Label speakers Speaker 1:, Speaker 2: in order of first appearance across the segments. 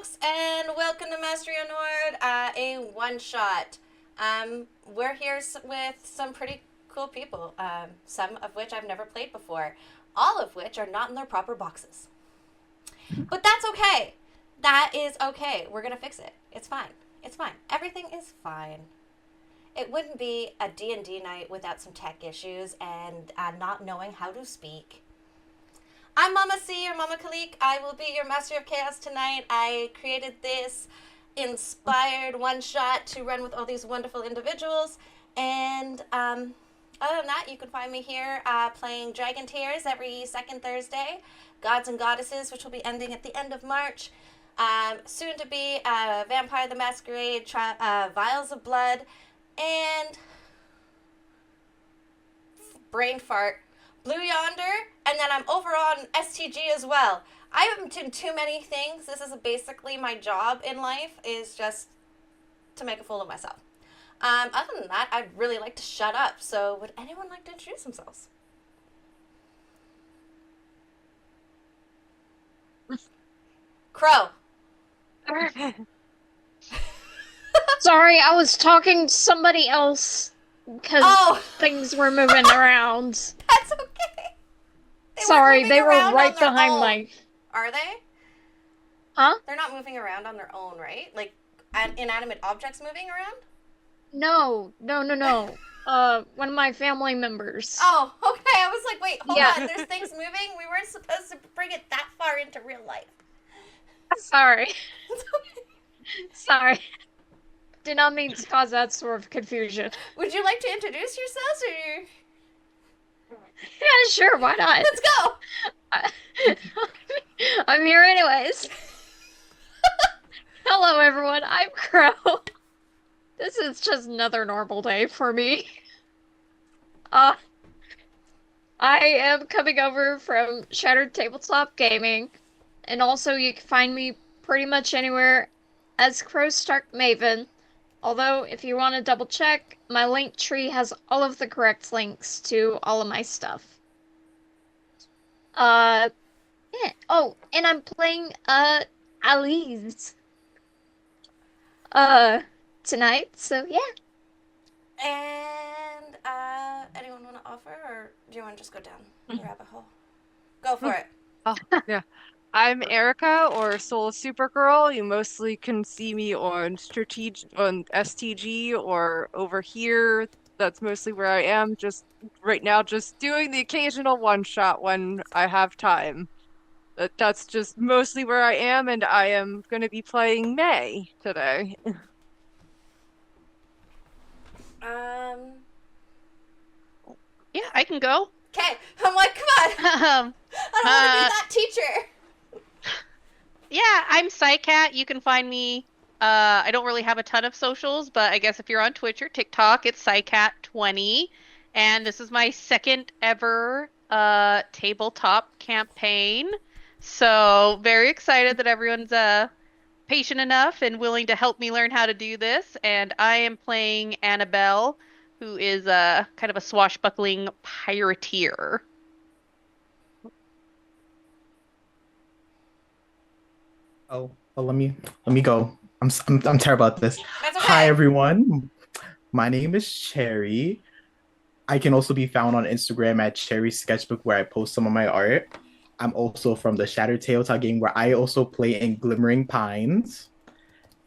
Speaker 1: folks, and welcome to Mastery Unward, a one-shot. We're here with some pretty cool people, some of which I've never played before, all of which are not in their proper boxes. But that's okay. That is okay. We're going to fix it. It's fine. It's fine. Everything is fine. It wouldn't be a D&D night without some tech issues and not knowing how to speak. I'm Mama C, or Mama Khalik. I will be your Master of Chaos tonight. I created this inspired one-shot to run with all these wonderful individuals. And other than that, you can find me here playing Dragon Tears every second Thursday. Gods and Goddesses, which will be ending at the end of March. Soon to be Vampire the Masquerade, Vials of Blood, and brain fart, Blue Yonder, and then I'm over on STG as well. I haven't done too many things. This is basically my job in life, is just to make a fool of myself. Other than that, I'd really like to shut up. So would anyone like to introduce themselves? Crow.
Speaker 2: Sorry, I was talking to somebody else because things were moving around.
Speaker 1: That's okay.
Speaker 2: Sorry, they were right behind my...
Speaker 1: Are they?
Speaker 2: Huh?
Speaker 1: They're not moving around on their own, right? Like, inanimate objects moving around?
Speaker 2: No. One of my family members.
Speaker 1: Oh, okay. I was like, wait, hold on. There's things moving? We weren't supposed to bring it that far into real life.
Speaker 2: Sorry.
Speaker 1: It's okay.
Speaker 2: Sorry. Did not mean to cause that sort of confusion.
Speaker 1: Would you like to introduce yourselves, or
Speaker 2: Yeah, sure, why not?
Speaker 1: Let's go!
Speaker 2: I'm here anyways. Hello, everyone. I'm Crow. This is just another normal day for me. I am coming over from Shattered Tabletop Gaming, and also you can find me pretty much anywhere as Crow Stark Maven. Although, if you want to double check, my link tree has all of the correct links to all of my stuff. Yeah. Oh, and I'm playing, Alice, tonight, so yeah.
Speaker 1: And, anyone want to offer, or do you want to just go down the rabbit hole? Go for it.
Speaker 3: Oh, yeah. I'm Erica, or Soul Supergirl. You mostly can see me on STG or over here. That's mostly where I am. Just right now, just doing the occasional one-shot when I have time. That's just mostly where I am, and I am going to be playing May today.
Speaker 4: Yeah, I can go.
Speaker 1: Okay, I'm like, come on. I don't want to be that teacher.
Speaker 4: Yeah, I'm Psycat. You can find me. I don't really have a ton of socials, but I guess if you're on Twitch or TikTok, it's Psycat20. And this is my second ever tabletop campaign. So very excited that everyone's patient enough and willing to help me learn how to do this. And I am playing Annabelle, who is kind of a swashbuckling pirateer.
Speaker 5: Oh, well, let me go. I'm terrible at this.
Speaker 1: That's okay.
Speaker 5: Hi everyone. My name is Cherry. I can also be found on Instagram at Cherry Sketchbook, where I post some of my art. I'm also from the Shattered Tabletop game, where I also play in Glimmering Pines.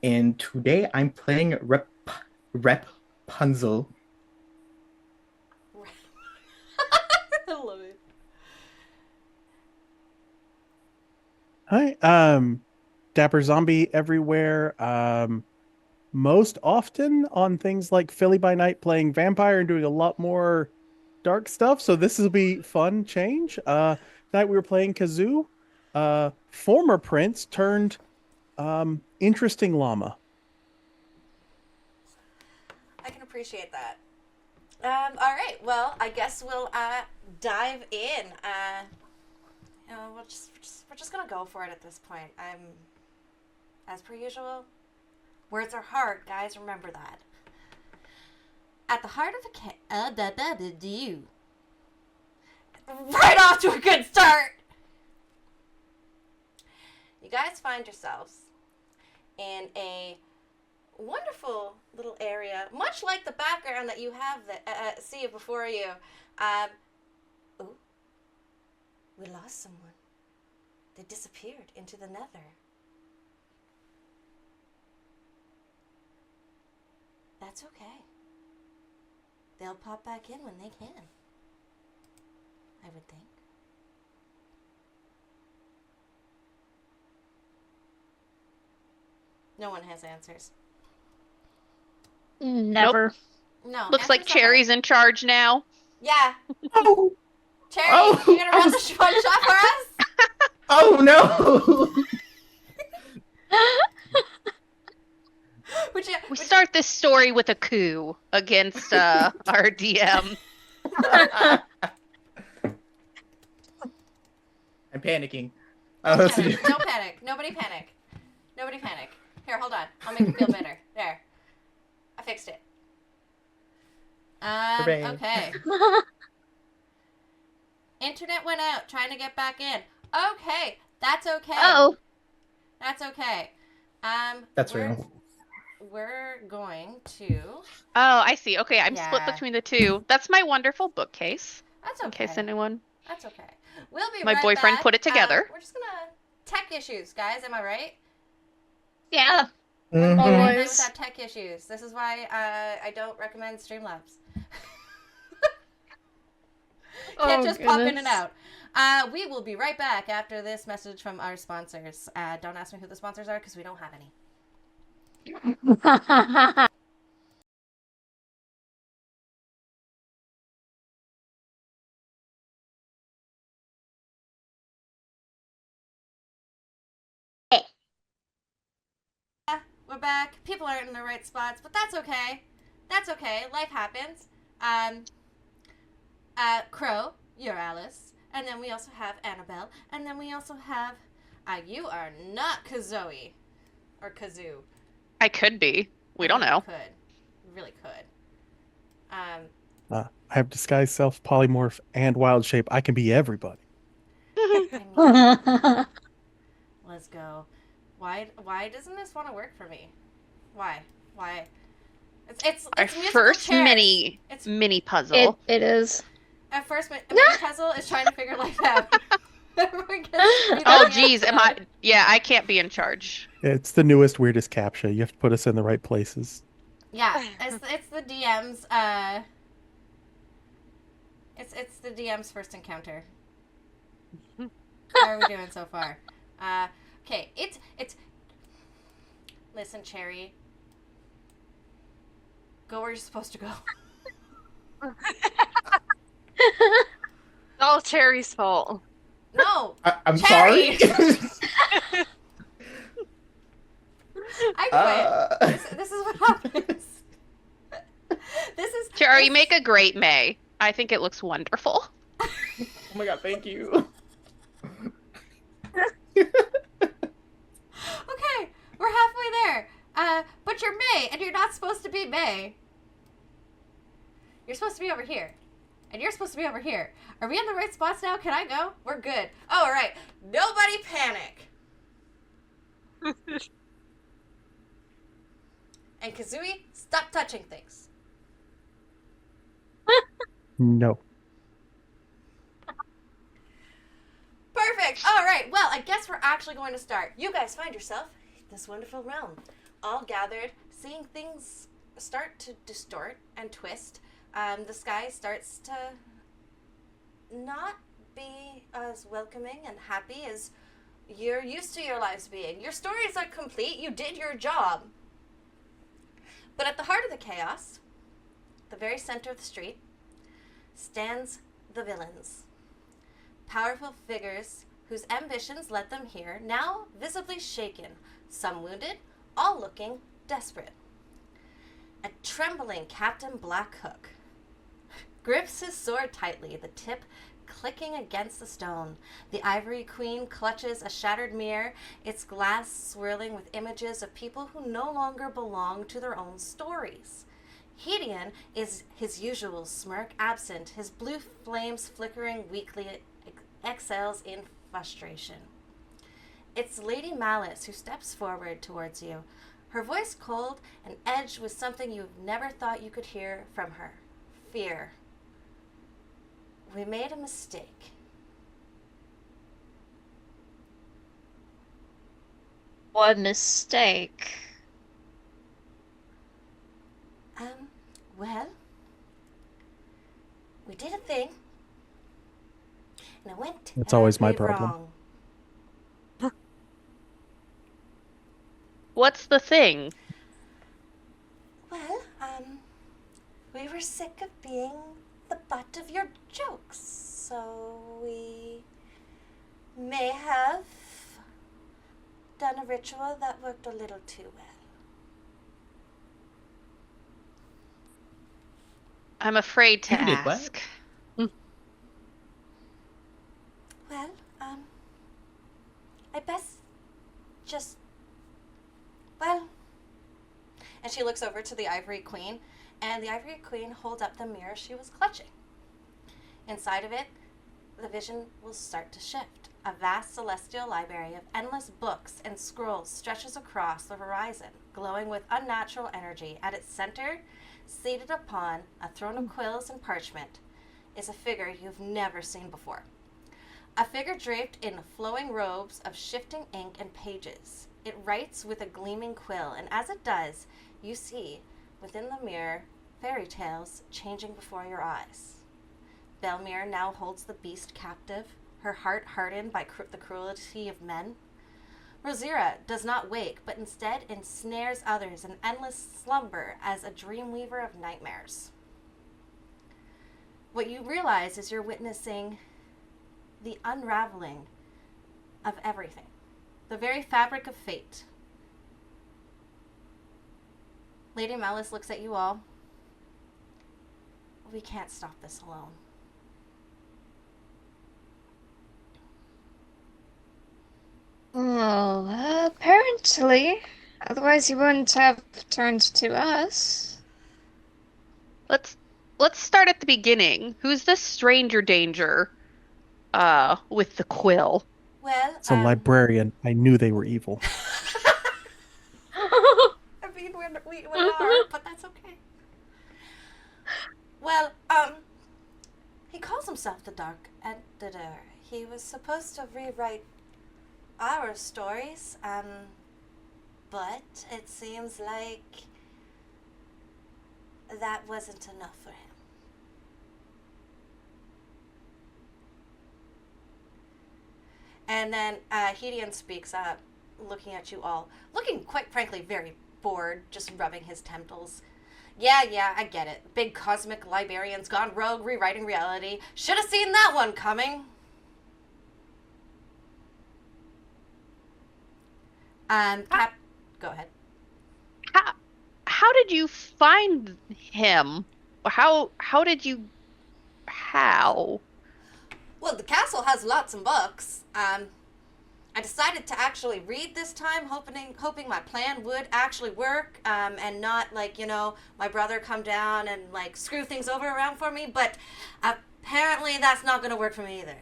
Speaker 5: And today I'm playing Rapunzel.
Speaker 1: I love it.
Speaker 6: Hi, Dapper Zombie everywhere. Most often on things like Philly by Night playing vampire and doing a lot more dark stuff. So this will be fun change. Tonight we were playing Kazoo, former prince turned interesting llama.
Speaker 1: I can appreciate that. All right. Well, I guess we'll dive in. We're just gonna go for it at this point. As per usual, words are hard, guys. Remember that. At the heart of a right off to a good start. You guys find yourselves in a wonderful little area, much like the background that you have see before you. Ooh, we lost someone. They disappeared into the nether. That's okay. They'll pop back in when they can, I would think. No one has answers.
Speaker 2: Never.
Speaker 1: No.
Speaker 4: Looks like
Speaker 1: answers are
Speaker 4: Cherry's in charge now.
Speaker 1: Yeah.
Speaker 5: Oh,
Speaker 1: Cherry,
Speaker 5: Oh,
Speaker 1: you gonna
Speaker 5: I
Speaker 1: run
Speaker 5: was-
Speaker 1: the one shot for us?
Speaker 5: oh no!
Speaker 1: Would you?
Speaker 4: We start this story with a coup against our DM.
Speaker 5: I'm panicking.
Speaker 1: Don't panic. Don't panic. Nobody panic. Nobody panic. Here, hold on. I'll make you feel better. There. I fixed it.
Speaker 5: Hooray.
Speaker 1: Okay. Internet went out. Trying to get back in. Okay. That's okay.
Speaker 2: Oh,
Speaker 1: That's okay.
Speaker 5: That's
Speaker 1: we're-
Speaker 5: real.
Speaker 1: We're going to.
Speaker 4: Oh, I see. Okay, I'm split
Speaker 1: Yeah.
Speaker 4: between the two. That's my wonderful bookcase.
Speaker 1: That's
Speaker 4: In
Speaker 1: okay.
Speaker 4: case anyone.
Speaker 1: That's okay. We'll be
Speaker 4: My
Speaker 1: right
Speaker 4: boyfriend
Speaker 1: back.
Speaker 4: put it together.
Speaker 1: We're just gonna tech issues, guys. Am I right?
Speaker 2: yeah.
Speaker 5: Mhm.
Speaker 1: Right
Speaker 2: Always.
Speaker 1: without tech issues. This is why I don't recommend Streamlabs. Can't just pop in and out. We will be right back after this message from our sponsors. Don't ask me who the sponsors are because we don't have any. We're back. People aren't in the right spots, but that's okay. That's okay. Life happens. Crow, you're Alice. And then we also have Annabelle. And then we also have, you are not Kazoe. Or Kazoo.
Speaker 4: I could be. We don't know.
Speaker 1: Could. We really could.
Speaker 6: I have disguise self, polymorph, and wild shape. I can be everybody.
Speaker 1: I mean, let's go. Why doesn't this want to work for me? Why? It's
Speaker 4: Our
Speaker 1: musical
Speaker 4: first
Speaker 1: chairs. It's
Speaker 4: mini puzzle.
Speaker 2: it is.
Speaker 1: at first my puzzle is trying to figure life out. Everyone gets to be
Speaker 4: Oh,
Speaker 1: the
Speaker 4: geez.
Speaker 1: answer.
Speaker 4: Am I? Yeah, I can't be in charge.
Speaker 6: It's the newest, weirdest captcha. You have to put us in the right places.
Speaker 1: Yeah, it's the DM's it's the DM's first encounter. How are we doing so far? Okay, it's listen, Cherry. Go where you're supposed to go.
Speaker 3: It's all Cherry's fault.
Speaker 1: No,
Speaker 5: I'm
Speaker 1: Cherry!
Speaker 5: sorry.
Speaker 1: I quit. This is what happens. This is
Speaker 4: Cherry, make a great May. I think it looks wonderful.
Speaker 5: Oh my god, thank you.
Speaker 1: Okay, we're halfway there. But you're May, and you're not supposed to be May. You're supposed to be over here. And you're supposed to be over here. Are we in the right spots now? Can I go? We're good. Oh, all right. Nobody panic. And Kazooie, stop touching things.
Speaker 6: No.
Speaker 1: Perfect. All right. Well, I guess we're actually going to start. You guys find yourself in this wonderful realm, all gathered, seeing things start to distort and twist. The sky starts to not be as welcoming and happy as you're used to your lives being. Your stories are complete. You did your job. But at the heart of the chaos, the very center of the street, stands the villains. Powerful figures whose ambitions led them here, now visibly shaken, some wounded, all looking desperate. A trembling Captain Blackhook grips his sword tightly, the tip clicking against the stone. The Ivory Queen clutches a shattered mirror, its glass swirling with images of people who no longer belong to their own stories. Hedion is his usual smirk absent, his blue flames flickering weakly, exhales in frustration. It's Lady Malice who steps forward towards you, her voice cold and edged with something you've never thought you could hear from her: fear. We made a mistake.
Speaker 2: What mistake?
Speaker 1: Well, we did a thing, and it went
Speaker 6: That's always my
Speaker 1: terribly
Speaker 6: problem.
Speaker 1: wrong.
Speaker 4: What's the thing?
Speaker 1: Well, we were sick of being the butt of your jokes, so we may have done a ritual that worked a little too well.
Speaker 4: I'm afraid to
Speaker 5: You did what?
Speaker 4: ask.
Speaker 1: Well, I best just, well. And she looks over to the Ivory Queen, and the Ivory Queen holds up the mirror she was clutching. Inside of it, the vision will start to shift. A vast celestial library of endless books and scrolls stretches across the horizon, glowing with unnatural energy. At its center, seated upon a throne of quills and parchment, is a figure you've never seen before. A figure draped in flowing robes of shifting ink and pages. It writes with a gleaming quill, and as it does, you see, within the mirror, fairy tales changing before your eyes. Belmere now holds the beast captive, her heart hardened by the cruelty of men. Rosira does not wake, but instead ensnares others in endless slumber as a dream weaver of nightmares. What you realize is you're witnessing the unraveling of everything, the very fabric of fate. Lady Malice looks at you all. We can't stop this alone.
Speaker 2: Well, apparently. Otherwise you wouldn't have turned to us.
Speaker 4: Let's start at the beginning. Who's this stranger danger? With the quill.
Speaker 1: Well,
Speaker 6: It's a librarian. I knew they were evil.
Speaker 1: I mean, we are, but that's okay. Well, he calls himself the Dark Editor. He was supposed to rewrite our stories, but it seems like that wasn't enough for him. And then Hedion speaks up, looking at you all, looking quite frankly very bored, just rubbing his temples. Yeah, I get it. Big cosmic librarians gone rogue, rewriting reality. Should have seen that one coming. Go ahead.
Speaker 4: How did you find him? How?
Speaker 1: Well, the castle has lots of books. I decided to actually read this time, hoping my plan would actually work, and not my brother come down and screw things over around for me. But apparently, that's not going to work for me either.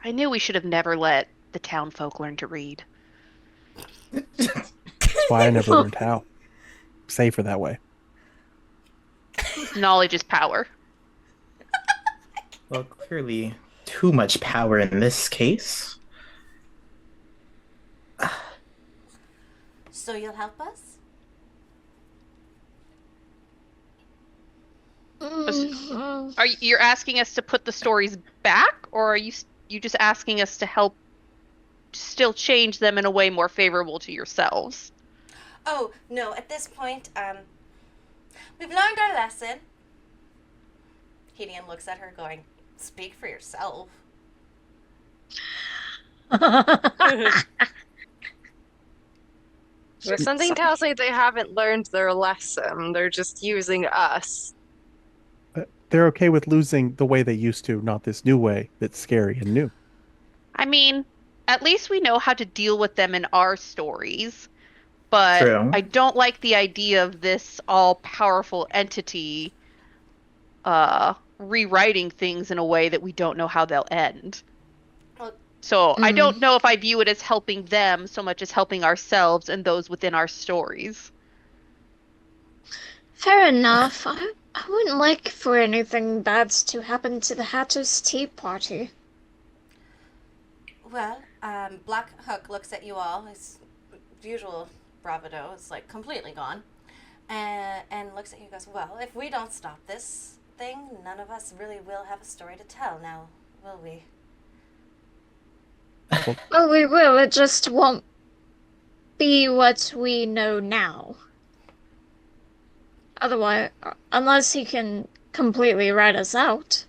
Speaker 4: I knew we should have never let the town folk learn to read.
Speaker 6: That's why I never learned how. Safer that way.
Speaker 4: Knowledge is power.
Speaker 5: Well, clearly, too much power in this case.
Speaker 1: So you'll help us?
Speaker 4: Are you asking us to put the stories back, or are you just asking us to help still change them in a way more favorable to yourselves?
Speaker 1: Oh, no, at this point, we've learned our lesson. Hedion looks at her going, speak for yourself.
Speaker 3: Well, something tells me they haven't learned their lesson. They're just using us.
Speaker 6: They're okay with losing the way they used to, not this new way that's scary and new.
Speaker 4: I mean, at least we know how to deal with them in our stories. But
Speaker 5: True.
Speaker 4: I don't like the idea of this all-powerful entity rewriting things in a way that we don't know how they'll end.
Speaker 1: Well,
Speaker 4: So I don't know if I view it as helping them so much as helping ourselves and those within our stories.
Speaker 2: Fair enough. I wouldn't like for anything bad to happen to the Hatter's Tea Party.
Speaker 1: Well, Black Hook looks at you all. His usual bravado is like completely gone, and looks at you and goes, "Well, if we don't stop this thing, none of us really will have a story to tell now, will we?"
Speaker 2: Well, we will. It just won't be what we know now. Otherwise, unless he can completely write us out.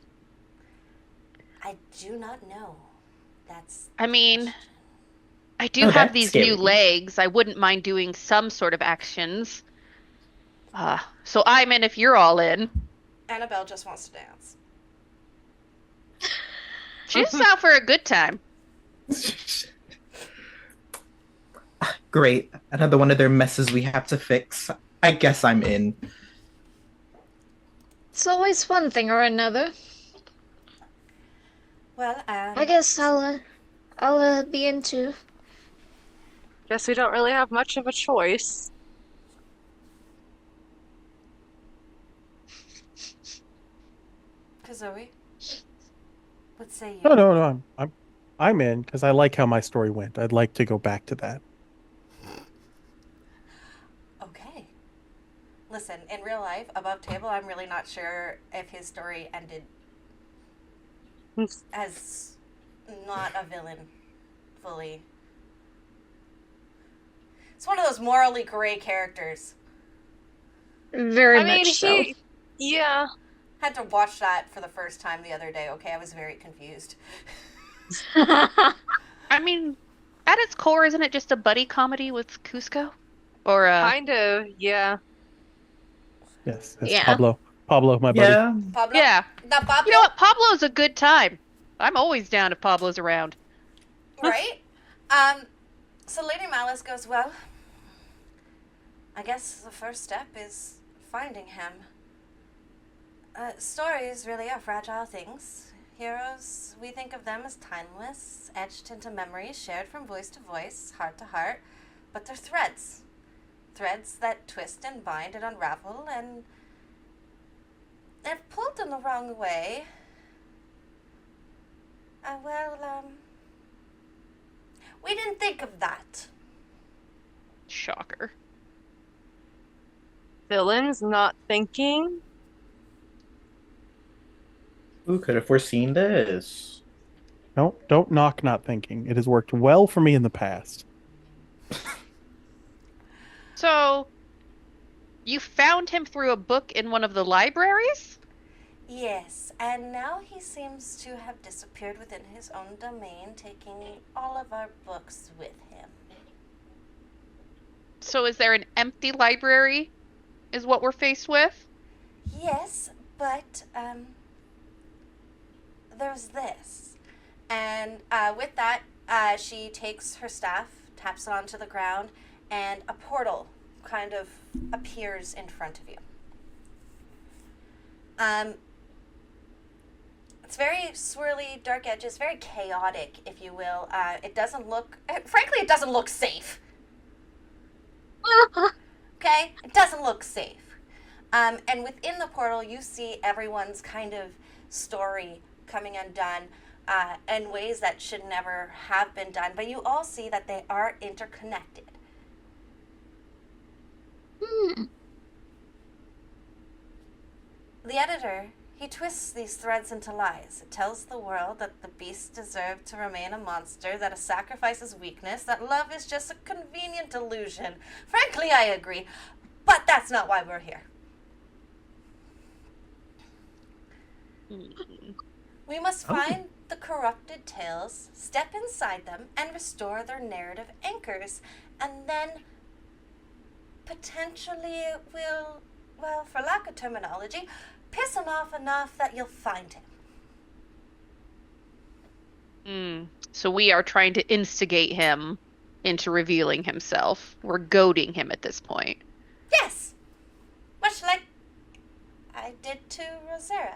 Speaker 1: I do not know. That's.
Speaker 4: I
Speaker 1: the
Speaker 4: mean,
Speaker 1: question.
Speaker 4: I do
Speaker 5: Oh,
Speaker 4: have
Speaker 5: that's
Speaker 4: these new
Speaker 5: scary.
Speaker 4: legs. I wouldn't mind doing some sort of actions. So I'm in if you're all in.
Speaker 1: Annabelle just wants to dance.
Speaker 4: She's out for a good time.
Speaker 5: Great. Another one of their messes we have to fix. I guess I'm in.
Speaker 2: It's always one thing or another.
Speaker 1: Well,
Speaker 2: I guess I'll be into.
Speaker 3: Guess we don't really have much of a choice.
Speaker 1: Kazooie, what say you?
Speaker 6: No. I'm in because I like how my story went. I'd like to go back to that.
Speaker 1: Okay. Listen, in real life, above table, I'm really not sure if his story ended as not a villain fully. It's one of those morally gray characters.
Speaker 2: Very
Speaker 3: I mean,
Speaker 2: much so.
Speaker 3: yeah.
Speaker 1: Had to watch that for the first time the other day. Okay, I was very confused.
Speaker 4: I mean, at its core, isn't it just a buddy comedy with Cusco? Or
Speaker 3: Kind of, yeah.
Speaker 6: Yes, it's
Speaker 2: Yeah.
Speaker 6: Pablo, my buddy.
Speaker 5: Yeah.
Speaker 1: Pablo?
Speaker 4: yeah.
Speaker 1: Now, Pablo,
Speaker 4: You know what? Pablo's a good time. I'm always down if Pablo's around.
Speaker 1: right? So Lady Malice goes, well, I guess the first step is finding him. Stories really are fragile things. Heroes, we think of them as timeless, etched into memories, shared from voice to voice, heart to heart, but they're threads. Threads that twist and bind and unravel, and if pulled in the wrong way, we didn't think of that.
Speaker 4: Shocker.
Speaker 3: Villains not thinking.
Speaker 5: Who could have foreseen this?
Speaker 6: No, don't knock not thinking. It has worked well for me in the past.
Speaker 4: So, you found him through a book in one of the libraries?
Speaker 1: Yes, and now he seems to have disappeared within his own domain, taking all of our books with him.
Speaker 4: So is there an empty library? Is what we're faced with?
Speaker 1: Yes, but there's this. And with that, she takes her staff, taps it onto the ground, and a portal kind of appears in front of you. It's very swirly, dark edges, very chaotic, if you will. It doesn't look, frankly, it doesn't look safe. Okay? It doesn't look safe. And within the portal, you see everyone's kind of story coming undone in ways that should never have been done. But you all see that they are interconnected. The editor, he twists these threads into lies. It tells the world that the beast deserved to remain a monster, that a sacrifice is weakness, that love is just a convenient illusion. Frankly, I agree, but that's not why we're here. We must find the corrupted tales, step inside them, and restore their narrative anchors. And then, potentially, it will, well, for lack of terminology, piss him off enough that you'll find him.
Speaker 4: So we are trying to instigate him into revealing himself. We're goading him at this point.
Speaker 1: Yes! Much like I did to Rosera.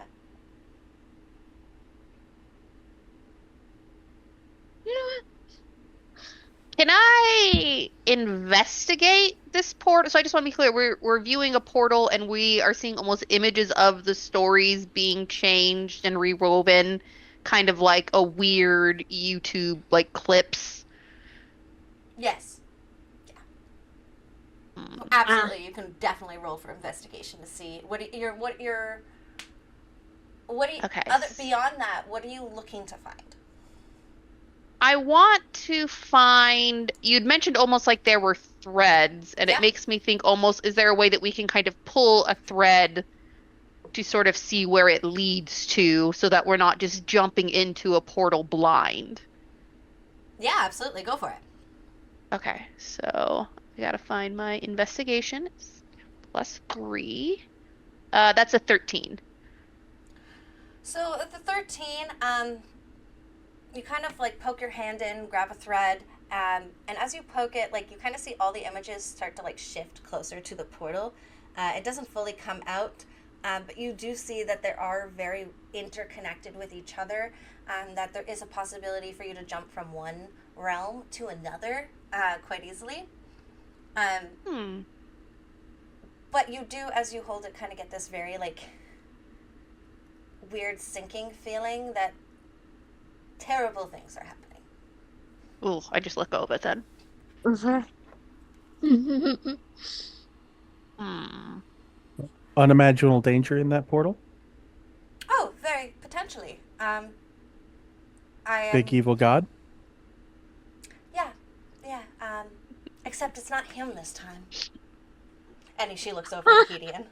Speaker 4: I investigate this portal? So I just want to be clear. We're viewing a portal and we are seeing almost images of the stories being changed and rewoven, kind of like a weird YouTube like clips.
Speaker 1: Yes.
Speaker 4: Hmm.
Speaker 1: Absolutely. You can definitely roll for investigation to see
Speaker 4: Okay.
Speaker 1: beyond that, what are you looking to find?
Speaker 4: I want to find. You'd mentioned almost like there were threads, and
Speaker 1: Yeah.
Speaker 4: it makes me think almost, is there a way that we can kind of pull a thread to sort of see where it leads to so that we're not just jumping into a portal blind?
Speaker 1: Yeah, absolutely. Go for it.
Speaker 4: Okay, so I gotta find my investigation. It's +3. That's a 13.
Speaker 1: So at the 13, you kind of like poke your hand in, grab a thread, and as you poke it, like you kind of see all the images start to like shift closer to the portal. It doesn't fully come out, but you do see that there are very interconnected with each other, that there is a possibility for you to jump from one realm to another quite easily. But you do, as you hold it, kind of get this very like weird sinking feeling that terrible things are happening.
Speaker 4: Ooh, I just let go of it then. Hmm.
Speaker 6: Unimaginable danger in that portal.
Speaker 1: Oh, very potentially. I am,
Speaker 6: Big evil god.
Speaker 1: Yeah. Except it's not him this time. And she looks over at Gideon.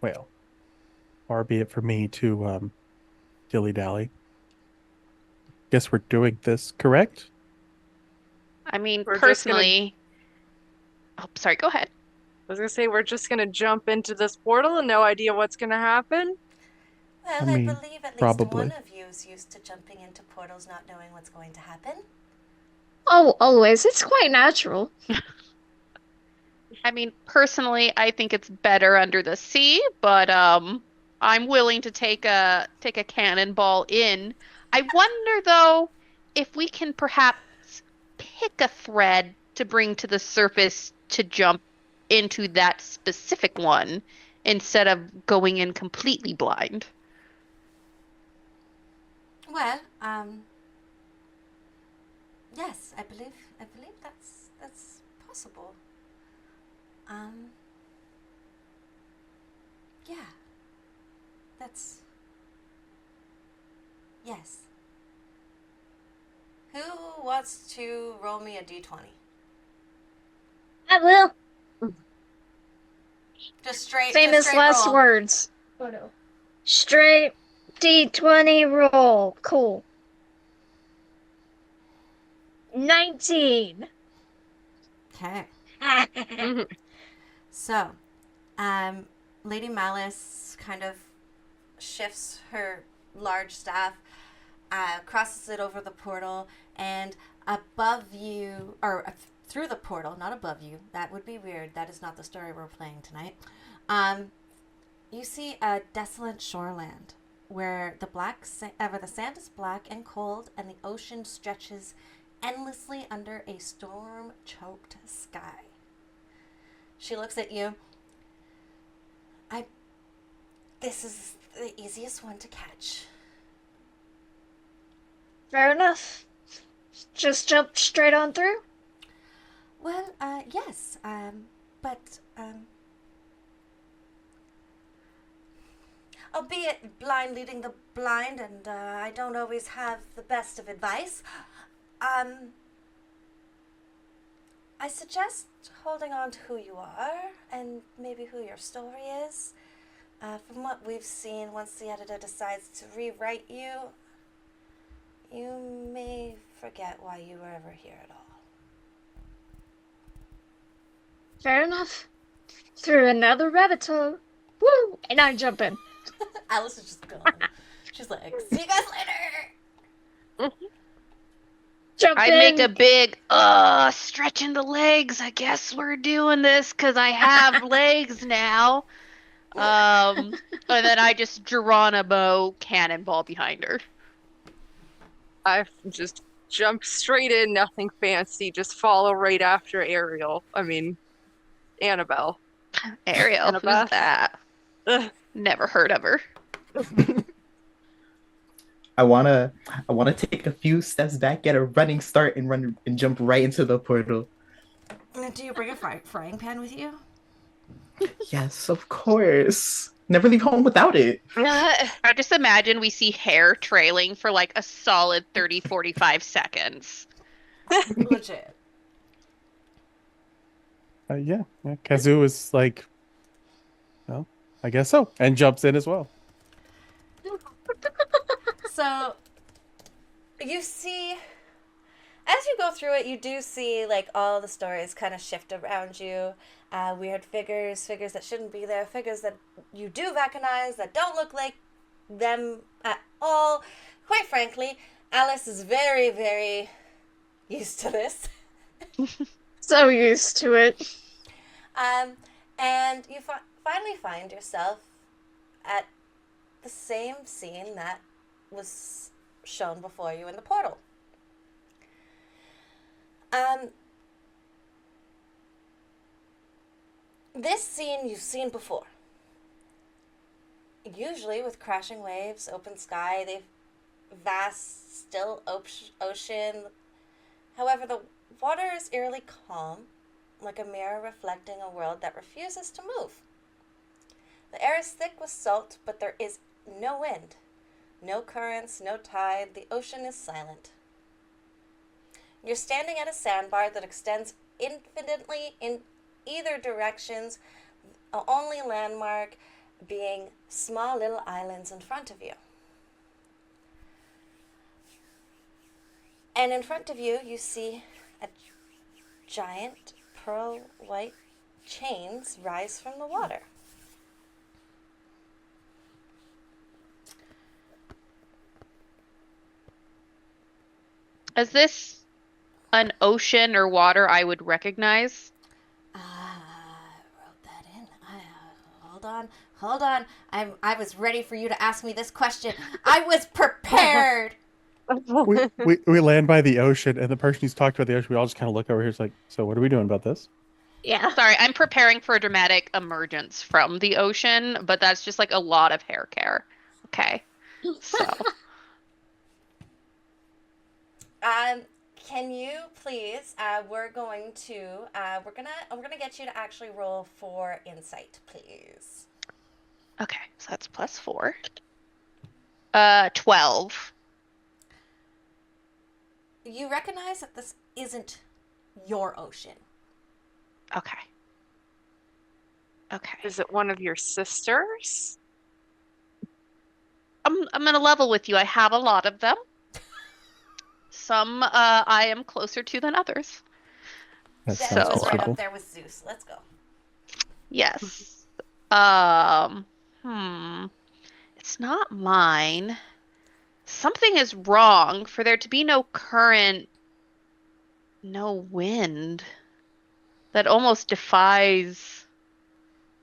Speaker 6: Well, far be it for me to dilly-dally. Guess we're doing this, correct?
Speaker 4: I mean,
Speaker 3: We're just gonna-
Speaker 4: personally. Oh, sorry, go ahead.
Speaker 3: I was gonna say we're just gonna jump into this portal and no idea what's gonna happen.
Speaker 1: Well,
Speaker 6: I
Speaker 1: I
Speaker 6: mean,
Speaker 1: believe at least
Speaker 6: probably.
Speaker 1: one of you is used to jumping into portals not knowing what's going to happen.
Speaker 2: Oh, always. It's quite natural.
Speaker 4: I mean, personally, I think it's better under the sea, but I'm willing to take a cannonball in. I wonder though if we can perhaps pick a thread to bring to the surface to jump into that specific one instead of going in completely blind.
Speaker 1: Well, yes, I believe that's possible. Yeah. That's yes. Who wants to roll me a d20?
Speaker 2: I will.
Speaker 1: Just straight.
Speaker 2: Famous
Speaker 1: just straight
Speaker 2: last
Speaker 1: roll.
Speaker 2: words. Straight D20 roll. Cool. 19.
Speaker 1: Okay.
Speaker 3: Mhm.
Speaker 1: So, Lady Malice kind of shifts her large staff, crosses it over the portal, and above you, or through the portal, not above you. That would be weird. That is not the story we're playing tonight. You see a desolate shoreland where the sand is black and cold, and the ocean stretches endlessly under a storm-choked sky. She looks at you. This is the easiest one to catch.
Speaker 2: Fair enough. Just jump straight on through?
Speaker 1: Well, yes, but, albeit blind leading the blind, and I don't always have the best of advice, I suggest holding on to who you are and maybe who your story is. From what we've seen, once the editor decides to rewrite you, you may forget why you were ever here at all.
Speaker 2: Fair enough. Through another rabbit hole. Woo! And I jump in.
Speaker 1: Alice is just gone. She's like, see you guys later!
Speaker 2: Jump
Speaker 4: I'd
Speaker 2: in.
Speaker 4: make a big, stretching the legs. I guess we're doing this because I have legs now. And then I just Geronimo cannonball behind her.
Speaker 3: I just jump straight in, nothing fancy, just follow right after Ariel. I mean, Annabelle.
Speaker 4: Ariel, who's
Speaker 3: Annabeth.
Speaker 4: that?
Speaker 3: Ugh.
Speaker 4: Never heard of her.
Speaker 5: I wanna take a few steps back, get a running start, and run and jump right into the portal.
Speaker 1: Do you bring a frying pan with you?
Speaker 5: Yes, of course. Never leave home without it.
Speaker 4: I just imagine we see hair trailing for like a solid 30, 45 seconds.
Speaker 1: Legit.
Speaker 6: Yeah. Kazoo is like, well, I guess so, and jumps in as well.
Speaker 1: So you see, as you go through it, you do see like all the stories kind of shift around you. Weird figures that shouldn't be there, figures that you do recognize that don't look like them at all. Quite frankly, Alice is very, very used to this.
Speaker 2: So used to it.
Speaker 1: And you finally find yourself at the same scene that was shown before you in the portal. This scene you've seen before. Usually with crashing waves, open sky, the vast, still ocean. However, the water is eerily calm, like a mirror reflecting a world that refuses to move. The air is thick with salt, but there is no wind. No currents, no tide. The ocean is silent. You're standing at a sandbar that extends infinitely in either directions, the only landmark being small little islands in front of you. And in front of you, you see a giant pearl white chains rise from the water.
Speaker 4: Is this an ocean or water I would recognize?
Speaker 1: I wrote that in. Hold on. I was ready for you to ask me this question. I was prepared.
Speaker 6: We land by the ocean, and the person who's talked about the ocean, we all just kind of look over here. It's like, so what are we doing about this?
Speaker 2: Yeah.
Speaker 4: Sorry, I'm preparing for a dramatic emergence from the ocean, but that's just like a lot of hair care. Okay. So,
Speaker 1: Can you please? We're gonna get you to actually roll for insight, please.
Speaker 4: okay, so that's +4. 12.
Speaker 1: You recognize that this isn't your ocean.
Speaker 4: Okay. Okay.
Speaker 3: Is it one of your sisters?
Speaker 4: I'm gonna level with you. I have a lot of them. Some I am closer to than others.
Speaker 6: That
Speaker 1: Zen
Speaker 6: sounds
Speaker 1: was right
Speaker 6: possible.
Speaker 1: up there with Zeus. Let's go.
Speaker 4: Yes. It's not mine. Something is wrong for there to be no current, no wind. That almost defies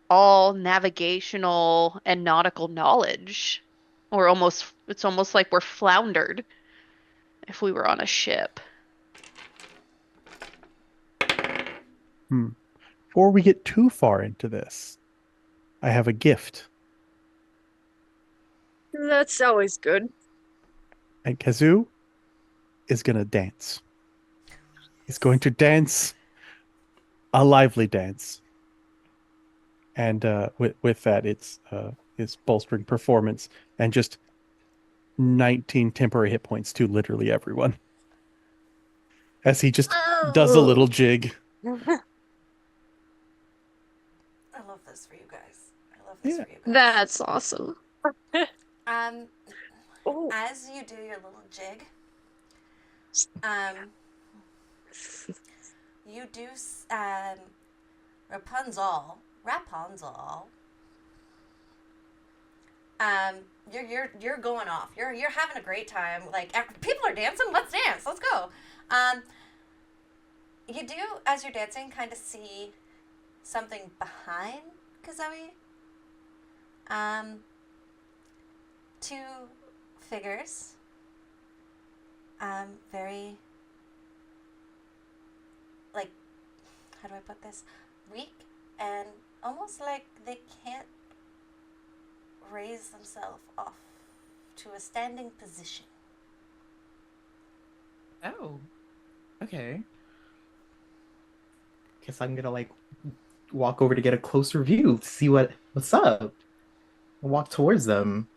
Speaker 4: all navigational and nautical knowledge. Or it's almost like we're floundered if we were on a ship.
Speaker 6: Before we get too far into this, I have a gift.
Speaker 3: That's always good.
Speaker 6: And Kazoo is going to dance. He's going to dance a lively dance. And with that, it's his bolstering performance and just 19 temporary hit points to literally everyone. As he just does a little jig.
Speaker 1: I love this for you guys. For you guys.
Speaker 2: That's awesome.
Speaker 3: Oh.
Speaker 1: As you do your little jig, you do Rapunzel. You're going off. You're having a great time. Like people are dancing. Let's dance. Let's go. You do, as you're dancing, kind of see something behind Kazoe. Two figures. very, like, how do I put this? Weak and almost like they can't raise themselves off to a standing position.
Speaker 5: Oh, okay. Guess I'm gonna like walk over to get a closer view to see what's up. I'll walk towards them.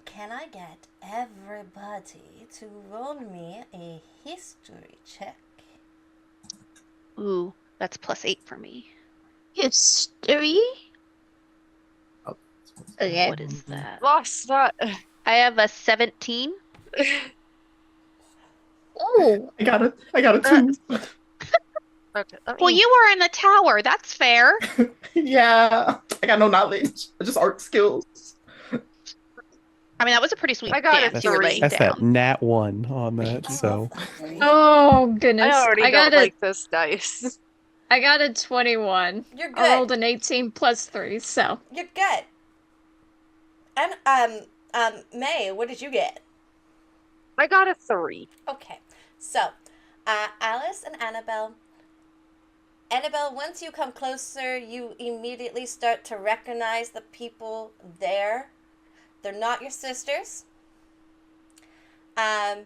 Speaker 1: Can I get everybody to roll me a history check?
Speaker 4: Ooh, that's +8 for me.
Speaker 2: History? Okay.
Speaker 4: What is that?
Speaker 3: Lost that.
Speaker 4: I have a 17.
Speaker 2: Oh,
Speaker 5: I got a 2.
Speaker 3: Okay.
Speaker 4: Well, you were in the tower. That's fair.
Speaker 5: Yeah, I got no knowledge. Just art skills.
Speaker 4: I mean, that was a pretty sweet
Speaker 3: I got a
Speaker 4: dance you were
Speaker 3: 3.
Speaker 4: laying
Speaker 6: That's that
Speaker 4: down.
Speaker 6: nat 1 on that.
Speaker 1: I
Speaker 6: So
Speaker 1: love that for you.
Speaker 2: oh goodness!
Speaker 3: I already
Speaker 2: I got
Speaker 3: don't
Speaker 2: a
Speaker 3: like this dice.
Speaker 2: I got a 21.
Speaker 1: You're
Speaker 2: I rolled
Speaker 1: good.
Speaker 2: an 18 plus 3, so
Speaker 1: You're good. And May, what did you get?
Speaker 3: I got a 3.
Speaker 1: Okay, so Alice and Annabelle. Annabelle, once you come closer, you immediately start to recognize the people there. They're not your sisters. Their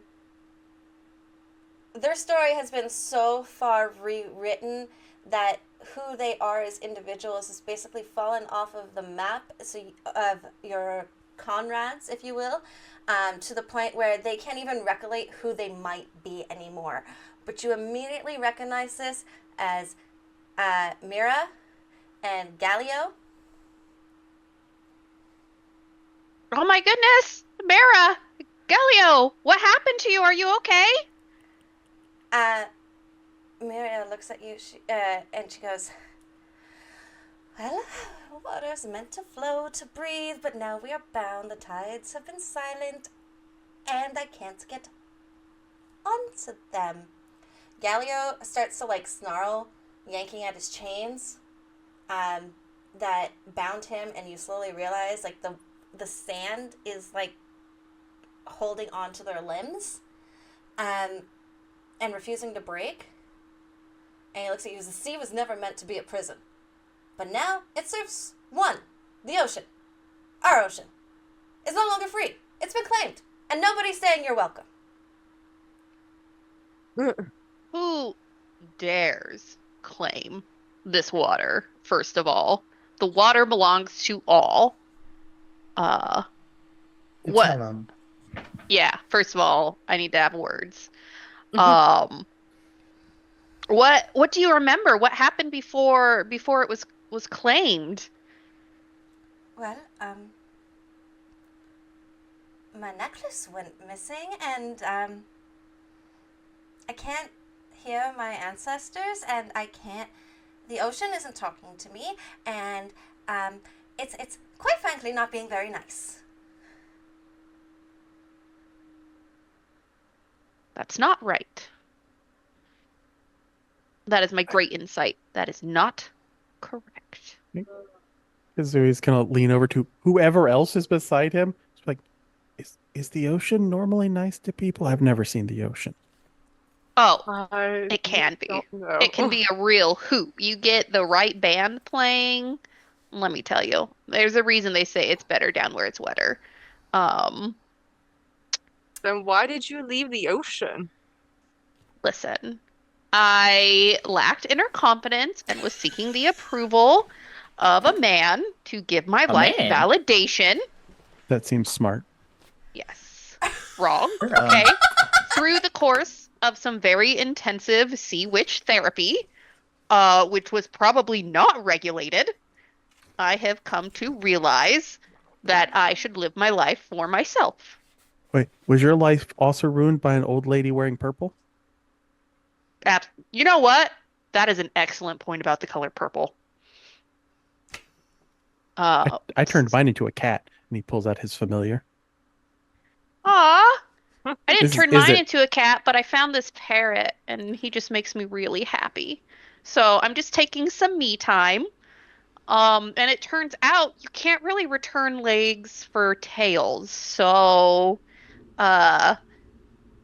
Speaker 1: story has been so far rewritten that who they are as individuals has basically fallen off of the map, of your Conrads, if you will, to the point where they can't even recollect who they might be anymore. But you immediately recognize this as Mira and Galio.
Speaker 4: Oh my goodness, Mara, Galio, what happened to you? Are you okay?
Speaker 1: Mira looks at you and she goes, well, water's meant to flow, to breathe, but now we are bound. The tides have been silent, and I can't get onto them. Galio starts to like snarl, yanking at his chains that bound him, and you slowly realize like the sand is like holding onto their limbs and refusing to break. And he looks at you as the sea was never meant to be a prison. But now it serves one, the ocean. Our ocean is no longer free. It's been claimed. And nobody's saying you're welcome.
Speaker 4: Who dares claim this water, first of all? The water belongs to all. What?
Speaker 5: Tell 'em.
Speaker 4: Yeah, first of all, I need to have words. What do you remember? What happened before it was claimed?
Speaker 1: Well, my necklace went missing, and I can't hear my ancestors, and the ocean isn't talking to me, and it's quite frankly not being very nice.
Speaker 4: That's not right. That is my great insight. That is not correct.
Speaker 6: Kazui's gonna lean over to whoever else is beside him. He's like, is the ocean normally nice to people? I've never seen the ocean.
Speaker 4: Oh,
Speaker 3: I
Speaker 4: it can be.
Speaker 3: don't know.
Speaker 4: It can be a real hoot. You get the right band playing. Let me tell you, there's a reason they say it's better down where it's wetter.
Speaker 3: Then why did you leave the ocean?
Speaker 4: Listen, I lacked inner confidence and was seeking the approval of a man to give my
Speaker 5: A
Speaker 4: life
Speaker 5: man?
Speaker 4: validation.
Speaker 6: That seems smart.
Speaker 4: Yes. Wrong.
Speaker 5: Um,
Speaker 4: Okay. Through the course of some very intensive sea witch therapy, which was probably not regulated, I have come to realize that I should live my life for myself.
Speaker 6: Wait, was your life also ruined by an old lady wearing purple?
Speaker 4: You know what? That is an excellent point about the color purple.
Speaker 6: I turned mine into a cat, and he pulls out his familiar.
Speaker 4: Aw, I didn't
Speaker 6: Is-
Speaker 4: turn
Speaker 6: is
Speaker 4: mine
Speaker 6: it-
Speaker 4: into a cat, but I found this parrot, and he just makes me really happy. So I'm just taking some me time. And it turns out you can't really return legs for tails. So,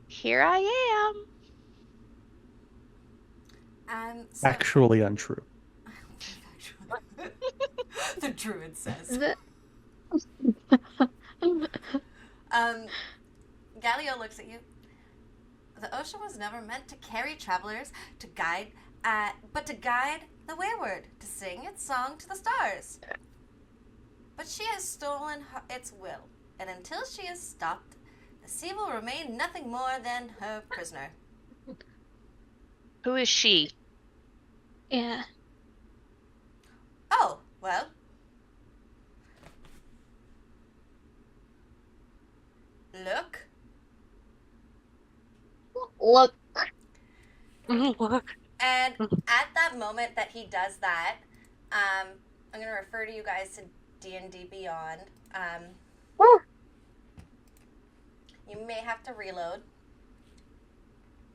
Speaker 4: here I
Speaker 1: So
Speaker 6: Actually untrue.
Speaker 1: the druid says.
Speaker 2: The-
Speaker 1: Galio looks at you. The ocean was never meant to carry travelers, to guide, but to guide the wayward, to sing its song to the stars. But she has stolen its will, and until she is stopped, the sea will remain nothing more than her prisoner.
Speaker 4: am. Who is she?
Speaker 2: yeah.
Speaker 1: Oh, well. Look.
Speaker 2: Look.
Speaker 3: Look.
Speaker 1: And at that moment that he does that, I'm going to refer to you guys to D&D Beyond.
Speaker 2: Woo.
Speaker 1: You may have to reload.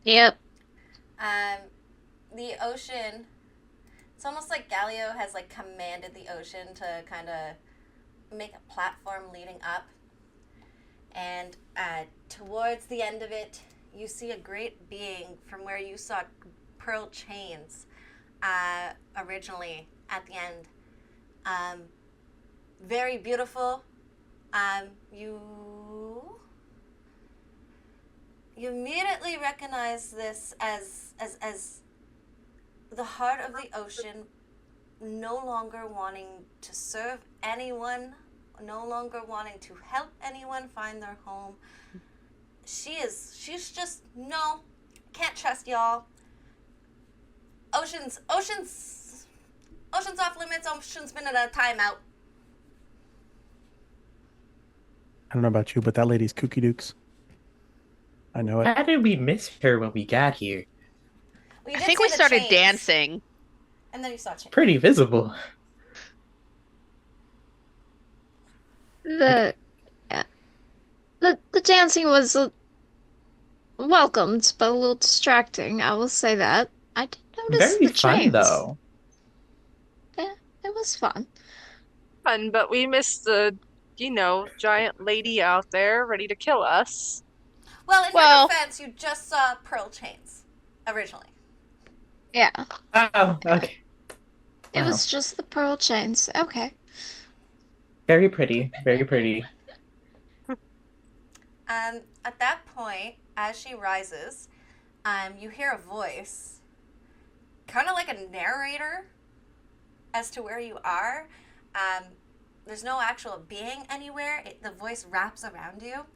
Speaker 2: Yep.
Speaker 1: The ocean, it's almost like Galio has like commanded the ocean to kind of make a platform leading up. And towards the end of it, you see a great being from where you saw pearl chains originally at the end. Very beautiful. You immediately recognize this as the heart of the ocean, no longer wanting to serve anyone, no longer wanting to help anyone find their home. She's just, no, can't trust y'all. Ocean's off limits. Ocean's been in a timeout.
Speaker 6: I don't know about you, but that lady's kooky dukes. I know it.
Speaker 5: How did we miss her when we got here?
Speaker 1: Well, you
Speaker 4: I
Speaker 1: did
Speaker 4: think
Speaker 1: see
Speaker 4: we
Speaker 1: the
Speaker 4: started
Speaker 1: chains,
Speaker 4: dancing.
Speaker 1: and then you saw chains.
Speaker 5: Pretty visible.
Speaker 2: The yeah. The dancing was welcomed, but a little distracting. I will say that. I did notice
Speaker 5: Very
Speaker 2: the
Speaker 5: fun,
Speaker 2: chains.
Speaker 5: though.
Speaker 2: Yeah, it was fun.
Speaker 3: Fun, but we missed the, giant lady out there ready to kill us.
Speaker 1: Well, in
Speaker 4: Well-
Speaker 1: your defense, you just saw pearl chains originally.
Speaker 2: Yeah,
Speaker 5: Oh, okay.
Speaker 2: it
Speaker 5: Wow.
Speaker 2: was just the pearl chains. Okay.
Speaker 5: Very pretty. Very pretty.
Speaker 1: At that point, as she rises, you hear a voice, kind of like a narrator, as to where you are. There's no actual being anywhere. The voice wraps around you,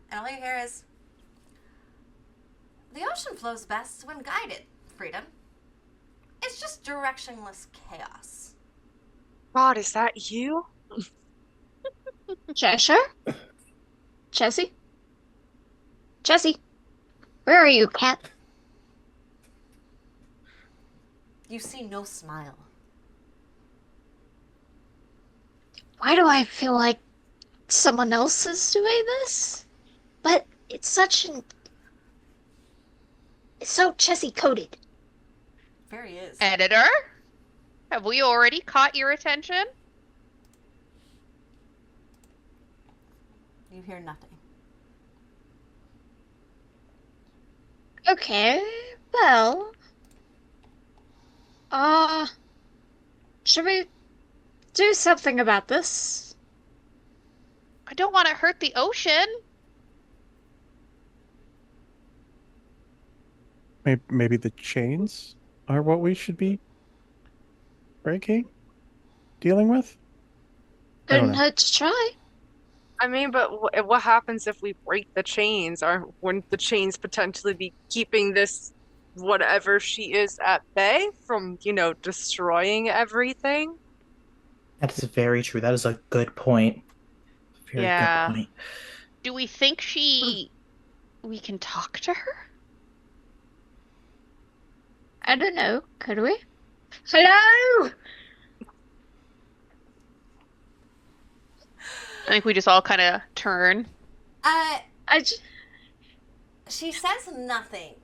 Speaker 1: and all you hear is, "The ocean flows best when guided, Freedom. It's just directionless chaos."
Speaker 3: God, is that you?
Speaker 2: Cheshire? Jessie? Jessie? Where are you, cat?
Speaker 1: You see no smile.
Speaker 2: Why do I feel like someone else is doing this? But it's so Jessie coded.
Speaker 1: There he is.
Speaker 4: Editor? Have we already caught your attention?
Speaker 1: You hear nothing.
Speaker 2: Okay, well. Should we do something about this?
Speaker 4: I don't want to hurt the ocean.
Speaker 6: Maybe the chains are what we should be breaking, dealing with. I don't
Speaker 2: Couldn't
Speaker 6: know.
Speaker 2: hurt to try.
Speaker 3: I mean, but what happens if we break the chains? Wouldn't the chains potentially be keeping this whatever she is at bay from, destroying everything?
Speaker 5: That is very true. That is a good point. Very
Speaker 4: Yeah.
Speaker 5: good point.
Speaker 4: Do we think we can talk to her?
Speaker 2: I don't know. Could we? Hello?
Speaker 4: I think we just all kind of turn.
Speaker 1: She says nothing.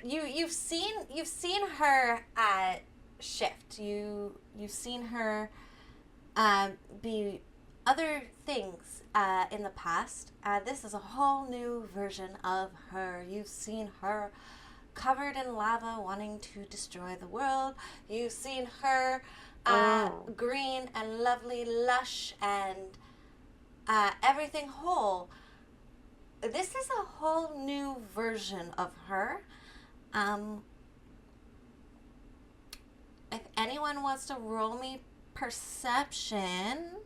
Speaker 1: You've seen her shift. You've seen her be other things in the past. This is a whole new version of her. You've seen her covered in lava, wanting to destroy the world. You've seen her green and lovely, lush, and everything whole. This is a whole new version of her. If anyone wants to roll me perception,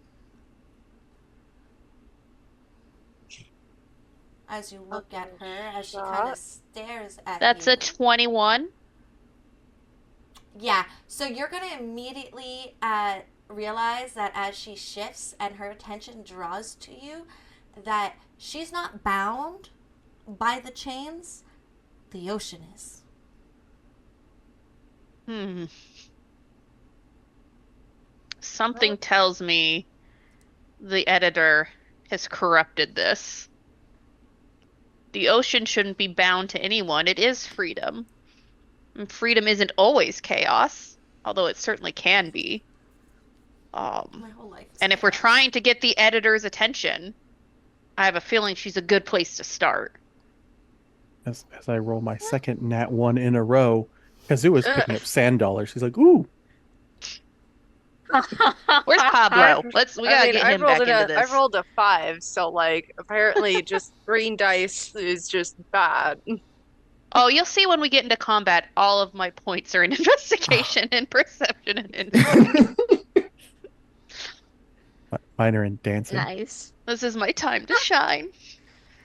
Speaker 1: as you look at her, as she kind of stares at
Speaker 4: That's
Speaker 1: you.
Speaker 4: a 21.
Speaker 1: Yeah, so you're going to immediately realize that as she shifts and her attention draws to you, that she's not bound by the chains. The ocean is.
Speaker 4: Something tells me the editor has corrupted this. The ocean shouldn't be bound to anyone. It is freedom. And freedom isn't always chaos, although it certainly can be.
Speaker 1: My whole life is
Speaker 4: And if we're
Speaker 1: chaos.
Speaker 4: trying to get the editor's attention, I have a feeling she's a good place to start.
Speaker 6: As I roll my second nat 1 in a row, Kazoo is picking up sand dollars. He's like, ooh.
Speaker 4: Where's Pablo? We gotta get him back into this.
Speaker 3: I rolled a 5, so like apparently just green dice is just bad.
Speaker 4: Oh, you'll see when we get into combat, all of my points are in investigation and perception and insight.
Speaker 6: Mine are in dancing.
Speaker 2: Nice.
Speaker 4: This is my time to shine.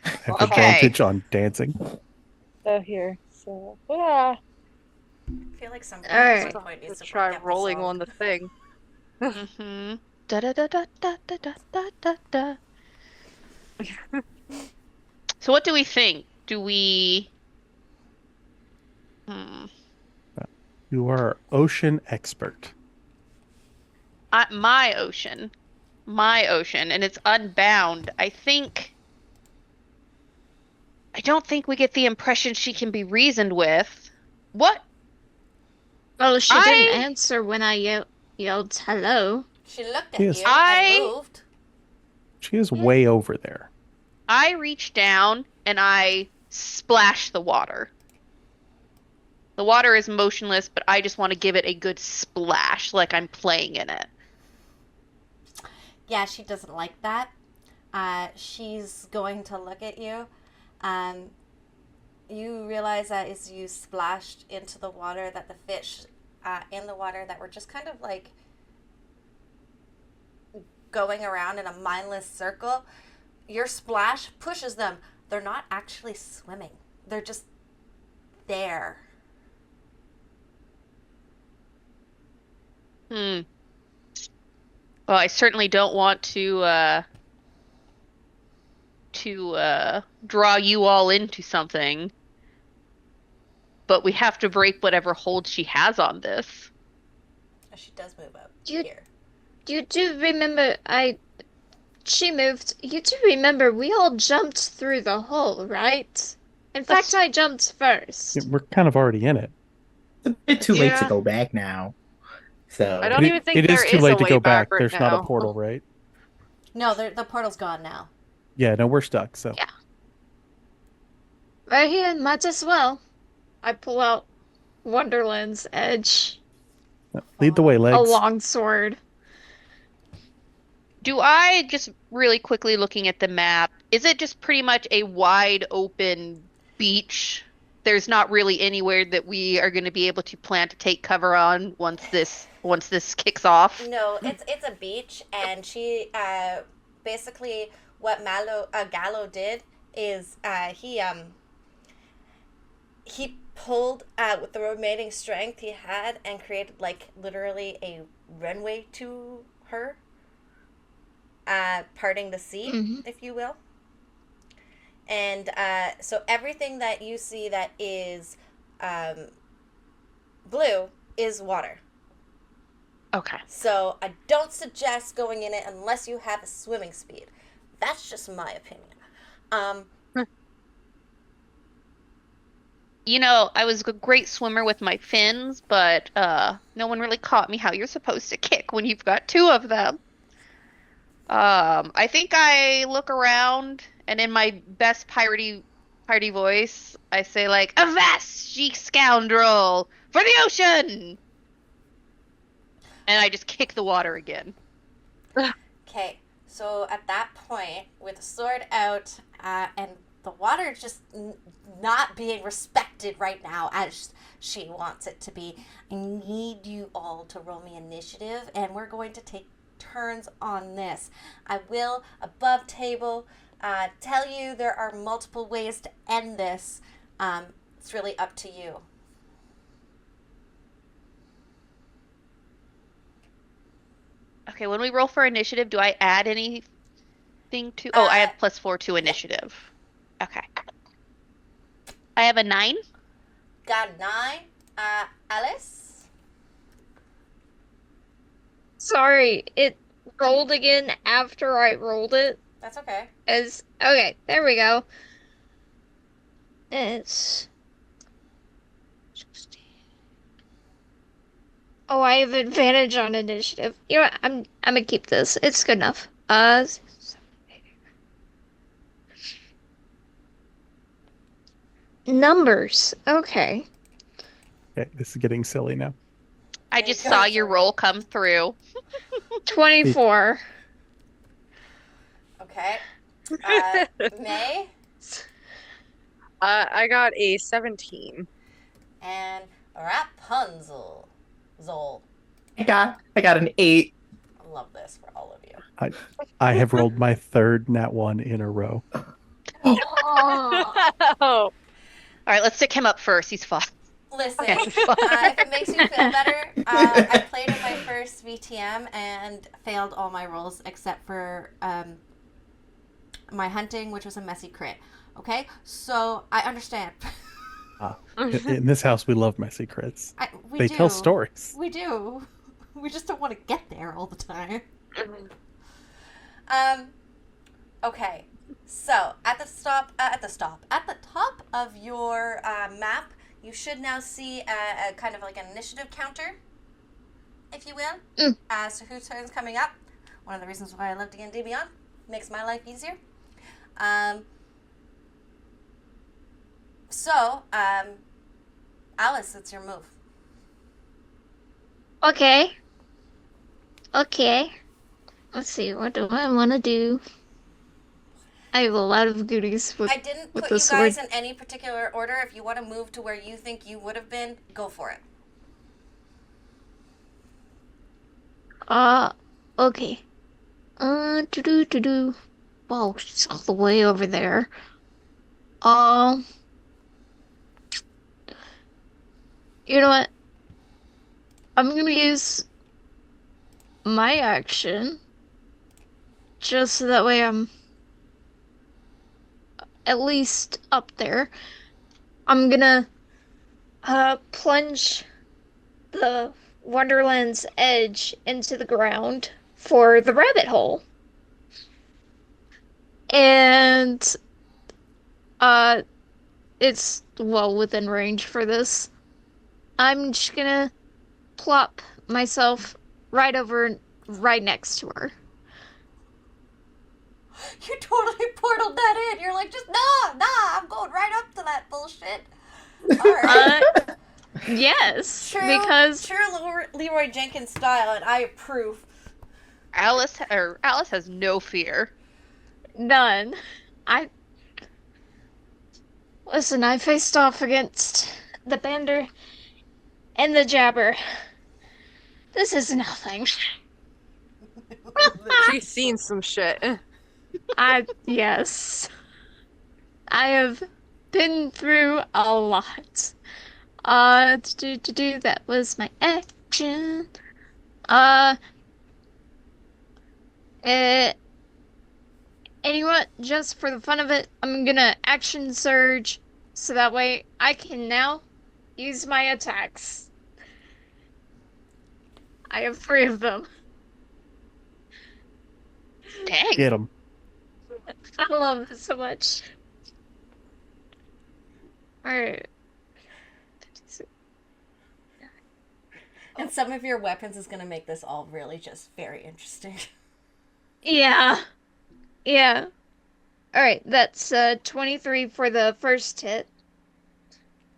Speaker 6: I have
Speaker 4: Okay.
Speaker 6: advantage on dancing.
Speaker 3: So here, so yeah,
Speaker 1: I feel like somebody
Speaker 2: All right.
Speaker 1: at some point needs
Speaker 3: let's
Speaker 1: to
Speaker 3: try
Speaker 1: break up
Speaker 3: rolling
Speaker 1: song.
Speaker 3: on the thing.
Speaker 4: Mm-hmm. Da da da da da da da da da. So what do we think? Do we?
Speaker 6: You are ocean expert.
Speaker 4: My ocean, and it's unbound. I don't think we get the impression she can be reasoned with. What?
Speaker 2: Well, she
Speaker 4: I-
Speaker 2: didn't answer when I yelled hello.
Speaker 1: She looked at
Speaker 6: Yes.
Speaker 1: you
Speaker 4: I-
Speaker 1: and moved.
Speaker 6: She is way over there.
Speaker 4: I reach down and I splash the water. The water is motionless, but I just want to give it a good splash, like I'm playing in it.
Speaker 1: Yeah, she doesn't like that. She's going to look at you. You realize that as you splashed into the water, that the fish in the water that were just kind of like going around in a mindless circle, your splash pushes them. They're not actually swimming. They're just there.
Speaker 4: Well, I certainly don't want to draw you all into something, but we have to break whatever hold she has on this.
Speaker 1: She does move up
Speaker 2: You-
Speaker 1: here.
Speaker 2: You do remember she moved. You do remember we all jumped through the hole, right? In fact, I jumped first.
Speaker 6: Yeah, we're kind of already in it.
Speaker 5: It's a bit too late to
Speaker 3: Yeah.
Speaker 5: go back now. So
Speaker 3: I don't even think
Speaker 6: it is
Speaker 3: there
Speaker 6: too
Speaker 3: is
Speaker 6: late
Speaker 3: a
Speaker 6: to
Speaker 3: way
Speaker 6: go back.
Speaker 3: right
Speaker 6: There's not a
Speaker 3: now.
Speaker 6: portal, right?
Speaker 1: No, the portal's gone now.
Speaker 6: Yeah, no, we're stuck. So
Speaker 2: Yeah. Right here, might as well. I pull out Wonderland's edge,
Speaker 6: lead the way,
Speaker 2: a
Speaker 6: legs.
Speaker 2: long sword.
Speaker 4: Do I, just really quickly looking at the map, is it just pretty much a wide open beach? There's not really anywhere that we are going to be able to plan to take cover on once this kicks off?
Speaker 1: No, it's a beach, and she basically what Gallo did is he pulled with the remaining strength he had and created like literally a runway to her, parting the sea,
Speaker 2: Mhm.
Speaker 1: if you will. And so everything that you see that is blue is water.
Speaker 4: Okay.
Speaker 1: So I don't suggest going in it unless you have a swimming speed. That's just my opinion.
Speaker 4: I was a great swimmer with my fins, but no one really taught me how you're supposed to kick when you've got two of them. I think I look around and in my best piratey voice, I say like, "Avast, ye scoundrel, for the ocean!" And I just kick the water again.
Speaker 1: Okay, so at that point, with the sword out and the water just not being respected right now as she wants it to be, I need you all to roll me initiative, and we're going to take turns on this. I will, above table, tell you there are multiple ways to end this. It's really up to you.
Speaker 4: Okay, when we roll for initiative, do I add anything to? Oh, I have +4 to initiative. Okay. I have a 9.
Speaker 1: Got 9. Alice?
Speaker 2: Sorry, it rolled again after I rolled it.
Speaker 1: That's okay.
Speaker 2: Okay, there we go. It's 16. Oh, I have advantage on initiative. You know what? I'm gonna keep this. It's good enough. 6, 7, 8. Numbers. Okay.
Speaker 6: Okay, this is getting silly now.
Speaker 4: I just saw your roll come through.
Speaker 2: 24.
Speaker 1: Okay. May
Speaker 3: I got a 17.
Speaker 1: and Rapunzel. Zol.
Speaker 5: I got an 8.
Speaker 1: I love this for all of you.
Speaker 6: I have rolled my third nat 1 in a row.
Speaker 2: Oh.
Speaker 3: Oh.
Speaker 4: All right, let's stick him up first. He's fine.
Speaker 1: Listen,
Speaker 4: Okay, fine.
Speaker 1: if it makes you feel better, I played in my first VTM and failed all my rolls except for my hunting, which was a messy crit. Okay, so I understand.
Speaker 6: In this house, we love messy crits.
Speaker 1: We
Speaker 6: They
Speaker 1: do.
Speaker 6: tell stories.
Speaker 1: We do. We just don't want to get there all the time. Okay. So at the top of your map, you should now see a kind of like an initiative counter, if you will, as to whose turn's coming up. One of the reasons why I love D&D Beyond. Makes my life easier. So, Alice, it's your move.
Speaker 2: Okay. Let's see, what do I want to do? I have a lot of goodies with
Speaker 1: I didn't
Speaker 2: with
Speaker 1: put
Speaker 2: the
Speaker 1: you
Speaker 2: sword.
Speaker 1: guys in any particular order. If you want to move to where you think you would have been, go for it.
Speaker 2: Okay. Do. Whoa, she's all the way over there. You know what? I'm gonna use my action just so that way I'm at least up there. I'm gonna plunge the Wonderland's edge into the ground for the rabbit hole. And it's well within range for this. I'm just gonna plop myself right next to her.
Speaker 1: You totally portaled that in. You're like, just nah, I'm going right up to that bullshit. All right.
Speaker 2: Yes,
Speaker 1: True
Speaker 2: because
Speaker 1: Leroy Jenkins style, and I approve.
Speaker 4: Alice has no fear.
Speaker 2: none. Listen, I faced off against the Bender and the Jabber. This is nothing.
Speaker 3: She's seen some shit.
Speaker 2: Yes. I have been through a lot. That was my action. And you know what? Just for the fun of it, I'm gonna action surge, so that way I can now use my attacks. I have 3 of them.
Speaker 4: Dang.
Speaker 6: Get him.
Speaker 2: I love this so much. Alright.
Speaker 1: And some of your weapons is going to make this all really just very interesting.
Speaker 2: Yeah. Yeah. All right, that's 23 for the first hit.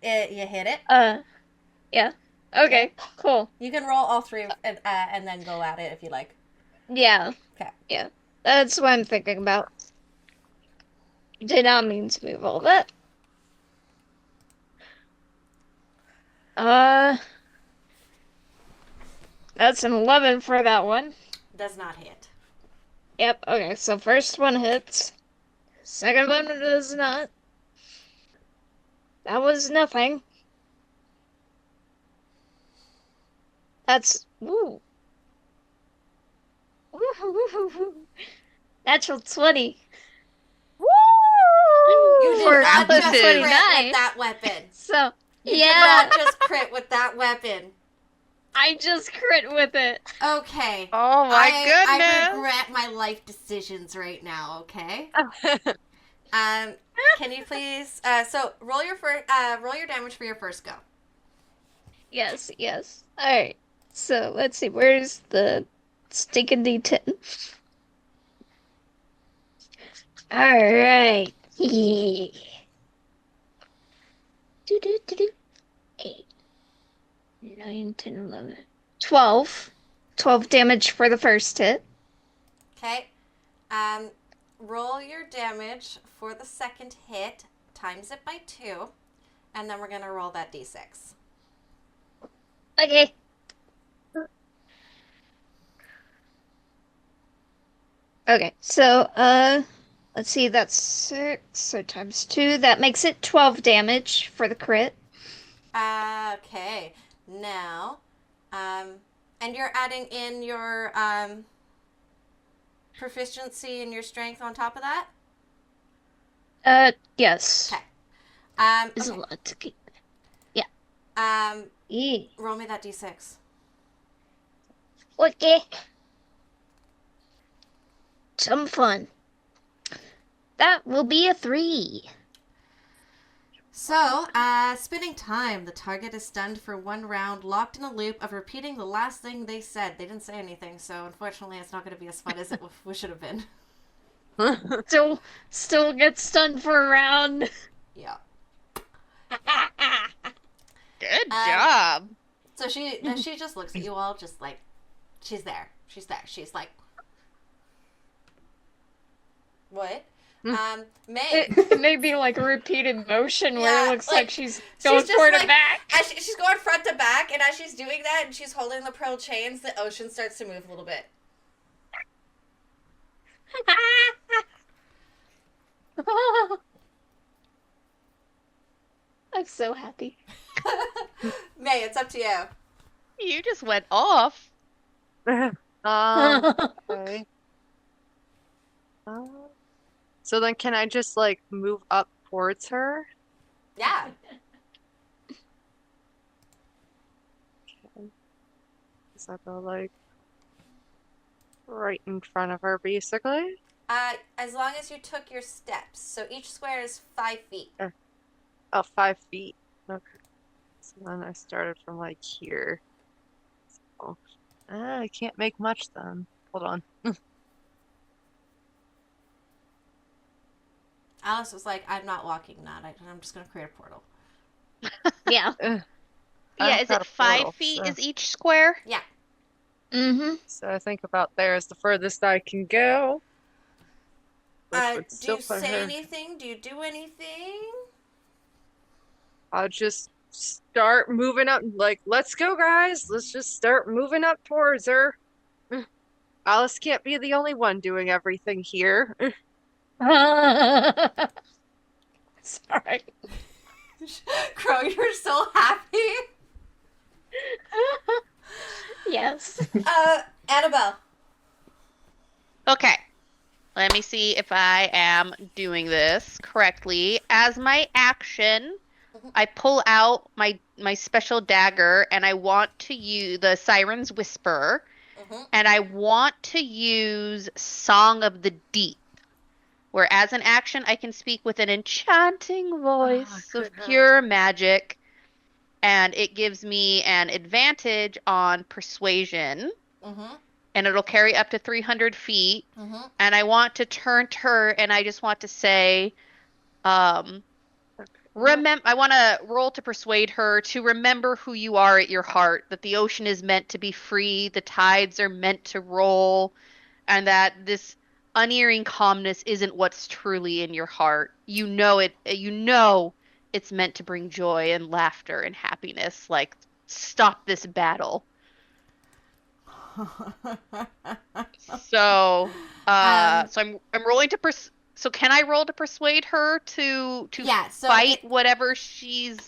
Speaker 1: You hit it.
Speaker 2: Yeah. Okay, cool.
Speaker 1: You can roll all three and then go at it if you like.
Speaker 2: Yeah.
Speaker 1: Okay.
Speaker 2: Yeah. That's what I'm thinking about. Did not mean to move all that. That's an 11 for that one.
Speaker 1: Does not hit.
Speaker 2: Yep, okay, so first one hits. Second one does not. That was nothing. That's woo. Woo. Natural 20. Woo!
Speaker 1: You did
Speaker 2: For
Speaker 1: not
Speaker 2: plus
Speaker 1: just crit
Speaker 2: 29.
Speaker 1: with that weapon.
Speaker 2: So,
Speaker 1: You
Speaker 2: yeah,
Speaker 1: did not just crit with that weapon.
Speaker 2: I just crit with it.
Speaker 1: Okay.
Speaker 4: Oh my
Speaker 1: I
Speaker 4: goodness.
Speaker 1: regret my life decisions right now. Okay. Can you please? So roll your damage for your first go.
Speaker 2: Yes, yes. Alright. So, let's see. Where's the stinking D10? Alright. Yeah. Do. 8, 9, 10, 11. 12. 12 damage for the first hit.
Speaker 1: Okay. Roll your damage for the second hit. Times it by 2, and then we're gonna roll that d6.
Speaker 2: Okay. Okay, so, let's see, that's 6, so times 2. That makes it 12 damage for the crit.
Speaker 1: Okay. Now, and you're adding in your proficiency and your strength on top of that.
Speaker 2: Yes.
Speaker 1: Okay.
Speaker 2: Is
Speaker 1: Okay.
Speaker 2: a lot to keep.
Speaker 1: Yeah.
Speaker 2: Yeah.
Speaker 1: Roll me that d6.
Speaker 2: Okay. Some fun. That will be a 3.
Speaker 1: So, spinning time. The target is stunned for 1 round, locked in a loop of repeating the last thing they said. They didn't say anything, so unfortunately it's not going to be as fun as it should have been.
Speaker 2: Still gets stunned for a round.
Speaker 1: Yeah.
Speaker 4: Good job.
Speaker 1: So she just looks at you all just like, she's there. She's there. She's like, what? May.
Speaker 2: It may be like a repeated motion where
Speaker 1: Yeah,
Speaker 2: it looks
Speaker 1: like,
Speaker 2: like she's going
Speaker 1: just
Speaker 2: forward
Speaker 1: like-
Speaker 2: and back.
Speaker 1: As she's going front to back, and as she's doing that, and she's holding the pearl chains, the ocean starts to move a little bit.
Speaker 2: I'm so happy.
Speaker 1: May, it's up to you.
Speaker 4: You just went off.
Speaker 3: Okay. So then can I just like move up towards her?
Speaker 1: Yeah.
Speaker 3: Does that go like right in front of her basically?
Speaker 1: As long as you took your steps. So each square is 5 feet.
Speaker 3: Oh, 5 feet. Okay. So then I started from like here. So, I can't make much then. Hold on.
Speaker 1: Alice was like, I'm not walking that. I'm just going to create a portal.
Speaker 2: Yeah.
Speaker 4: Yeah,
Speaker 3: I've
Speaker 4: is
Speaker 3: got
Speaker 4: it
Speaker 3: a
Speaker 4: 5
Speaker 3: portal,
Speaker 4: feet
Speaker 3: so-
Speaker 4: is each square?
Speaker 2: Mm-hmm.
Speaker 3: So I think about there is the furthest I can go. Which would
Speaker 1: Do
Speaker 3: still
Speaker 1: you
Speaker 3: put
Speaker 1: say
Speaker 3: her-
Speaker 1: anything? Do you do anything?
Speaker 3: I'll just start moving up. Like, let's go, guys. Let's just start moving up towards her. Alice can't be the only one doing everything here.
Speaker 2: Sorry.
Speaker 1: Crow, you're so happy.
Speaker 2: Yes.
Speaker 1: Annabelle.
Speaker 4: Okay. Let me see if I am doing this correctly. As my action, I pull out my special dagger and I want to use the Siren's Whisper, and I want to use Song of the Deep, where as an action I can speak with an enchanting voice of
Speaker 3: goodness.
Speaker 4: pure magic. and it gives me an advantage on persuasion,
Speaker 1: Mm-hmm.
Speaker 4: and it'll carry up to 300 feet.
Speaker 1: Mm-hmm.
Speaker 4: And I want to turn to her, and I just want to say, I want to roll to persuade her to remember who you are at your heart, that the ocean is meant to be free, the tides are meant to roll, and that this unerring calmness isn't what's truly in your heart. You know it, it's meant to bring joy and laughter and happiness. Like, stop this battle. So, so I'm rolling to so can I roll to persuade her to
Speaker 1: Yeah, so
Speaker 4: fight whatever she's...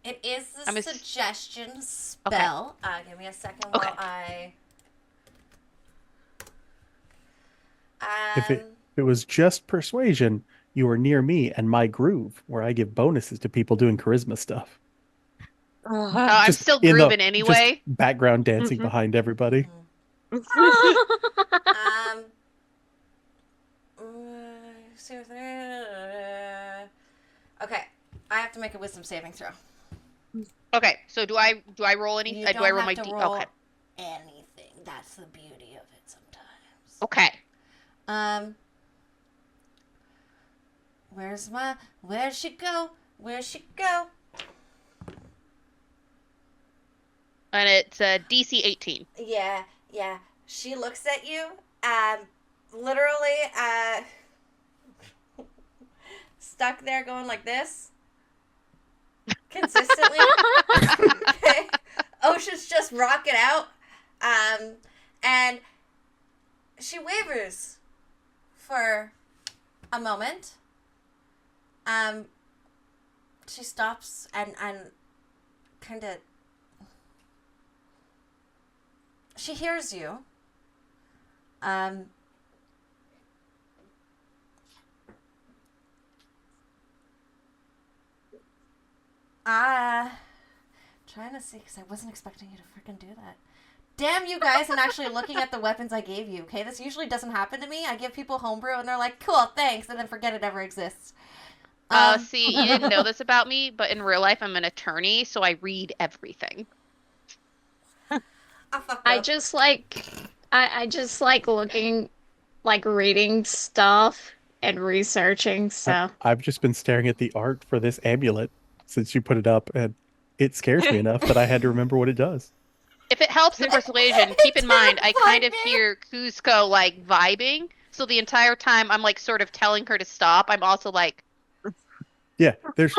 Speaker 1: it is the
Speaker 4: I'm
Speaker 1: suggestion spell. Give me a second while
Speaker 4: Okay.
Speaker 1: I.
Speaker 6: If it was just persuasion, you were near me and my groove, where I give bonuses to people doing charisma stuff.
Speaker 4: I'm
Speaker 6: Just
Speaker 4: still
Speaker 6: in the-
Speaker 4: grooving anyway.
Speaker 6: Just background dancing
Speaker 3: Mhm.
Speaker 6: behind everybody.
Speaker 1: Um. Okay, I have to make a wisdom saving throw.
Speaker 4: Okay, so do I roll any?
Speaker 1: You
Speaker 4: do I
Speaker 1: don't
Speaker 4: roll my
Speaker 1: have to
Speaker 4: d?
Speaker 1: roll
Speaker 4: Okay.
Speaker 1: anything. That's the beauty of it sometimes.
Speaker 4: Okay.
Speaker 1: Where'd she go? Where'd she go?
Speaker 4: And it's DC 18.
Speaker 1: Yeah. She looks at you, literally, stuck there going like this. Consistently. Okay. Ocean's just rocking out. And she wavers for a moment. She stops and kind of... She hears you. Trying to see, because I wasn't expecting you to freaking do that. Damn you guys, and actually looking at the weapons I gave you, okay? This usually doesn't happen to me. I give people homebrew, and they're like, cool, thanks, and then forget it ever exists.
Speaker 4: See, you didn't know this about me, but in real life, I'm an attorney, so I read everything.
Speaker 1: I fucked
Speaker 2: I
Speaker 1: up.
Speaker 2: just like looking, like reading stuff and researching. So
Speaker 6: I've just been staring at the art for this amulet since you put it up, and it scares me enough that I had to remember what it does.
Speaker 4: If it helps the persuasion, keep in mind, I kind of
Speaker 1: Terrified me.
Speaker 4: hear Kuzco, like, vibing, so the entire time I'm, like, sort of telling her to stop, I'm also like...
Speaker 6: Yeah, there's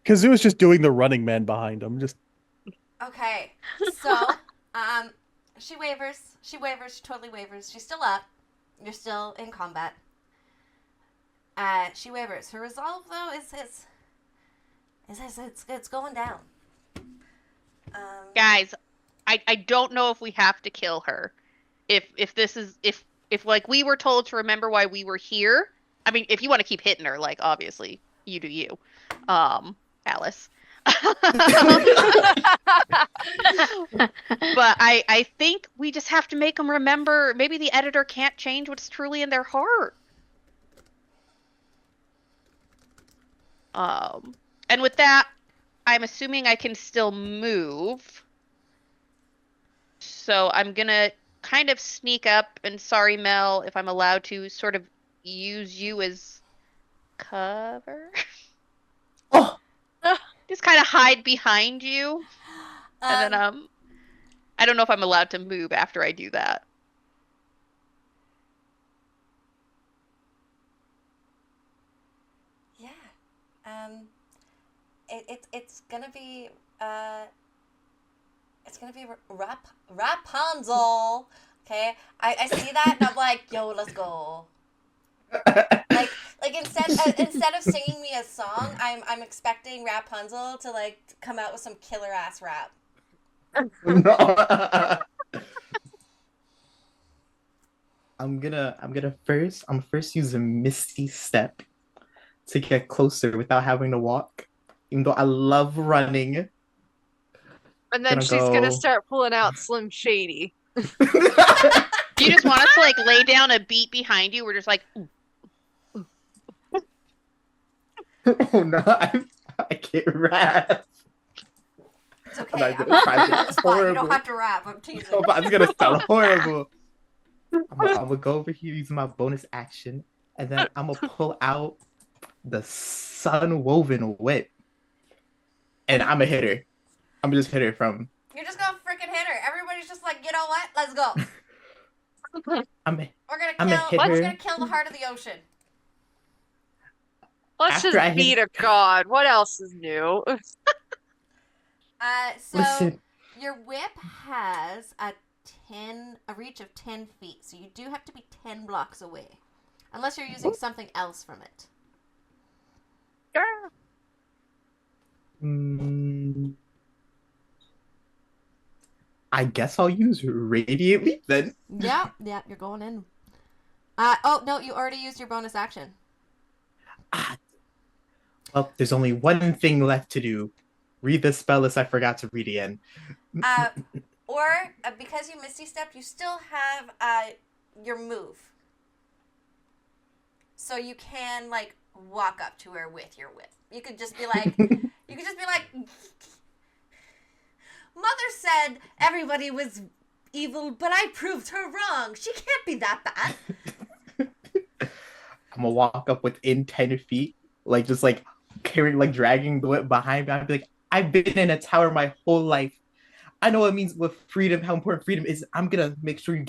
Speaker 6: Kazua's just doing the Running Man behind him. Just
Speaker 1: Okay, so, she wavers. She totally wavers. She's still up. You're still in combat. She wavers. Her resolve, though, it's going down.
Speaker 4: Guys, I don't know if we have to kill her. If this is... If, like, we were told to remember why we were here... I mean, if you want to keep hitting her, like, obviously, you do you. Alice. But I think we just have to make them remember. Maybe the editor can't change what's truly in their heart. And with that, I'm assuming I can still move. So I'm gonna kind of sneak up, and sorry, Mel, if I'm allowed to sort of use you as cover.
Speaker 5: Oh,
Speaker 4: Just kind of hide behind you. And then,
Speaker 1: Um,
Speaker 4: I don't know if I'm allowed to move after I do that.
Speaker 1: yeah. It's gonna be, Rapunzel. Okay? I see that, and I'm like, yo, let's go. Like instead of singing me a song, I'm expecting Rapunzel to like come out with some killer ass rap.
Speaker 5: no. I'm gonna first use a misty step to get closer without having to walk. Even though I love running.
Speaker 3: And then
Speaker 5: Gonna
Speaker 3: she's gonna
Speaker 5: go-
Speaker 3: start pulling out Slim Shady.
Speaker 4: Do you just want us to like lay down a beat behind you? We're just like,
Speaker 5: Oh no, I can't rap.
Speaker 1: okay.
Speaker 5: not
Speaker 1: I'm
Speaker 5: gonna
Speaker 1: not
Speaker 5: try
Speaker 1: putting you
Speaker 5: to.
Speaker 1: on the spot. You don't
Speaker 5: Horrible.
Speaker 1: have to rap. I'm teasing.
Speaker 5: Oh, but it's gonna sound horrible. I'm gonna go over here using my bonus action, and then I'm gonna pull out the sun woven whip, and I'm a hitter. I'm just hit her from.
Speaker 1: You're just gonna freaking hit her. Everybody's just like, you know what? Let's go.
Speaker 5: I'm
Speaker 1: We're gonna
Speaker 5: I'm a
Speaker 1: kill. We're
Speaker 5: hitter.
Speaker 1: gonna kill the heart of the ocean.
Speaker 3: Let's
Speaker 5: After
Speaker 3: just
Speaker 5: I hit-
Speaker 3: beat a god. What else is new?
Speaker 1: So
Speaker 5: Listen,
Speaker 1: your whip has a reach of 10 feet, so you do have to be 10 blocks away, unless you're using something else from it.
Speaker 5: mm, I guess I'll use radiant leap then.
Speaker 1: Yeah, you're going in. Oh no, you already used your bonus action.
Speaker 5: Ah, well, there's only one thing left to do. Read the spell list I forgot to read again.
Speaker 1: Or because you misty stepped, you still have your move, so you can like walk up to her with your whip. You could just be like, Mother said everybody was evil, but I proved her wrong. She can't be that bad.
Speaker 5: I'm gonna walk up within 10 feet, like just like carrying, like dragging the whip behind me. I'd be like, I've been in a tower my whole life. I know what it means with freedom, how important freedom is. I'm gonna make sure you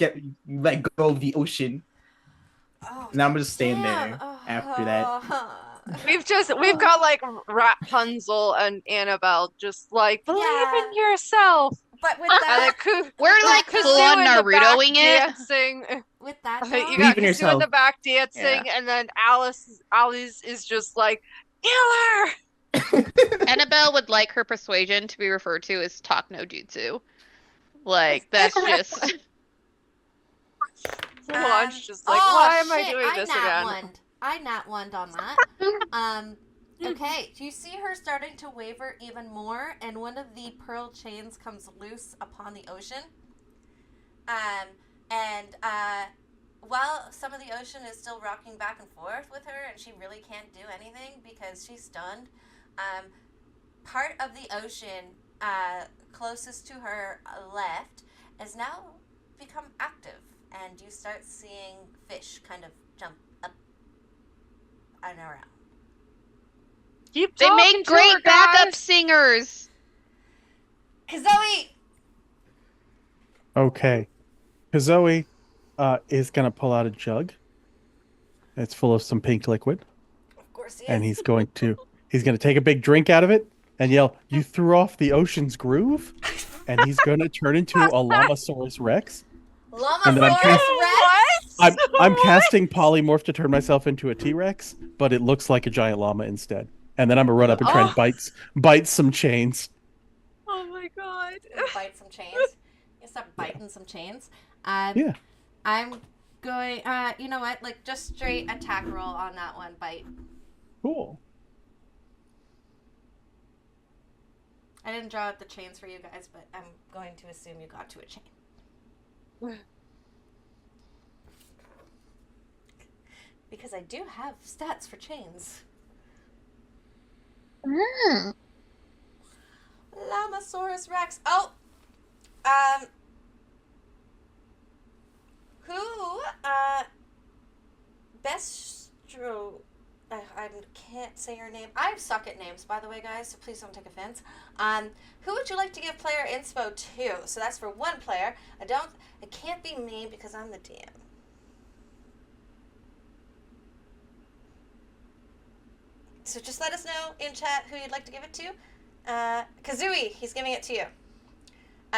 Speaker 5: let go of the ocean.
Speaker 1: Oh,
Speaker 5: And I'm just staying
Speaker 1: damn.
Speaker 5: there after that.
Speaker 3: We've got like Rapunzel and Annabelle just like believe
Speaker 1: Yeah.
Speaker 3: in yourself.
Speaker 1: But with
Speaker 3: And
Speaker 1: that,
Speaker 3: then
Speaker 4: We're like
Speaker 3: Kazoo
Speaker 4: full on
Speaker 3: in the back
Speaker 4: Narutoing it.
Speaker 3: dancing.
Speaker 1: with that,
Speaker 3: You
Speaker 1: though,
Speaker 3: got
Speaker 5: Believe in
Speaker 3: Kazoo in
Speaker 5: yourself.
Speaker 3: the back dancing, and then Alice is just like, kill her!
Speaker 4: Annabelle would like her persuasion to be referred to as talk no jutsu. Like that's just
Speaker 3: Launch just like,
Speaker 1: oh,
Speaker 3: why am I
Speaker 1: shit,
Speaker 3: doing this again?
Speaker 1: I nat one on that. Okay, do you see her starting to waver even more? And one of the pearl chains comes loose upon the ocean. While some of the ocean is still rocking back and forth with her, and she really can't do anything because she's stunned, part of the ocean closest to her left has now become active, and you start seeing fish kind of jump up and around.
Speaker 3: Keep
Speaker 4: they
Speaker 3: talking
Speaker 4: make
Speaker 3: to
Speaker 4: great
Speaker 3: her,
Speaker 4: backup
Speaker 3: guys.
Speaker 4: singers.
Speaker 1: Kazoe!
Speaker 6: Okay. Kazoe is going to pull out a jug. It's full of some pink liquid.
Speaker 1: Of course he is.
Speaker 6: And he's going to take a big drink out of it and yell, "You threw off the ocean's groove?" And he's going to turn into a Llamasaurus Rex. And then
Speaker 1: Llamasaurus Rex?
Speaker 6: I'm casting polymorph to turn myself into a T-Rex, but it looks like a giant llama instead. And then I'm gonna run up and try and bite some chains.
Speaker 3: Oh my god.
Speaker 1: Bite some chains. You start biting some chains.
Speaker 6: Yeah.
Speaker 1: I'm going, you know what? Like, just straight attack roll on that one bite.
Speaker 6: Cool.
Speaker 1: I didn't draw out the chains for you guys, but I'm going to assume you got to a chain. Because I do have stats for chains. Llamasaurus Rex. Oh! Who, Bestro... I can't say her name. I suck at names, by the way, guys, so please don't take offense. Who would you like to give player inspo to? So that's for one player. It can't be me because I'm the DM. So just let us know in chat who you'd like to give it to. Kazooie, he's giving it to you.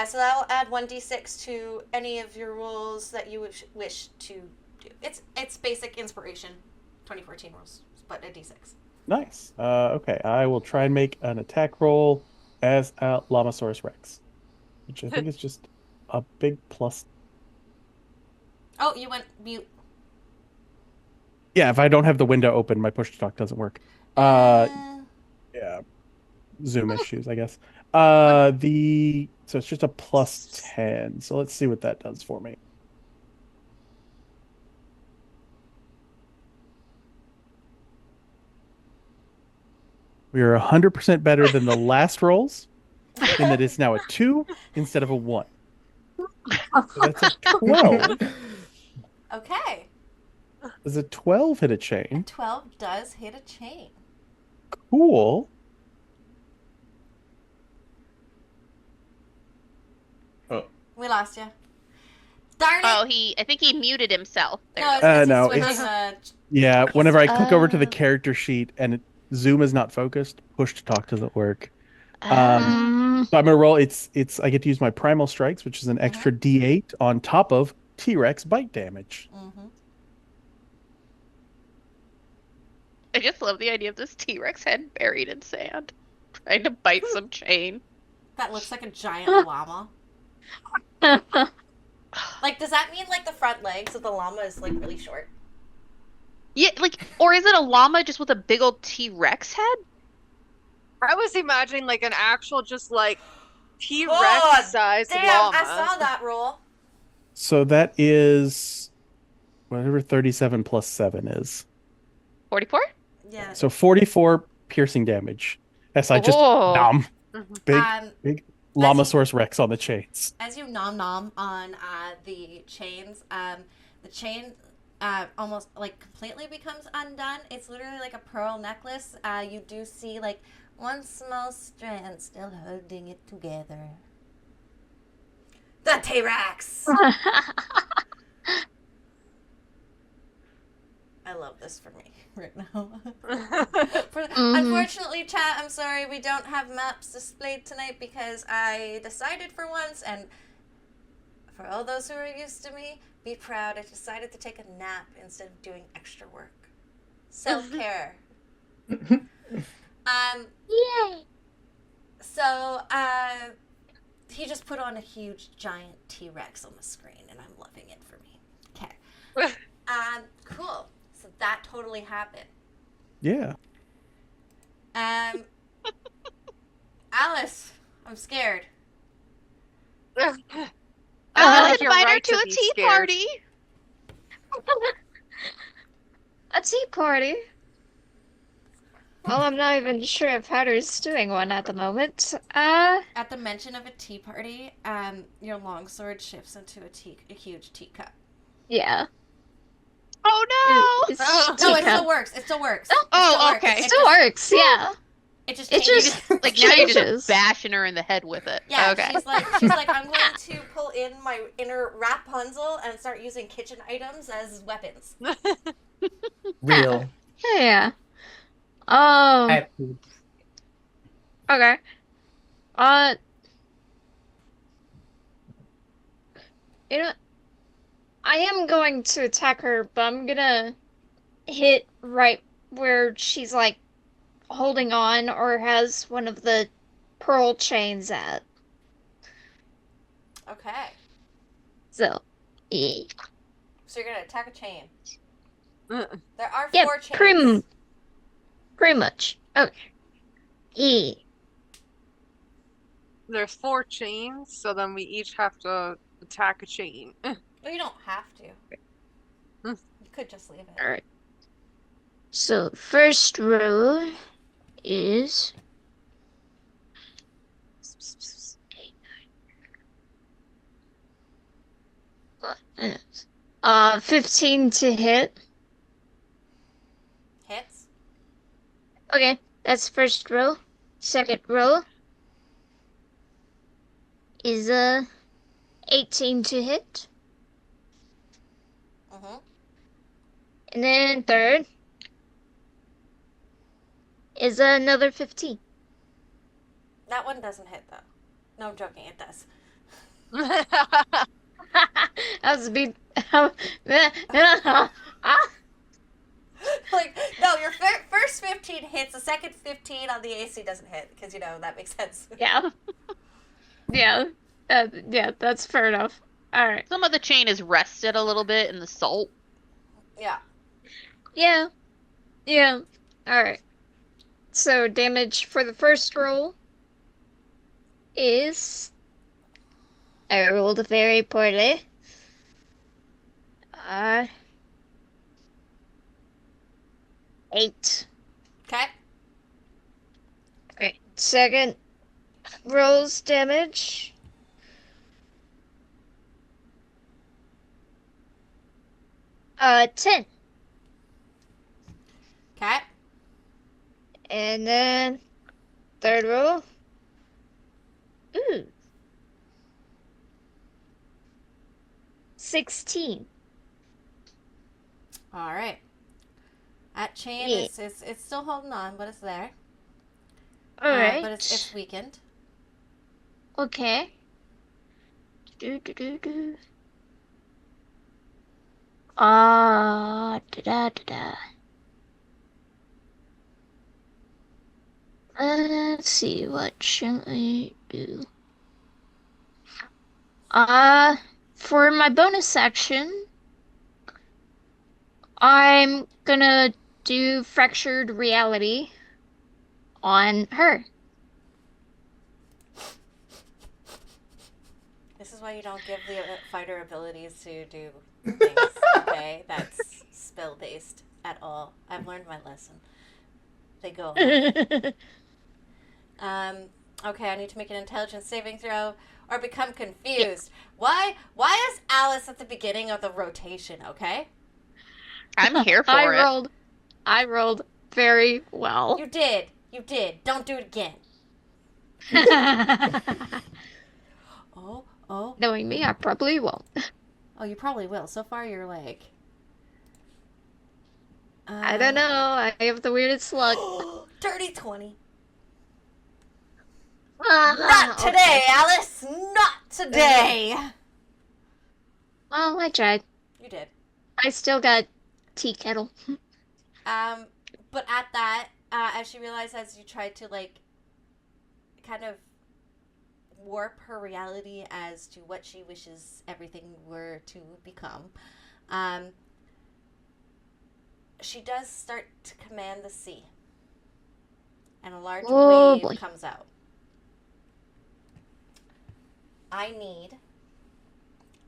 Speaker 1: So that will add 1d6 to any of your rolls that you wish to do. It's basic inspiration, 2014 rolls, but a d6.
Speaker 6: Nice. Okay, I will try and make an attack roll as a Llamasaurus Rex, which I think is just a big plus.
Speaker 1: Oh, you went mute.
Speaker 6: Yeah, if I don't have the window open, my push to talk doesn't work. Yeah, Zoom issues, I guess. So it's just a plus 10. So let's see what that does for me. We are 100% better than the last rolls. in that it's now a 2 instead of a 1. So that's a 12.
Speaker 1: Okay.
Speaker 6: Does a 12 hit a
Speaker 1: A
Speaker 6: chain?
Speaker 1: 12 does hit a chain.
Speaker 6: Cool.
Speaker 1: We lost you. Darn it!
Speaker 4: Oh, I think he muted himself. There
Speaker 1: no,
Speaker 4: it
Speaker 1: it's
Speaker 4: is.
Speaker 1: 'cause he's
Speaker 6: No,
Speaker 1: switching
Speaker 6: it's-
Speaker 1: the.
Speaker 6: Yeah, whenever I click over to the
Speaker 2: Oh.
Speaker 6: character sheet and Zoom is not focused, push to talk doesn't work.
Speaker 1: Oh.
Speaker 6: So I'm gonna roll. It's I get to use my primal strikes, which is an extra D8 on top of T-Rex bite damage.
Speaker 1: Mm-hmm.
Speaker 4: I just love the idea of this T-Rex head buried in sand, trying to bite some chain.
Speaker 1: That looks like a giant llama. Like, does that mean like the front legs of the llama is like really short?
Speaker 4: Yeah, like, or is it a llama just with a big old T-Rex head?
Speaker 3: I was imagining like an actual just like T-Rex
Speaker 1: Oh,
Speaker 3: sized
Speaker 1: Damn,
Speaker 3: llama.
Speaker 1: I saw that roll.
Speaker 6: So that is whatever 37 plus 7 is.
Speaker 4: 44?
Speaker 1: Yeah.
Speaker 6: So 44 piercing damage. As I just
Speaker 4: Oh.
Speaker 6: nom
Speaker 3: Mhm.
Speaker 6: big Llamasaurus Rex on the chains.
Speaker 1: As you nom nom on the chains, the chain almost like completely becomes undone. It's literally like a pearl necklace. You do see like one small strand still holding it together. The T-Rex! I love this for me right now. Unfortunately, chat, I'm sorry, we don't have maps displayed tonight because I decided for once, and for all those who are used to me, be proud, I decided to take a nap instead of doing extra work. Self-care.
Speaker 2: Yay!
Speaker 1: So, he just put on a huge, giant T-Rex on the screen, and I'm loving it for me. Okay. Cool. So that totally happened.
Speaker 6: Yeah.
Speaker 1: Alice, I'm scared.
Speaker 3: I feel
Speaker 4: Let's
Speaker 3: like you're
Speaker 4: invite her
Speaker 3: right
Speaker 4: to a
Speaker 3: be
Speaker 4: tea
Speaker 3: scared.
Speaker 4: party.
Speaker 2: A tea party? Well, I'm not even sure if Hatter's doing one at the moment.
Speaker 1: At the mention of a tea party, your longsword shifts into a huge teacup.
Speaker 2: Yeah.
Speaker 4: Oh no!
Speaker 2: It's
Speaker 3: Oh.
Speaker 1: No, it
Speaker 2: teacup.
Speaker 1: still works. It still works.
Speaker 2: Oh,
Speaker 1: It still
Speaker 4: oh,
Speaker 1: works.
Speaker 4: okay.
Speaker 1: It
Speaker 2: It still
Speaker 1: just,
Speaker 2: works, yeah.
Speaker 1: It just
Speaker 2: It
Speaker 1: changes.
Speaker 2: just
Speaker 4: Like now you're
Speaker 2: changes.
Speaker 4: just bashing her in the head with it.
Speaker 1: Yeah,
Speaker 4: Okay.
Speaker 1: she's like, I'm going to pull in my inner Rapunzel and start using kitchen items as weapons.
Speaker 5: Real.
Speaker 2: Yeah.
Speaker 5: I-
Speaker 2: Okay. You know, I am going to attack her, but I'm gonna hit right where she's like holding on or has one of the pearl chains at.
Speaker 1: Okay.
Speaker 2: So, yeah.
Speaker 1: So you're gonna attack a chain.
Speaker 3: Uh,
Speaker 1: There are
Speaker 2: Yeah,
Speaker 1: 4 chains.
Speaker 2: pretty much. Okay. Yeah.
Speaker 3: There's 4 chains, so then we each have to attack a chain.
Speaker 1: Well, you don't have to.
Speaker 3: Hmm.
Speaker 1: You could just leave it.
Speaker 2: Alright. So, first row is 15 to hit.
Speaker 1: Hits.
Speaker 2: Okay, that's first row. Second row is 18 to hit.
Speaker 1: Mm-hmm.
Speaker 2: And then third is another 15.
Speaker 1: That one doesn't hit though. No, I'm joking. It does.
Speaker 2: That was a big.
Speaker 1: Like, no, your first 15 hits. The second 15 on the AC doesn't hit because that makes sense.
Speaker 2: Yeah. Yeah. Yeah, that's fair enough. Alright.
Speaker 4: Some of the chain is rested a little bit in the salt.
Speaker 1: Yeah.
Speaker 2: Yeah. Yeah. Alright. So damage for the first roll is I rolled very poorly. 8.
Speaker 1: Okay.
Speaker 2: Okay. Second rolls damage. Uh, 10.
Speaker 1: Okay.
Speaker 2: And then third roll. Ooh. 16.
Speaker 1: All right. At chain,
Speaker 2: Yeah.
Speaker 1: it's still holding on, but it's there.
Speaker 2: Alright.
Speaker 1: But it's weakened.
Speaker 2: Okay. Do. Da. Let's see, what should I do? For my bonus action, I'm gonna do fractured reality on her.
Speaker 1: This is why you don't give the fighter abilities to do things, okay? That's spell based at all. I've learned my lesson. They go. Okay, I need to make an intelligence saving throw or become confused. Why is Alice at the beginning of the rotation, okay?
Speaker 4: I'm here for it.
Speaker 2: I rolled very well.
Speaker 1: You did. Don't do it again. Oh.
Speaker 2: Knowing me, I probably won't.
Speaker 1: Oh, you probably will. So far, you're like...
Speaker 2: I don't know. I have the weirdest luck.
Speaker 1: Dirty 20.
Speaker 2: Not
Speaker 1: Not today, Alice. Not today.
Speaker 2: Well, I tried.
Speaker 1: You did.
Speaker 2: I still got tea kettle.
Speaker 1: But at that, as she realized, as you tried to kind of warp her reality as to what she wishes everything were to become, she does start to command the sea, and a large wave comes out.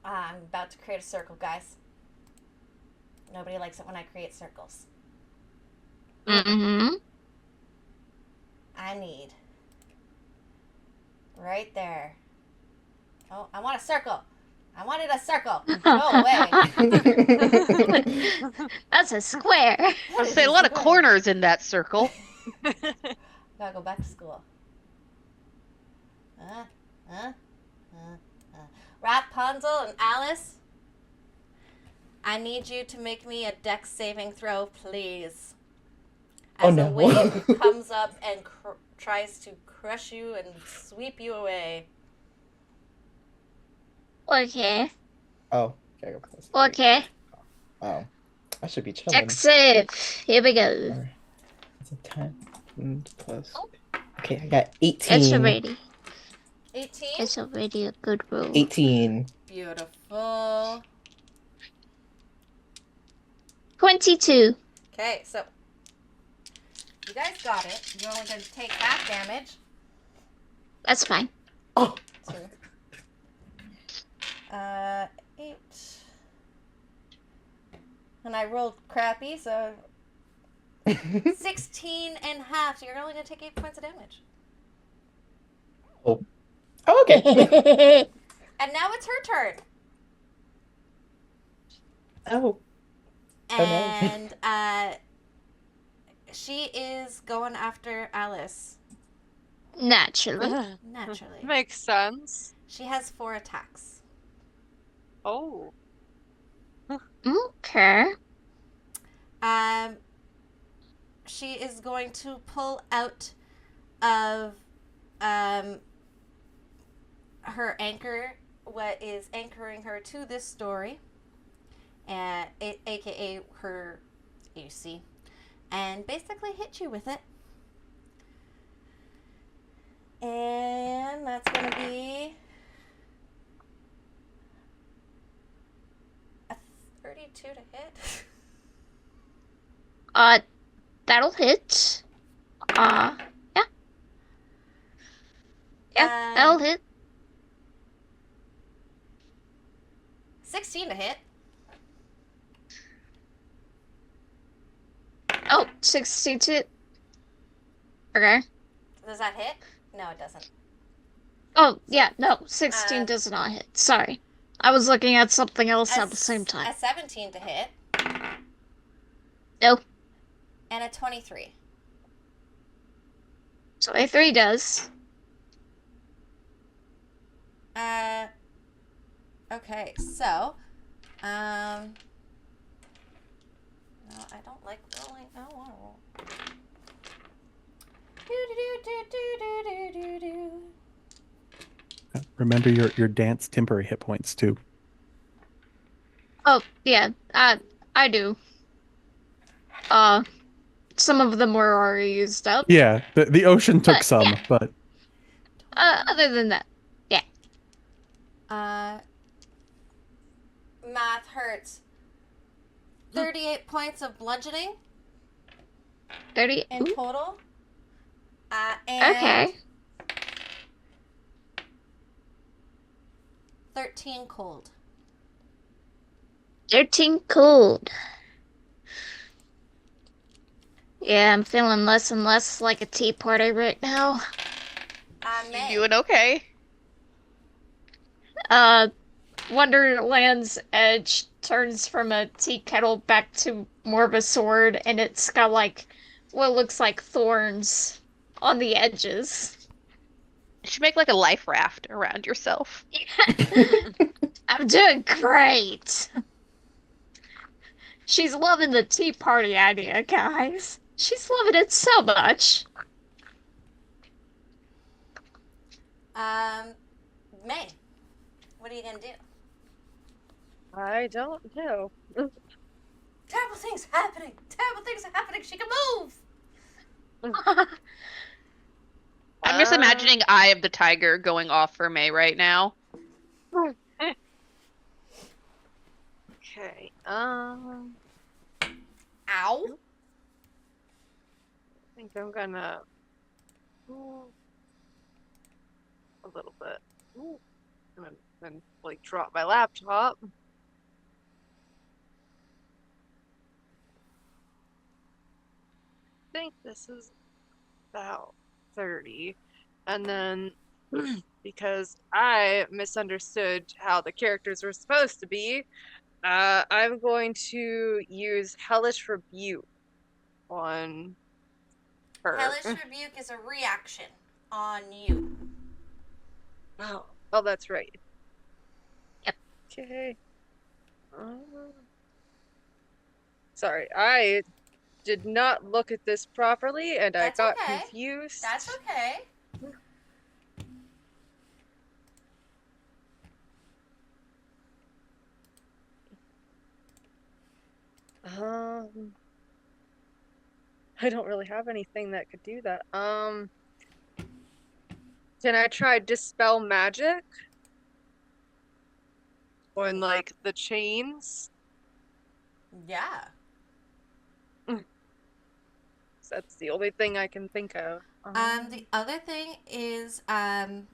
Speaker 1: I'm about to create a circle, guys. Nobody likes it when I create circles.
Speaker 2: Mm-hmm.
Speaker 1: I need right there. Oh, I want a circle. I wanted a circle. Go away.
Speaker 2: That's a square.
Speaker 4: I'll say a lot of corners in that circle.
Speaker 1: Gotta go back to school. Rapunzel and Alice, I need you to make me a dex saving throw, please. As a wave comes up and tries to crush you and sweep you away.
Speaker 2: Okay.
Speaker 5: Oh, okay.
Speaker 2: Okay.
Speaker 5: Oh, I should be chilling.
Speaker 2: Dex save. Here we go.
Speaker 5: Right. It's a 10 plus. Okay, I got 18.
Speaker 2: It's already.
Speaker 1: 18?
Speaker 2: It's already a good roll.
Speaker 5: 18.
Speaker 1: Beautiful.
Speaker 2: 22.
Speaker 1: Okay, so you guys got it. You're only going to take half damage.
Speaker 2: That's fine.
Speaker 5: Oh.
Speaker 1: 8. And I rolled crappy, so 16 and a half. So you're only going to take 8 points of damage.
Speaker 5: Oh, okay.
Speaker 1: And now it's her turn.
Speaker 5: Oh.
Speaker 1: And she is going after Alice.
Speaker 2: Naturally.
Speaker 1: Naturally.
Speaker 3: Makes sense.
Speaker 1: She has 4 attacks.
Speaker 3: Oh.
Speaker 2: Okay.
Speaker 1: She is going to pull out of her anchor, what is anchoring her to this story, aka her AC, and basically hit you with it. And that's going to be a 32 to hit.
Speaker 2: That'll hit. Yeah. Yeah, that'll hit.
Speaker 1: 16 to hit.
Speaker 2: Oh, 62. Okay.
Speaker 1: Does that hit? No, it doesn't.
Speaker 2: Oh, yeah, no, 16
Speaker 1: Uh,
Speaker 2: does not hit. Sorry. I was looking at something else at the same time.
Speaker 1: A 17 to hit.
Speaker 2: No,
Speaker 1: And a 23.
Speaker 2: 23 does.
Speaker 1: Okay, so, no, I don't like rolling. I don't want to roll. Do.
Speaker 6: Remember your dance temporary hit points too.
Speaker 2: Oh, yeah, I do. Some of them were already used up.
Speaker 6: Yeah, the ocean took
Speaker 2: But,
Speaker 6: some,
Speaker 2: yeah.
Speaker 6: but
Speaker 2: Other than that,
Speaker 1: Math hurts. 38 points of bludgeoning
Speaker 2: 30.
Speaker 1: in
Speaker 2: Ooh,
Speaker 1: total. And
Speaker 2: okay.
Speaker 1: 13 cold.
Speaker 2: 13 cold. Yeah, I'm feeling less and less like a tea party right now.
Speaker 1: May.
Speaker 4: You doing okay?
Speaker 2: Wonderland's edge turns from a tea kettle back to more of a sword, and it's got like what looks like thorns on the edges.
Speaker 4: You should make like a life raft around yourself.
Speaker 2: I'm doing great. She's loving the tea party idea, guys. She's loving it so much.
Speaker 1: May. What are you gonna do?
Speaker 3: I don't know.
Speaker 1: Terrible things happening. Terrible things are happening. She can move.
Speaker 4: I'm just imagining Eye of the Tiger going off for May right now.
Speaker 3: Okay.
Speaker 1: Ow.
Speaker 3: I think I'm gonna a little bit. And then like drop my laptop. I think this is about 30. And then because I misunderstood how the characters were supposed to be, I'm going to use Hellish Rebuke on her.
Speaker 1: Hellish Rebuke is a reaction on you.
Speaker 3: Oh, that's right.
Speaker 2: Yep.
Speaker 3: Okay. Sorry, I did not look at this properly, and
Speaker 1: That's
Speaker 3: I got
Speaker 1: okay.
Speaker 3: confused.
Speaker 1: That's okay.
Speaker 3: I don't really have anything that could do that. Can I try Dispel Magic? On, like, the chains?
Speaker 1: Yeah.
Speaker 3: That's the only thing I can think of.
Speaker 1: The other thing is, I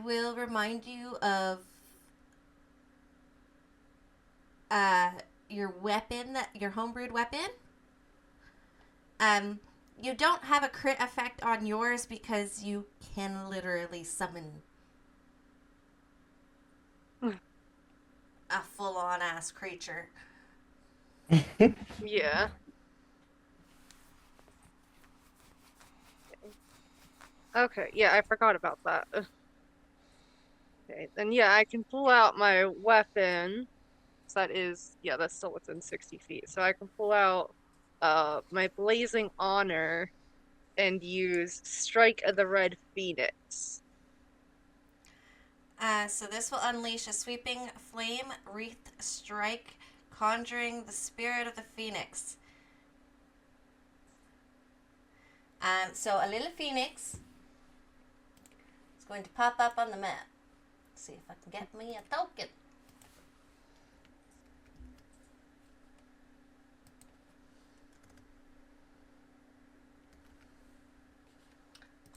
Speaker 1: will remind you of your weapon, your homebrewed weapon. You don't have a crit effect on yours because you can literally summon a full-on ass creature.
Speaker 3: Yeah. Okay, yeah, I forgot about that. Okay, then yeah, I can pull out my weapon. So that is, yeah, that's still within 60 feet. So I can pull out my Blazing Honor and use Strike of the Red Phoenix.
Speaker 1: So this will unleash a sweeping flame wreath strike, conjuring the spirit of the phoenix. So a little phoenix is going to pop up on the map. Let's see if I can get me a token.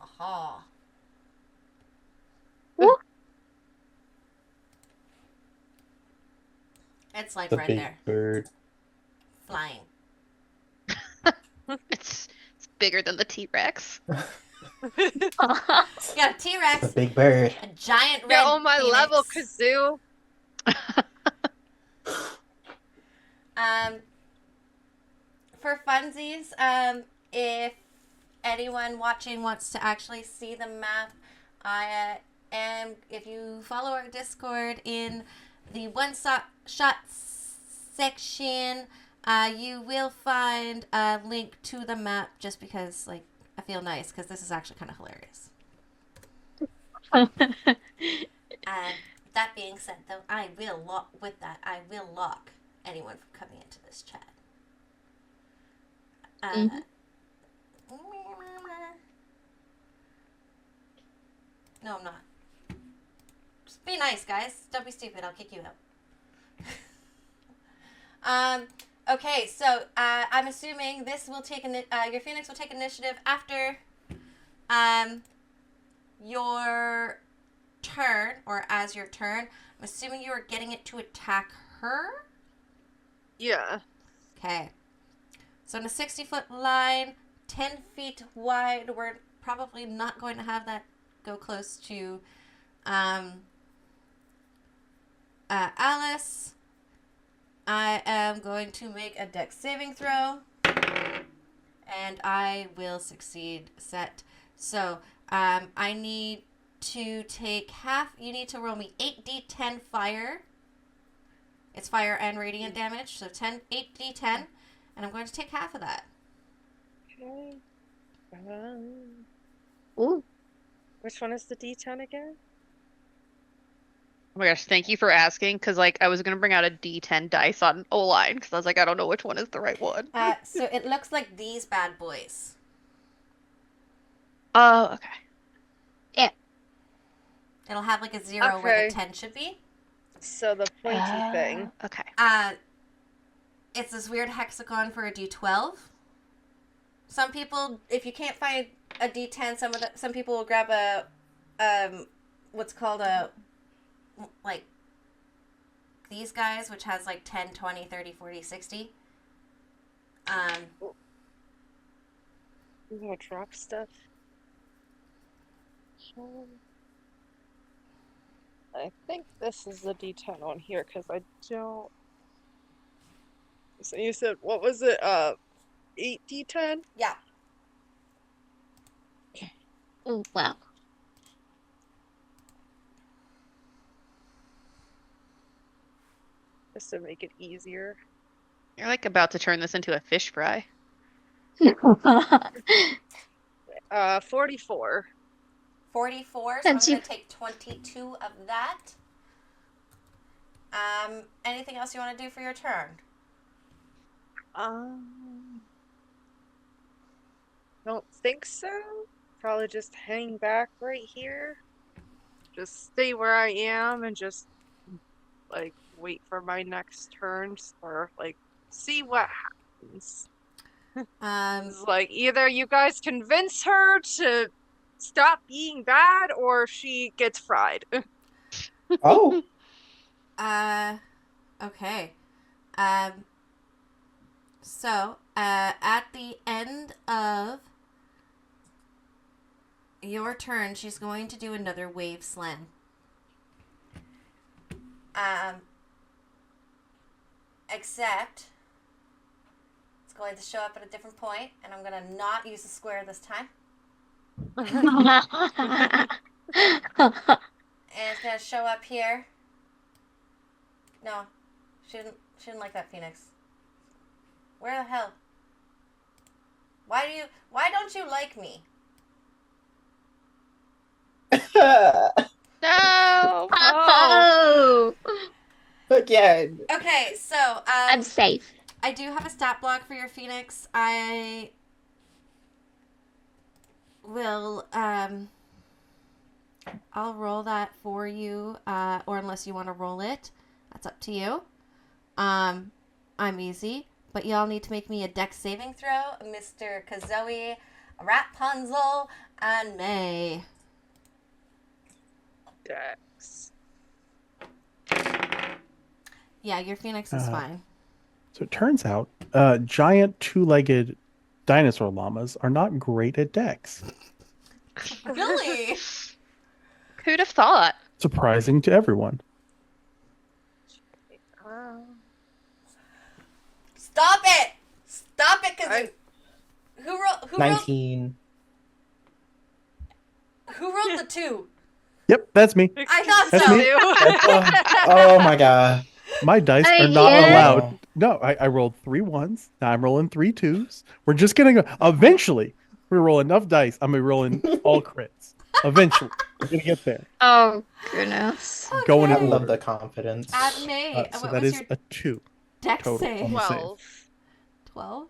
Speaker 1: Aha. It's like
Speaker 6: the
Speaker 1: right
Speaker 6: big
Speaker 1: there,
Speaker 6: bird.
Speaker 1: flying.
Speaker 4: It's bigger than the T-Rex.
Speaker 1: You got a
Speaker 5: It's
Speaker 1: T-Rex,
Speaker 5: a big bird.
Speaker 1: a giant red
Speaker 3: Get on my
Speaker 1: phoenix.
Speaker 3: level, Kazoo.
Speaker 1: For funsies, if anyone watching wants to actually see the map, I am. If you follow our Discord in the shot section, you will find a link to the map. Just because, like, I feel nice because this is actually kind of hilarious. That being said, though, I will lock anyone from coming into this chat. No, I'm not. Just be nice, guys. Don't be stupid. I'll kick you out. Okay, so I'm assuming this will take your Phoenix will take initiative after your turn, or as your turn. I'm assuming you are getting it to attack her.
Speaker 3: Yeah.
Speaker 1: Okay. So in a 60-foot line, 10 feet wide, we're probably not going to have that go close to Alice. I am going to make a dex saving throw, and I will succeed. Set. So I need to take half. You need to roll me 8d10 fire. It's fire and radiant damage, so 8d10, and I'm going to take half of that.
Speaker 3: Okay.
Speaker 2: Ooh.
Speaker 3: Which one is the D10 again?
Speaker 4: Oh my gosh, thank you for asking, because like I was gonna bring out a D10 dice on O-line, because I was like, I don't know which one is the right one.
Speaker 1: So it looks like these bad boys.
Speaker 4: Oh, okay.
Speaker 1: It'll have like a 0 where
Speaker 3: Okay.
Speaker 1: the 10 should be.
Speaker 3: So the pointy thing.
Speaker 4: Okay.
Speaker 1: It's this weird hexagon for a D12. Some people, if you can't find a D10, some people will grab a what's called a, like, these guys, which has like 10, 20, 30, 40, 60.
Speaker 3: You wanna drop stuff? I think this is the D10 on here because I don't. So you said what was it? 8d10?
Speaker 1: Yeah.
Speaker 2: Ooh, wow.
Speaker 3: Just to make it easier.
Speaker 4: You're like about to turn this into a fish fry.
Speaker 3: 44.
Speaker 1: 44, so I'm
Speaker 2: Since
Speaker 1: going
Speaker 2: you-
Speaker 1: to take 22 of that. Anything else you want to do for your turn?
Speaker 3: Don't think so. Probably just hang back right here. Just stay where I am and just like wait for my next turns or like see what happens. It's like either you guys convince her to stop being bad or she gets fried.
Speaker 5: Oh,
Speaker 1: Okay. So, at the end of your turn, she's going to do another wave slam. Except it's going to show up at a different point, and I'm going to not use the square this time. And it's going to show up here. No, she didn't like that Phoenix. Where the hell? Why don't you like me?
Speaker 4: No!
Speaker 2: Oh,
Speaker 5: again.
Speaker 1: Okay, so
Speaker 2: I'm safe.
Speaker 1: I do have a stat block for your Phoenix. I will I'll roll that for you, or unless you want to roll it, that's up to you. I'm easy, but y'all need to make me a dex saving throw, Mr. Kazoe, Rapunzel, and May.
Speaker 3: Dex.
Speaker 1: Yeah, your Phoenix is fine.
Speaker 6: So it turns out, giant two-legged dinosaur llamas are not great at dex.
Speaker 1: Really?
Speaker 4: Who'd have thought?
Speaker 6: Surprising to everyone.
Speaker 1: Stop it! Stop it,
Speaker 3: I-
Speaker 1: because who
Speaker 5: 19.
Speaker 1: rolled the 2?
Speaker 6: Yep, that's me.
Speaker 1: I thought
Speaker 6: That's
Speaker 1: so.
Speaker 6: me.
Speaker 5: Oh my god.
Speaker 6: My dice are
Speaker 2: Hey,
Speaker 6: not
Speaker 2: Ian.
Speaker 6: allowed. No, I rolled 3 1s. Now I'm rolling 3 2s. We're just gonna go. Eventually, we roll enough dice. I'm gonna be rolling all crits. Eventually, we're gonna get there.
Speaker 2: Oh goodness.
Speaker 6: Going
Speaker 5: I
Speaker 6: in
Speaker 5: love
Speaker 6: order.
Speaker 5: the confidence.
Speaker 1: May,
Speaker 6: So
Speaker 1: what
Speaker 6: that
Speaker 1: was
Speaker 6: is
Speaker 1: your
Speaker 6: a 2
Speaker 1: dex
Speaker 6: total.
Speaker 1: save?
Speaker 6: On the save.
Speaker 4: 12.
Speaker 1: 12?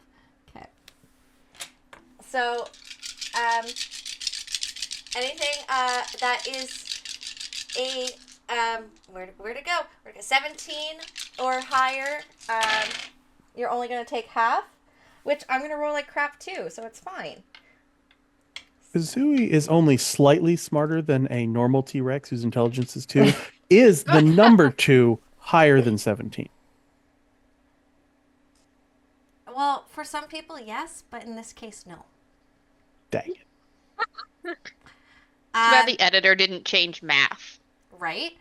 Speaker 1: Okay. So, anything that is a where to go? 17 or higher, you're only gonna take half, which I'm gonna roll like crap too, so it's fine.
Speaker 6: Kazooie is only slightly smarter than a normal T-Rex whose intelligence is 2. Is the number 2 higher than 17?
Speaker 1: Well, for some people, yes, but in this case, no.
Speaker 6: Dang it.
Speaker 4: Too bad
Speaker 1: Um,
Speaker 4: the editor didn't change math.
Speaker 1: right?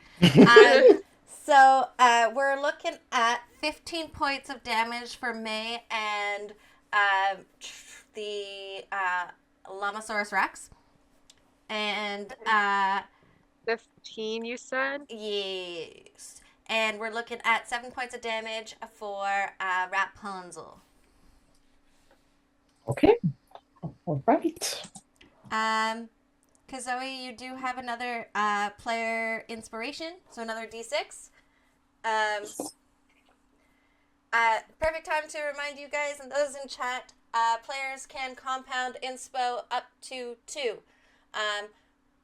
Speaker 1: So we're looking at 15 points of damage for May and the Lamasaurus Rex. And
Speaker 3: 15, you said?
Speaker 1: yes. And we're looking at 7 points of damage for Rapunzel.
Speaker 5: Okay. All right.
Speaker 1: Kazoe, you do have another player inspiration, so another D6. Perfect time to remind you guys and those in chat, players can compound inspo up to 2.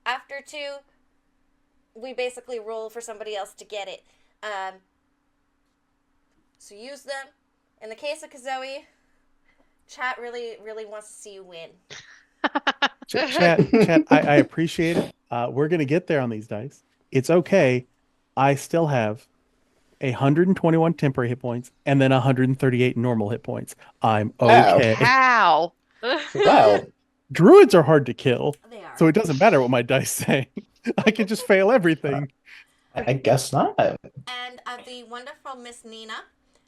Speaker 1: After 2, we basically roll for somebody else to get it. So use them. In the case of Kazoe, chat really, really wants to see you win.
Speaker 6: Chat, I appreciate it. We're gonna get there on these dice. It's okay. I still have 121 temporary hit points and then 138 normal hit points. I'm okay.
Speaker 4: How?
Speaker 5: Wow.
Speaker 6: Druids are hard to kill,
Speaker 1: They are.
Speaker 6: so it doesn't matter what my dice say. I can just fail everything.
Speaker 5: I guess not.
Speaker 1: And the wonderful Miss Nina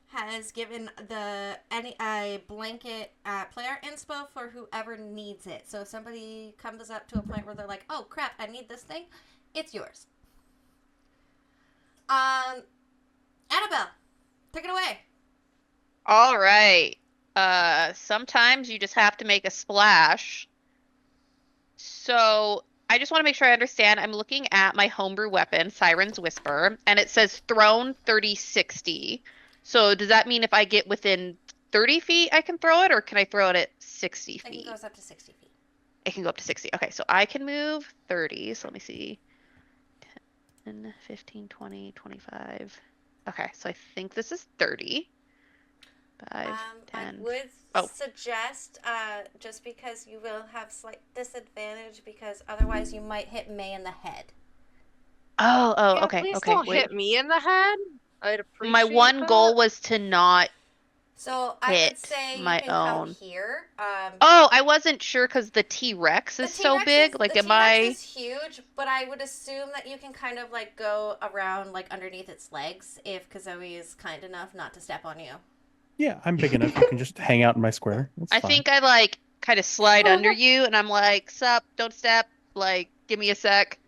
Speaker 1: has given a blanket player inspo for whoever needs it. So if somebody comes up to a point where they're like, "Oh crap, I need this thing," it's yours. Annabelle, take it away.
Speaker 4: All right. Sometimes you just have to make a splash. So I just want to make sure I understand. I'm looking at my homebrew weapon, Siren's Whisper, and it says thrown 30-60. So does that mean if I get within 30 feet, I can throw it, or can I throw it at 60
Speaker 1: It
Speaker 4: feet?
Speaker 1: goes up to 60 feet.
Speaker 4: It can go up to 60. Okay, so I can move 30. So let me see. 10, 15, 20, 25. Okay, so I think this is 30. 5,
Speaker 1: I
Speaker 4: 10.
Speaker 1: would
Speaker 4: Oh.
Speaker 1: suggest, just because you will have slight disadvantage, because otherwise you might hit May in the head.
Speaker 4: Oh,
Speaker 3: Yeah,
Speaker 4: okay,
Speaker 3: please
Speaker 4: okay.
Speaker 3: don't
Speaker 4: Wait.
Speaker 3: hit me in the head. I'd appreciate
Speaker 4: My one
Speaker 3: that.
Speaker 4: goal was to not.
Speaker 1: So I would
Speaker 4: Hit
Speaker 1: say you
Speaker 4: my
Speaker 1: can
Speaker 4: own.
Speaker 1: come here.
Speaker 4: Oh, I wasn't sure because the T-Rex
Speaker 1: The
Speaker 4: is so
Speaker 1: T-Rex
Speaker 4: big. Like,
Speaker 1: the
Speaker 4: am
Speaker 1: T-Rex
Speaker 4: I?
Speaker 1: is huge, but I would assume that you can kind of like go around like underneath its legs if Kazoe is kind enough not to step on you.
Speaker 6: Yeah, I'm big enough. You can just hang out in my square. That's
Speaker 4: I
Speaker 6: fine.
Speaker 4: think I like kind of slide under you, and I'm like, "Sup? Don't step. Like, give me a sec."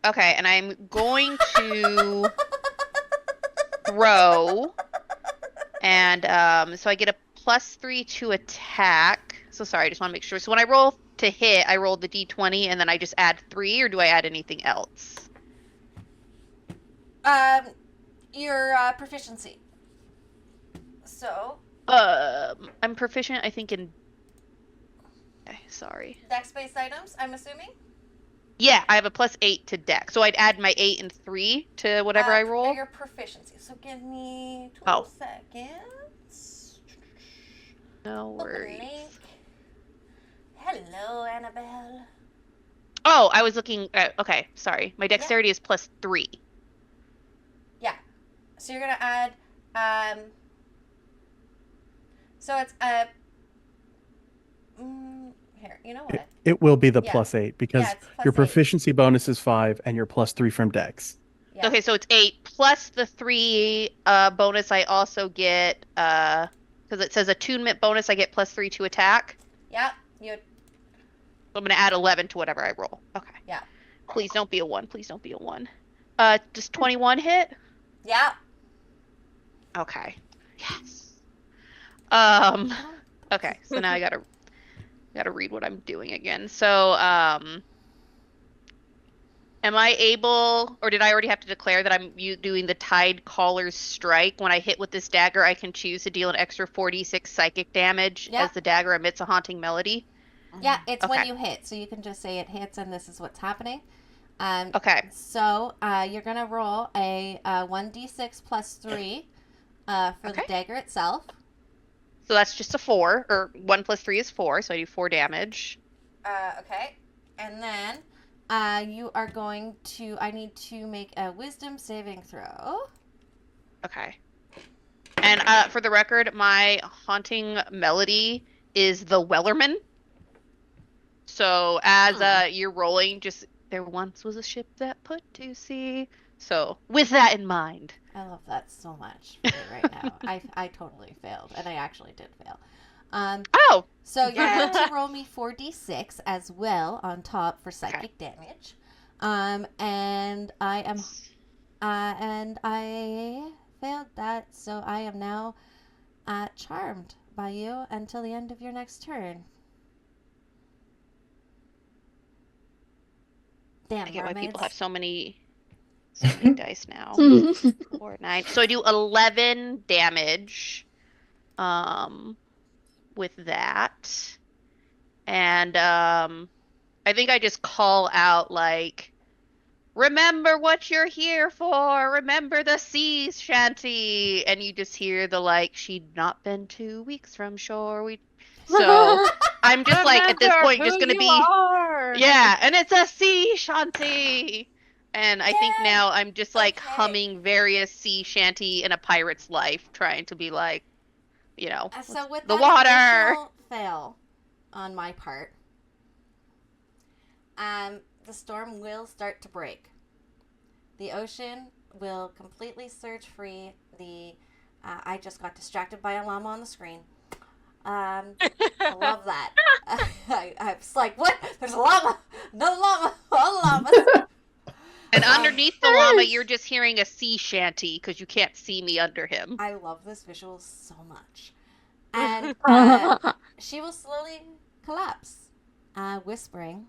Speaker 4: Okay, and I'm going to throw, and so I get a +3 to attack. So sorry, I just want to make sure. So when I roll to hit, I roll the d20, and then I just add 3, or do I add anything else?
Speaker 1: Your proficiency. So
Speaker 4: I'm proficient, I think, in. Okay, sorry.
Speaker 1: dex-based items, I'm assuming.
Speaker 4: Yeah, I have a +8 to deck, so I'd add my 8 and 3 to whatever I roll.
Speaker 1: Your proficiency. So give me 12
Speaker 4: Oh.
Speaker 1: seconds.
Speaker 4: No
Speaker 1: Open
Speaker 4: worries.
Speaker 1: link. Hello, Annabelle.
Speaker 4: Oh, I was looking. Okay, sorry. My dexterity is +3.
Speaker 1: So you're gonna add. So it's here. You know what?
Speaker 6: It will be the
Speaker 1: Yeah.
Speaker 6: +8 because
Speaker 1: Yeah, it's +8.
Speaker 6: your proficiency bonus is 5 and your +3 from Dex.
Speaker 1: Yeah.
Speaker 4: Okay, so it's 8 plus the 3 bonus I also get because it says attunement bonus I get +3 to attack.
Speaker 1: Yeah. You.
Speaker 4: So I'm gonna add 11 to whatever I roll. Okay.
Speaker 1: Yeah.
Speaker 4: Please don't be a 1. Please don't be a 1. Does 21 hit?
Speaker 1: Yeah.
Speaker 4: Okay. Yes. Okay, so now I gotta read what I'm doing again. So, am I able, or did I already have to declare that I'm doing the Tide Caller's Strike? When I hit with this dagger, I can choose to deal an extra 4d6 psychic damage
Speaker 1: Yeah.
Speaker 4: as the dagger emits a haunting melody.
Speaker 1: Yeah. It's when
Speaker 4: Okay.
Speaker 1: you hit, so you can just say it hits, and this is what's happening.
Speaker 4: Okay.
Speaker 1: So you're gonna roll a 1d6 plus 3 for the
Speaker 4: Okay.
Speaker 1: dagger itself.
Speaker 4: So that's just a 4, or 1 plus 3 is 4, so I do 4 damage.
Speaker 1: Okay. And then you are going to. I need to make a wisdom saving throw.
Speaker 4: Okay. And for the record, my haunting melody is the Wellerman. So as you're rolling, just there once was a ship that put to sea. So with that in mind.
Speaker 1: I love that so much for me right now. I totally failed, and I actually did fail.
Speaker 4: Oh,
Speaker 1: So you're going to roll me 4d6 as well on top for psychic damage. And I am and I failed that, so I am now charmed by you until the end of your next turn. Damn,
Speaker 4: I get why people
Speaker 1: mermaids.
Speaker 4: have so many dice now. 4, 9. So I do 11 damage with that. And I think I just call out like, remember what you're here for. Remember the sea shanty. And you just hear the like, she'd not been 2 weeks from shore. So I'm just like at this point just gonna be yeah, and it's a sea shanty. And I think
Speaker 1: Yay!
Speaker 4: now I'm just like
Speaker 1: Okay.
Speaker 4: humming various sea shanty in a pirate's life, trying to be like, you know,
Speaker 1: So with
Speaker 4: the
Speaker 1: that
Speaker 4: water.
Speaker 1: additional fail on my part, the storm will start to break. The ocean will completely surge free. I just got distracted by a llama on the screen. I love that. I was like, what? There's a llama! Another llama! All llamas!
Speaker 4: And underneath the llama, you're just hearing a sea shanty because you can't see me under him.
Speaker 1: I love this visual so much. And she will slowly collapse, whispering,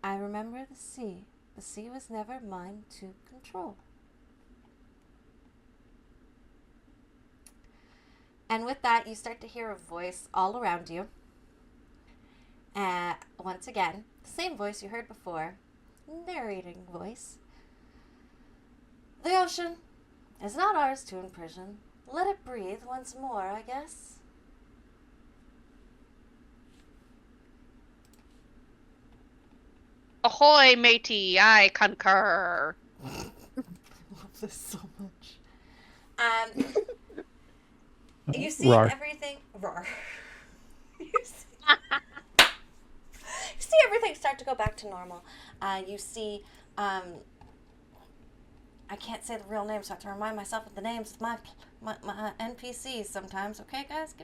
Speaker 1: I remember the sea. The sea was never mine to control. And with that, you start to hear a voice all around you. Once again, the same voice you heard before, narrating voice. The ocean is not ours to imprison. Let it breathe once more, I guess.
Speaker 4: Ahoy, matey! I concur.
Speaker 1: I love this so much. You see
Speaker 6: Rar.
Speaker 1: everything. Roar. You see everything start to go back to normal. You see, I can't say the real names, so I have to remind myself of the names of my NPCs sometimes. Okay, guys.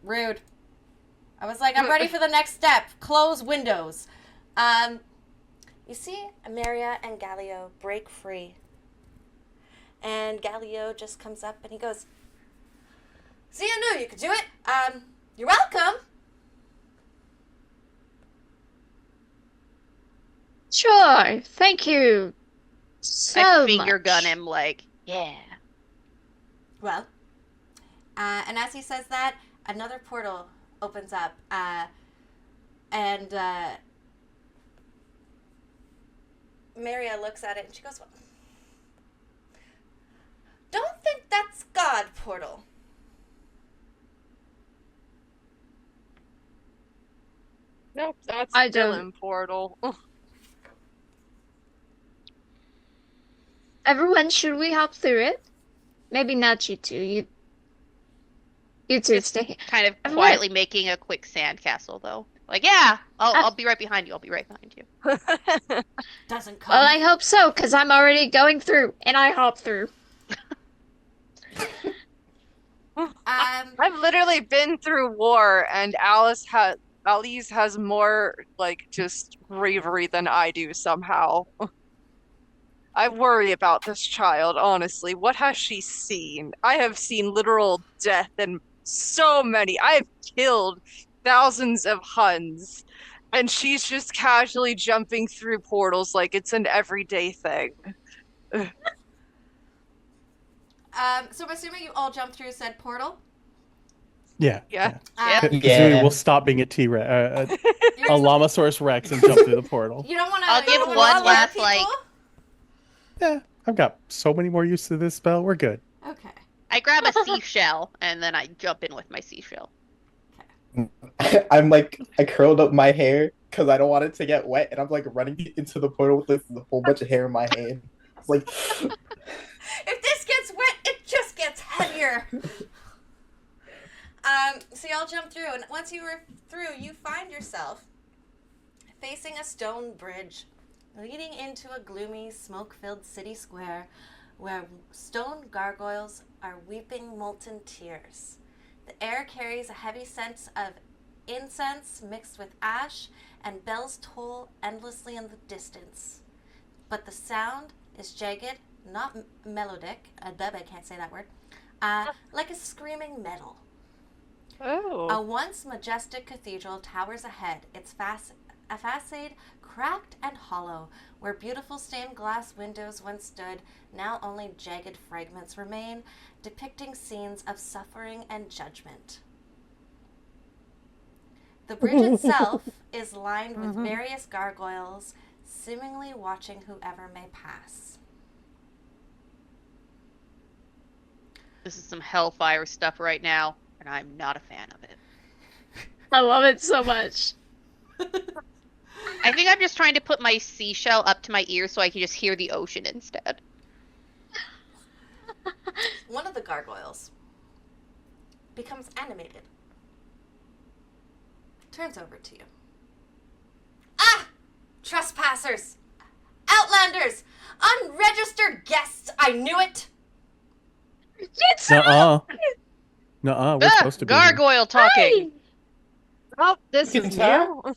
Speaker 1: Rude. I was like, I'm ready for the next step. Close windows. You see, Ameria and Galio break free. And Galio just comes up and he goes, see, I knew you could do it. You're welcome.
Speaker 2: Sure, thank you so
Speaker 4: I finger
Speaker 2: much.
Speaker 4: gun him like, yeah.
Speaker 1: Well, and as he says that, another portal opens up. And Maria looks at it and she goes, well, don't think that's God portal.
Speaker 3: Nope, that's
Speaker 2: I don't-
Speaker 3: villain portal.
Speaker 2: Everyone, should we hop through it? Maybe not you two. You too,
Speaker 4: Just
Speaker 2: Sticky.
Speaker 4: kind of
Speaker 2: I'm
Speaker 4: quietly making a quick sandcastle, though. Like, yeah, I'll be right behind you. I'll be right behind you.
Speaker 1: Doesn't come.
Speaker 2: Well, I hope so, because I'm already going through, and I hop through.
Speaker 3: I've literally been through war, and Alice has more like just bravery than I do somehow. I worry about this child, honestly. What has she seen? I have seen literal death and so many. I have killed thousands of Huns, and she's just casually jumping through portals like it's an everyday thing.
Speaker 1: So I'm assuming you all jumped through said portal.
Speaker 6: Yeah.
Speaker 3: Yeah.
Speaker 4: Yep.
Speaker 1: Um,
Speaker 5: Yeah.
Speaker 6: Kazooie will stop being a T-Rex, a
Speaker 1: you're-
Speaker 6: Lamasaurus Rex, and jump through the portal.
Speaker 1: You don't want to.
Speaker 4: I'll give one last, like-
Speaker 6: Yeah, I've got so many more use to this spell. We're good.
Speaker 1: Okay.
Speaker 4: I grab a seashell and then I jump in with my seashell.
Speaker 5: I'm like, I curled up my hair because I don't want it to get wet, and I'm like running into the portal with this whole bunch of hair in my hand. It's like,
Speaker 1: If this gets wet, it just gets heavier. So y'all jump through, and once you were through, you find yourself facing a stone bridge leading into a gloomy, smoke-filled city square where stone gargoyles are weeping molten tears. The air carries a heavy scent of incense mixed with ash, and bells toll endlessly in the distance. But the sound is jagged, not melodic. I can't say that word. Like a screaming metal.
Speaker 3: Oh.
Speaker 1: A once majestic cathedral towers ahead, its facade cracked and hollow. Where beautiful stained glass windows once stood, now only jagged fragments remain, depicting scenes of suffering and judgment. The bridge itself is lined with various gargoyles, seemingly watching whoever may pass.
Speaker 4: This is some hellfire stuff right now, and I'm not a fan of it.
Speaker 2: I love it so much.
Speaker 4: I think I'm just trying to put my seashell up to my ear so I can just hear the ocean instead.
Speaker 1: One of the gargoyles becomes animated. Turns over to you. Ah! Trespassers! Outlanders! Unregistered guests! I knew it!
Speaker 2: It's
Speaker 6: Nuh-uh. Nuh-uh. We're supposed to be here.
Speaker 4: Gargoyle talking!
Speaker 3: Oh, this
Speaker 5: You can
Speaker 3: is
Speaker 5: tell.
Speaker 3: new.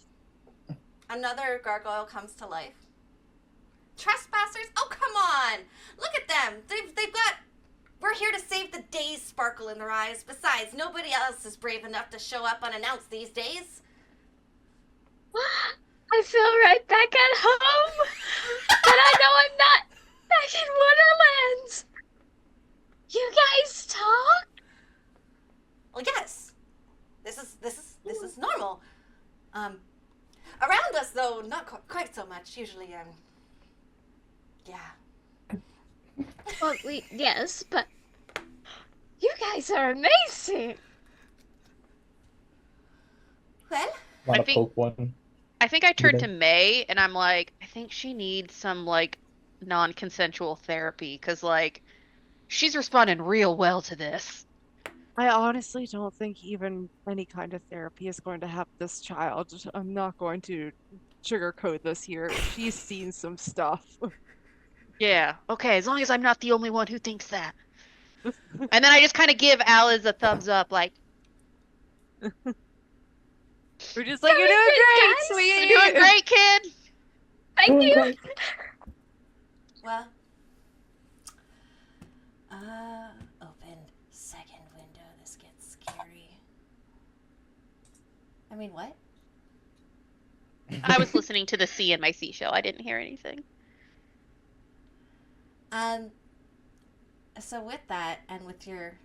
Speaker 1: Another gargoyle comes to life. Trespassers? Oh, come on! Look at them! They've got... We're here to save the day's sparkle in their eyes. Besides, nobody else is brave enough to show up unannounced these days.
Speaker 2: I feel right back at home, but I know I'm not back in Wonderlands. You guys talk?
Speaker 1: Well, yes. This is normal. Around us, though, not quite so much. Usually, yeah.
Speaker 2: Well, yes, but you guys are amazing.
Speaker 1: Well,
Speaker 5: want
Speaker 4: I
Speaker 5: to
Speaker 4: think-
Speaker 5: poke one.
Speaker 4: I think I turned to
Speaker 5: Yeah.
Speaker 4: May and I'm like, I think she needs some like non-consensual therapy because like she's responding real well to this.
Speaker 3: I honestly don't think even any kind of therapy is going to help this child. I'm not going to sugarcoat this here. She's seen some stuff.
Speaker 4: Yeah, okay, as long as I'm not the only one who thinks that. And then I just kind of give Alice a thumbs up, like,
Speaker 3: We're just like, you're
Speaker 2: Very
Speaker 3: doing
Speaker 2: good,
Speaker 3: great,
Speaker 2: guys.
Speaker 3: sweetie.
Speaker 4: you're doing great, kid!
Speaker 2: Thank you.
Speaker 1: well. Opened. Second window. This gets scary. I mean, what?
Speaker 4: I was listening to the sea in my seashell. I didn't hear anything.
Speaker 1: So with that, and with your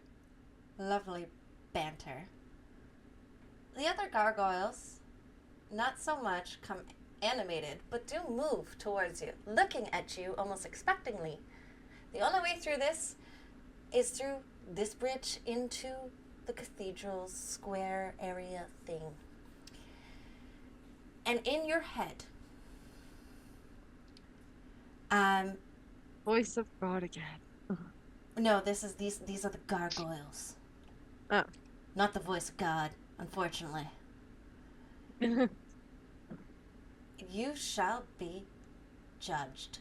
Speaker 1: lovely banter, the other gargoyles, not so much come animated, but do move towards you, looking at you almost expectingly. The only way through this is through this bridge into the cathedral square area thing. And in your head,
Speaker 3: Voice of God again.
Speaker 1: no, these are the gargoyles.
Speaker 3: Oh.
Speaker 1: Not the voice of God, unfortunately. You shall be judged.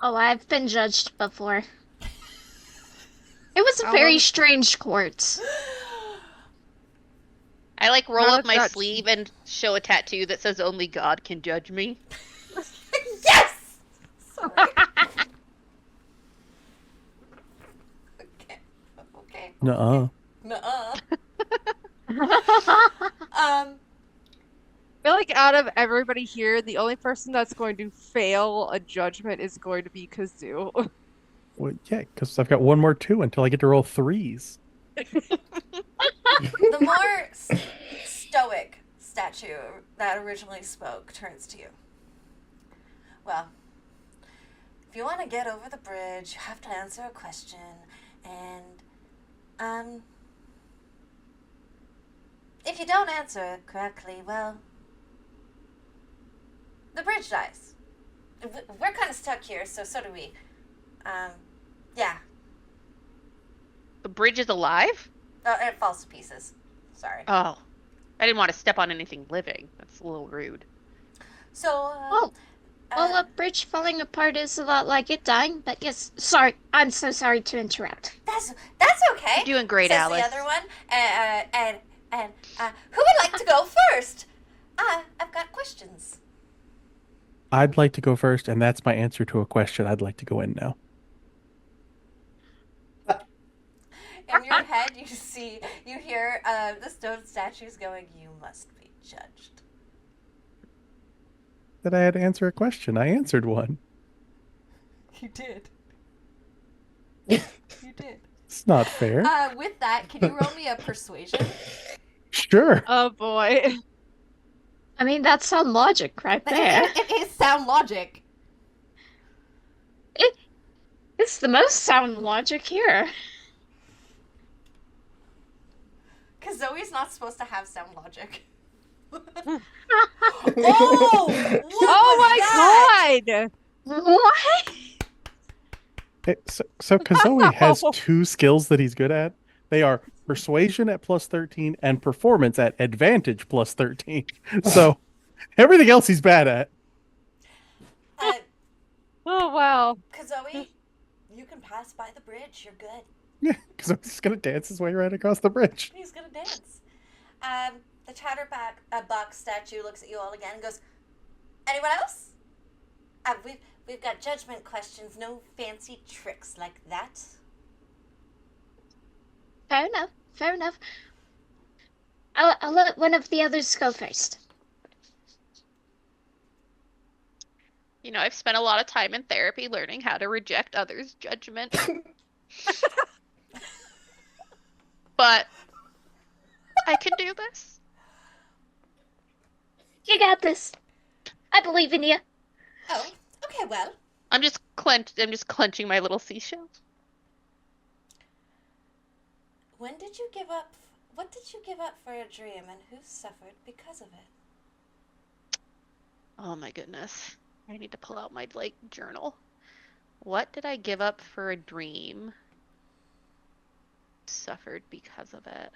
Speaker 2: Oh, I've been judged before. It was a
Speaker 3: How
Speaker 2: very
Speaker 3: long-
Speaker 2: strange court.
Speaker 4: I like roll
Speaker 3: How
Speaker 4: up
Speaker 3: did
Speaker 4: my
Speaker 3: that-
Speaker 4: sleeve and show a tattoo that says only God can judge me.
Speaker 1: Yes! Sorry. Okay. Okay.
Speaker 6: Nuh-uh.
Speaker 1: Nuh-uh.
Speaker 3: I feel like out of everybody here, the only person that's going to fail a judgment is going to be Kazoo.
Speaker 6: Well, yeah, because I've got one more two until I get to roll threes.
Speaker 1: The more stoic statue that originally spoke turns to you. Well, if you want to get over the bridge, you have to answer a question, and, if you don't answer it correctly, well, the bridge dies. We're kind of stuck here, so do we. Yeah.
Speaker 4: The bridge is alive?
Speaker 1: It falls to pieces. Sorry.
Speaker 4: Oh. I didn't want to step on anything living. That's a little rude.
Speaker 1: So,
Speaker 2: Oh, well, a bridge falling apart is a lot like it dying, but yes, sorry. I'm so sorry to interrupt.
Speaker 1: that's okay.
Speaker 4: You're doing great,
Speaker 1: Says
Speaker 4: Alice.
Speaker 1: the other one. And who would like to go first? I've got questions.
Speaker 6: I'd like to go first, and that's my answer to a question. I'd like to go in now.
Speaker 1: In your head, you hear the stone statues going, "You must be judged."
Speaker 6: That I had to answer a question. I answered one.
Speaker 1: You did. You did.
Speaker 6: It's not fair.
Speaker 1: With that, can you roll me a persuasion?
Speaker 6: Sure.
Speaker 3: Oh boy.
Speaker 2: I mean, that's sound logic right there.
Speaker 1: It is sound logic.
Speaker 2: It's the most sound logic here.
Speaker 1: Because Zoe's not supposed to have sound logic. Oh!
Speaker 3: Oh my god!
Speaker 2: What?
Speaker 6: So Kazooie has two skills that he's good at. They are persuasion at plus 13 and performance at advantage plus 13. So everything else he's bad at.
Speaker 3: Oh wow.
Speaker 1: Kazoe, you can pass by the bridge. You're good.
Speaker 6: Yeah, Kazooie's just gonna dance his way right across the bridge.
Speaker 1: He's gonna dance. The Chatterback box statue looks at you all again and goes, "Anyone else? We've got judgment questions. No fancy tricks like that."
Speaker 2: Fair enough. Fair enough. I'll let one of the others go first.
Speaker 4: You know, I've spent a lot of time in therapy learning how to reject others' judgment. But I can do this.
Speaker 2: You got this. I believe in you.
Speaker 1: Oh, okay. Well,
Speaker 4: I'm just clenching my little seashell.
Speaker 1: when did you give up? What did you give up for a dream, and who suffered because of it?
Speaker 4: Oh my goodness. I need to pull out my journal. What did I give up for a dream? Suffered because of it.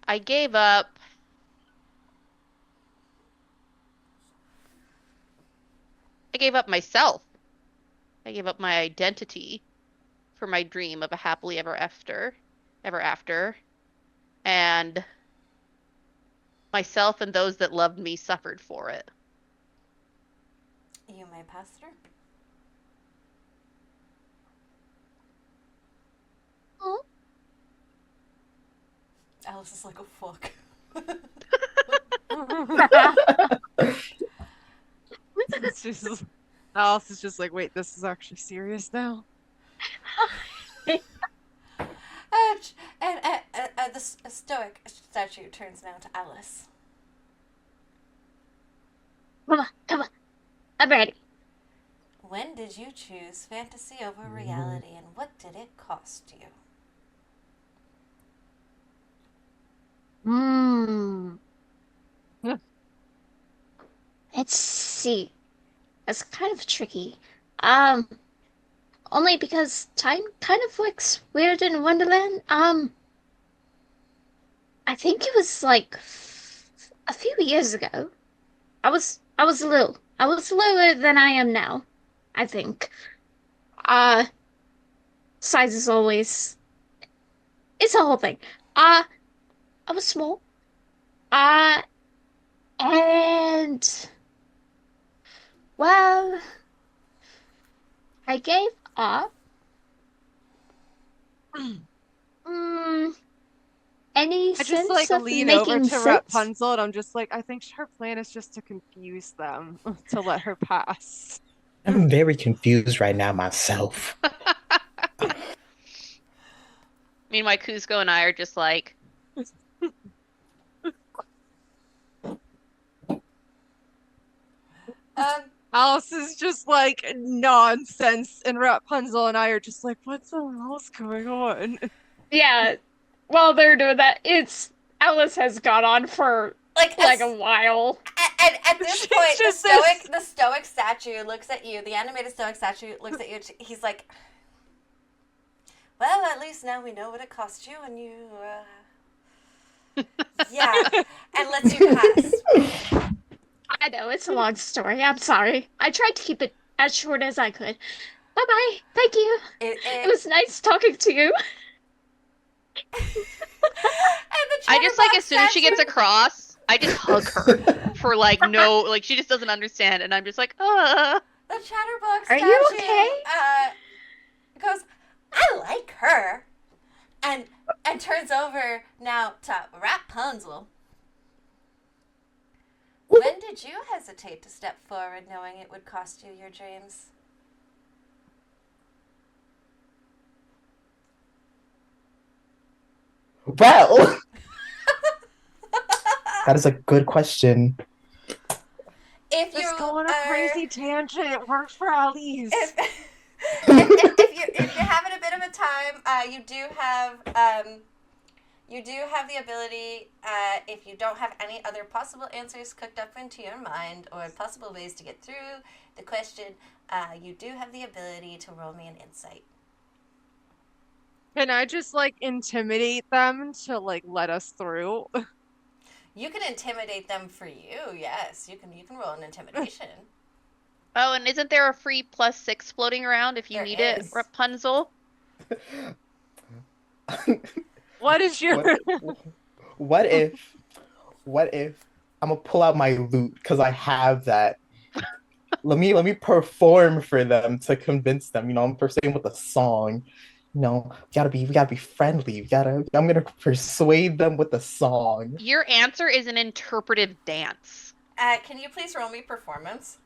Speaker 4: I gave up myself. I gave up my identity for my dream of a happily ever after. And myself and those that loved me suffered for it.
Speaker 1: You may pass through.
Speaker 2: Oh.
Speaker 1: Alice is like, "Oh fuck."
Speaker 3: It's just Alice is just like, wait, this is actually serious now.
Speaker 1: And the stoic statue turns now to Alice.
Speaker 2: Come on. I'm ready.
Speaker 1: When did you choose fantasy over reality, and what did it cost you?
Speaker 2: Let's see. That's kind of tricky. only because time kind of looks weird in Wonderland. I think it was like a few years ago. I was little. I was littler than I am now, I think. Uh, Size is always, it's a whole thing. I was small. Uh, and, well, I gave up. Mm, any
Speaker 3: I just
Speaker 2: sense
Speaker 3: like
Speaker 2: of
Speaker 3: lean over
Speaker 2: making
Speaker 3: to
Speaker 2: sense?
Speaker 3: Rapunzel and I'm just like, I think her plan is just to confuse them to let her pass.
Speaker 5: I'm very confused right now myself.
Speaker 4: Meanwhile, Kuzco and I are just like,
Speaker 1: Um,
Speaker 3: Alice is just like nonsense, and Rapunzel and I are just like, what the hell's going on?
Speaker 2: Yeah, while they're doing that, it's Alice has gone on for
Speaker 1: like
Speaker 2: like a while.
Speaker 1: and at this
Speaker 3: She's
Speaker 1: point,
Speaker 3: just this-
Speaker 1: the stoic statue looks at you. The animated stoic statue looks at you. He's like, "Well, at least now we know what it cost you, and you, yeah," and lets you pass.
Speaker 2: I know it's a long story. I'm sorry. I tried to keep it as short as I could. Bye bye. Thank you. It was nice talking to you.
Speaker 1: And the
Speaker 4: I just like
Speaker 1: chatterbox
Speaker 4: as soon as she gets
Speaker 1: statue-
Speaker 4: across, I just hug her for like no, like she just doesn't understand, and I'm just like,
Speaker 1: the chatterbox
Speaker 2: Are
Speaker 1: statue,
Speaker 2: you okay?
Speaker 1: Goes, "I like her," and turns over now to Rapunzel. When did you hesitate to step forward, knowing it would cost you your dreams?
Speaker 5: Well, that is a good question.
Speaker 1: If you
Speaker 3: Just go on a
Speaker 1: are-
Speaker 3: crazy tangent. It works for Alice.
Speaker 1: if you're having a bit of a time, you do have the ability. If you don't have any other possible answers cooked up into your mind or possible ways to get through the question, you do have the ability to roll me an insight.
Speaker 3: Can I just like intimidate them to like let us through?
Speaker 1: You can intimidate them for you. Yes, you can roll an intimidation.
Speaker 4: oh, and isn't there a free +6 floating around if you
Speaker 1: There
Speaker 4: need
Speaker 1: is.
Speaker 4: it, Rapunzel?
Speaker 3: What is your
Speaker 5: What if I'm gonna pull out my loot because I have that. Let me perform for them to convince them. You know, I'm pursuing with a song. You know, we gotta be friendly. I'm gonna persuade them with a song.
Speaker 4: Your answer is an interpretive dance.
Speaker 1: Can you please roll me performance?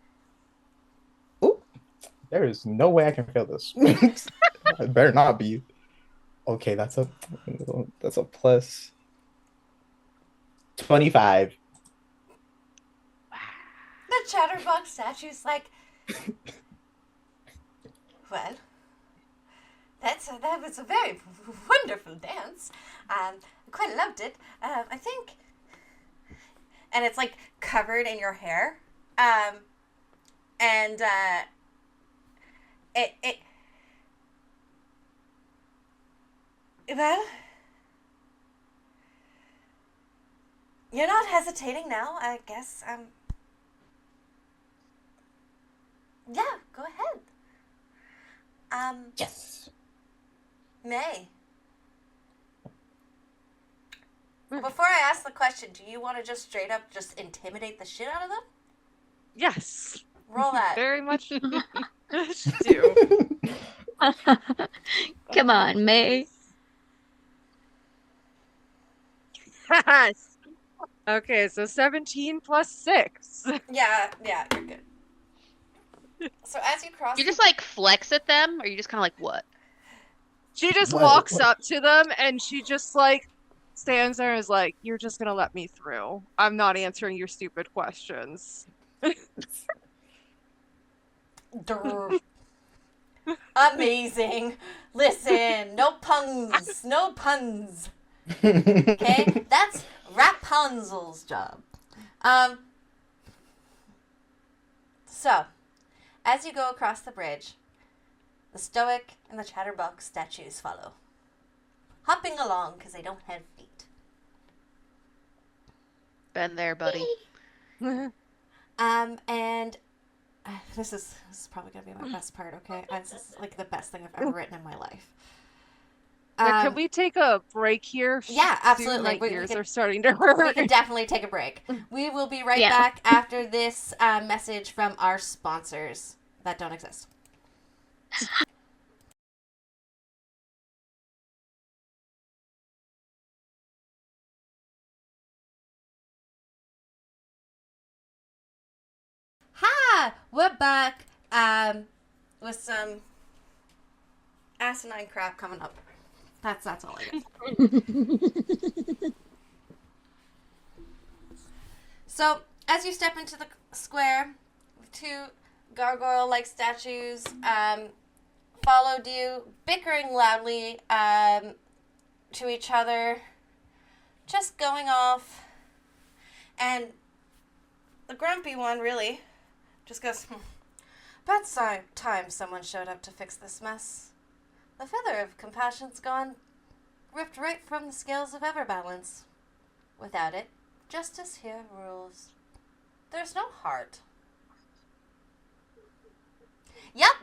Speaker 5: Ooh, there is no way I can fail this. It better not be. Okay, that's a plus 25.
Speaker 1: The chatterbox statue's like, well, that was a very wonderful dance. I quite loved it. I think, and it's like covered in your hair. And it well, you're not hesitating now, I guess. Yeah, go ahead.
Speaker 5: Yes.
Speaker 1: May. Before I ask the question, do you want to just straight up just intimidate the shit out of them?
Speaker 3: Yes,
Speaker 1: Roll that.
Speaker 3: very much do.
Speaker 2: Come on, May.
Speaker 3: Yes. Okay, so 17 plus 6.
Speaker 1: Yeah, you're good. So as you cross,
Speaker 4: You just like flex at them, or you just kind of like what?
Speaker 3: She just
Speaker 5: What-
Speaker 3: walks
Speaker 5: what-
Speaker 3: up to them and she just like stands there and is like, "You're just gonna let me through. I'm not answering your stupid questions."
Speaker 1: Durr. Amazing. Listen, no puns, no puns. Okay, that's Rapunzel's job. So, as you go across the bridge, The Stoic and the Chatterbox statues follow, hopping along because they don't have feet.
Speaker 4: Been there, buddy.
Speaker 1: And this is probably gonna be my best part. Okay, this is like the best thing I've ever written in my life.
Speaker 3: Yeah, can we take a break here?
Speaker 1: Yeah,
Speaker 3: Soon
Speaker 1: absolutely.
Speaker 3: my
Speaker 1: We
Speaker 3: ears
Speaker 1: can-
Speaker 3: are starting to
Speaker 1: We
Speaker 3: hurt.
Speaker 1: can definitely take a break. We will be right
Speaker 2: Yeah.
Speaker 1: back after this message from our sponsors that don't exist. Hi, we're back with some asinine crap coming up. That's all I got. So, as you step into the square, two gargoyle-like statues followed you, bickering loudly to each other, just going off. And the grumpy one really just goes, about time someone showed up to fix this mess. The feather of compassion's gone, ripped right from the scales of Everbalance. Without it, justice here rules. There's no heart. Yep,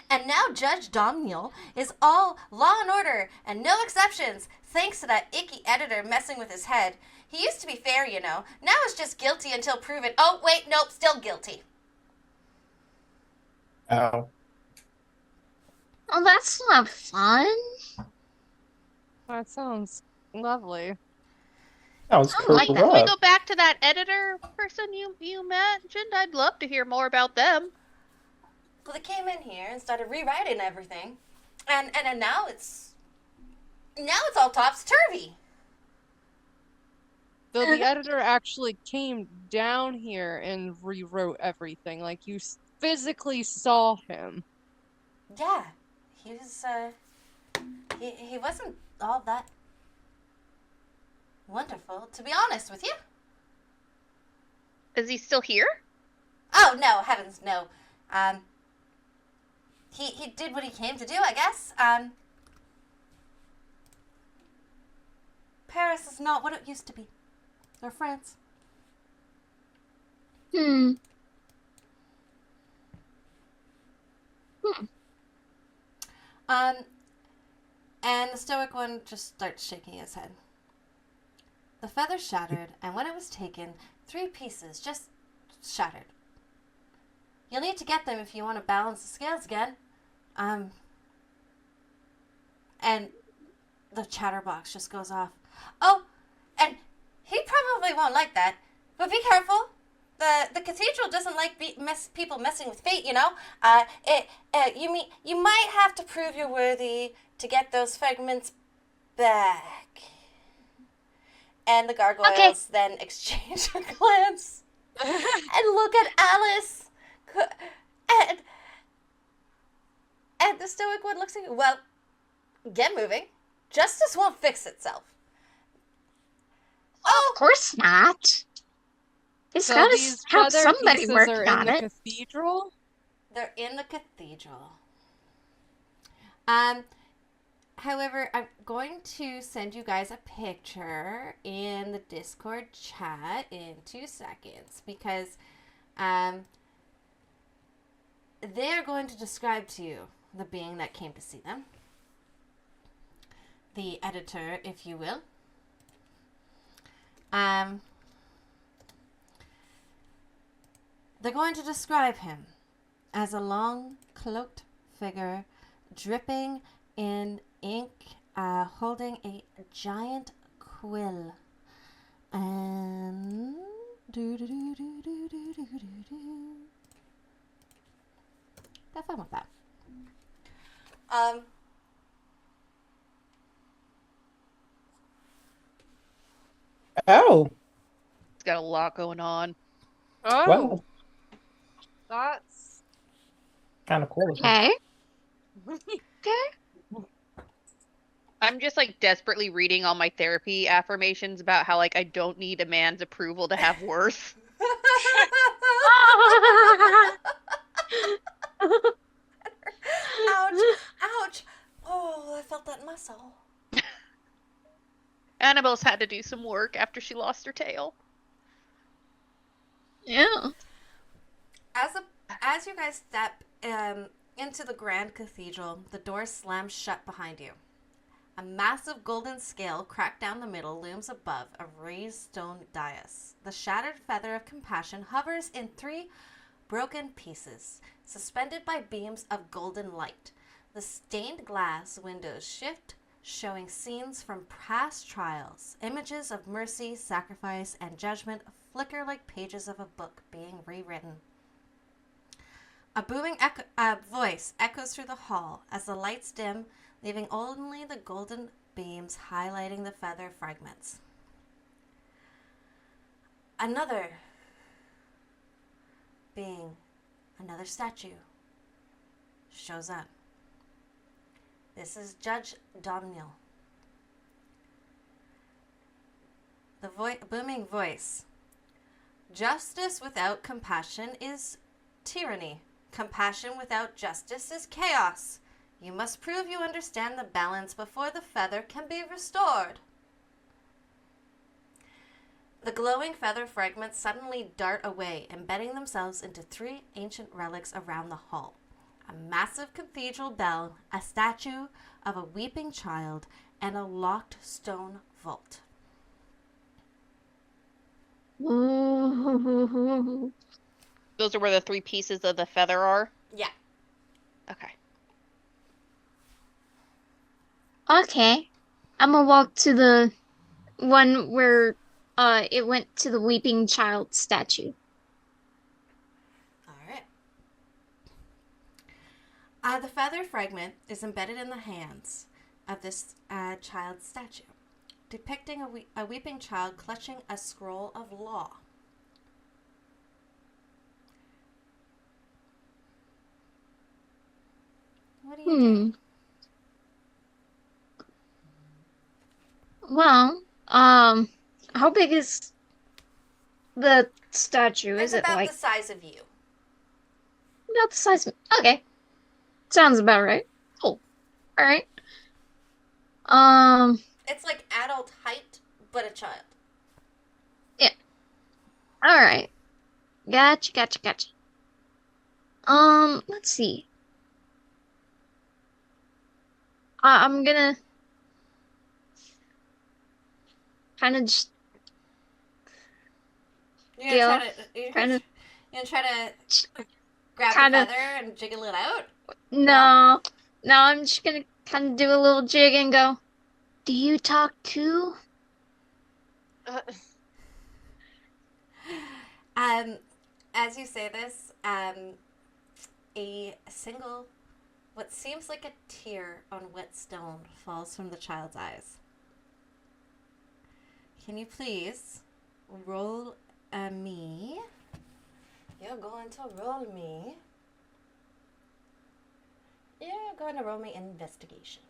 Speaker 1: and now Judge Domniel is all law and order and no exceptions, thanks to that icky editor messing with his head. He used to be fair, you know. Now it's just guilty until proven. Oh, wait, nope, still guilty.
Speaker 5: Oh.
Speaker 2: Oh, that's not fun.
Speaker 3: That sounds lovely.
Speaker 5: That was
Speaker 2: I like that.
Speaker 4: Can we
Speaker 5: corrupt.
Speaker 4: go back to that editor person you mentioned? I'd love to hear more about them.
Speaker 1: Well, they came in here and started rewriting everything. And now it's all topsy-turvy.
Speaker 3: So the editor actually came down here and rewrote everything. Like you physically saw him.
Speaker 1: Yeah, he was, he wasn't all that wonderful, to be honest with you.
Speaker 4: Is he still here?
Speaker 1: Oh, no, heavens, no. He did what he came to do, I guess. Paris is not what it used to be. Or France.
Speaker 2: Hmm.
Speaker 1: And the stoic one just starts shaking his head. The feather shattered, and when it was taken, 3 pieces just shattered. You'll need to get them if you want to balance the scales again. And the chatterbox just goes off. Oh, and he probably won't like that, but be careful. The cathedral doesn't like people messing with fate, you know. You might have to prove you're worthy to get those fragments back. And the gargoyles then exchange a glance and look at Alice. And the stoic one looks at you. Well, get moving. Justice won't fix itself.
Speaker 2: Of course not. It's
Speaker 3: So
Speaker 2: gotta
Speaker 3: these
Speaker 2: have
Speaker 3: feather
Speaker 2: somebody
Speaker 3: pieces
Speaker 2: working
Speaker 3: are in
Speaker 2: on
Speaker 3: the
Speaker 2: it.
Speaker 3: cathedral?
Speaker 1: They're in the cathedral. However, I'm going to send you guys a picture in the Discord chat in 2 seconds because they're going to describe to you the being that came to see them. The editor, if you will. They're going to describe him as a long, cloaked figure dripping in ink, holding a giant quill. And have fun with that.
Speaker 5: Oh,
Speaker 4: It's got a lot going on.
Speaker 3: Oh,
Speaker 5: wow.
Speaker 3: that's
Speaker 5: Kind of cool.
Speaker 2: Okay.
Speaker 4: I'm just like desperately reading all my therapy affirmations about how like I don't need a man's approval to have worth.
Speaker 1: How Ouch! Ouch! Oh, I felt that muscle.
Speaker 4: Annabelle's had to do some work after she lost her tail.
Speaker 2: Yeah.
Speaker 1: As you guys step into the Grand Cathedral, the door slams shut behind you. A massive golden scale cracked down the middle looms above a raised stone dais. The shattered feather of compassion hovers in 3 broken pieces, suspended by beams of golden light. The stained glass windows shift, showing scenes from past trials. Images of mercy, sacrifice, and judgment flicker like pages of a book being rewritten. A booming voice echoes through the hall as the lights dim, leaving only the golden beams highlighting the feather fragments. Another being, another statue, shows up. This is Judge Domnil. The booming voice. Justice without compassion is tyranny. Compassion without justice is chaos. You must prove you understand the balance before the feather can be restored. The glowing feather fragments suddenly dart away, embedding themselves into 3 ancient relics around the hall. A massive cathedral bell, a statue of a weeping child, and a locked stone vault.
Speaker 2: Ooh.
Speaker 4: Those are where the 3 pieces of the feather are?
Speaker 1: Yeah.
Speaker 4: Okay.
Speaker 2: Okay. I'm gonna walk to the one where it went to the weeping child statue.
Speaker 1: All right. The feather fragment is embedded in the hands of this child's statue, depicting a weeping child clutching a scroll of law. What do you do?
Speaker 2: Well, how big is the statue?
Speaker 1: It's
Speaker 2: Is it
Speaker 1: about
Speaker 2: like
Speaker 1: the size of you.
Speaker 2: about the size of... Okay. Sounds about right. Cool. All right.
Speaker 1: It's like adult height, but a child.
Speaker 2: All right. Gotcha. Let's see. I'm gonna kind of just
Speaker 1: You're gonna try to grab
Speaker 2: kinda-
Speaker 1: the feather and jiggle it out.
Speaker 2: no, I'm just gonna kind of do a little jig and go. Do you talk too?
Speaker 1: As you say this, a single, what seems like a tear on wet stone falls from the child's eyes. Can you please roll me? You're going to roll me. You're going to roll me investigation.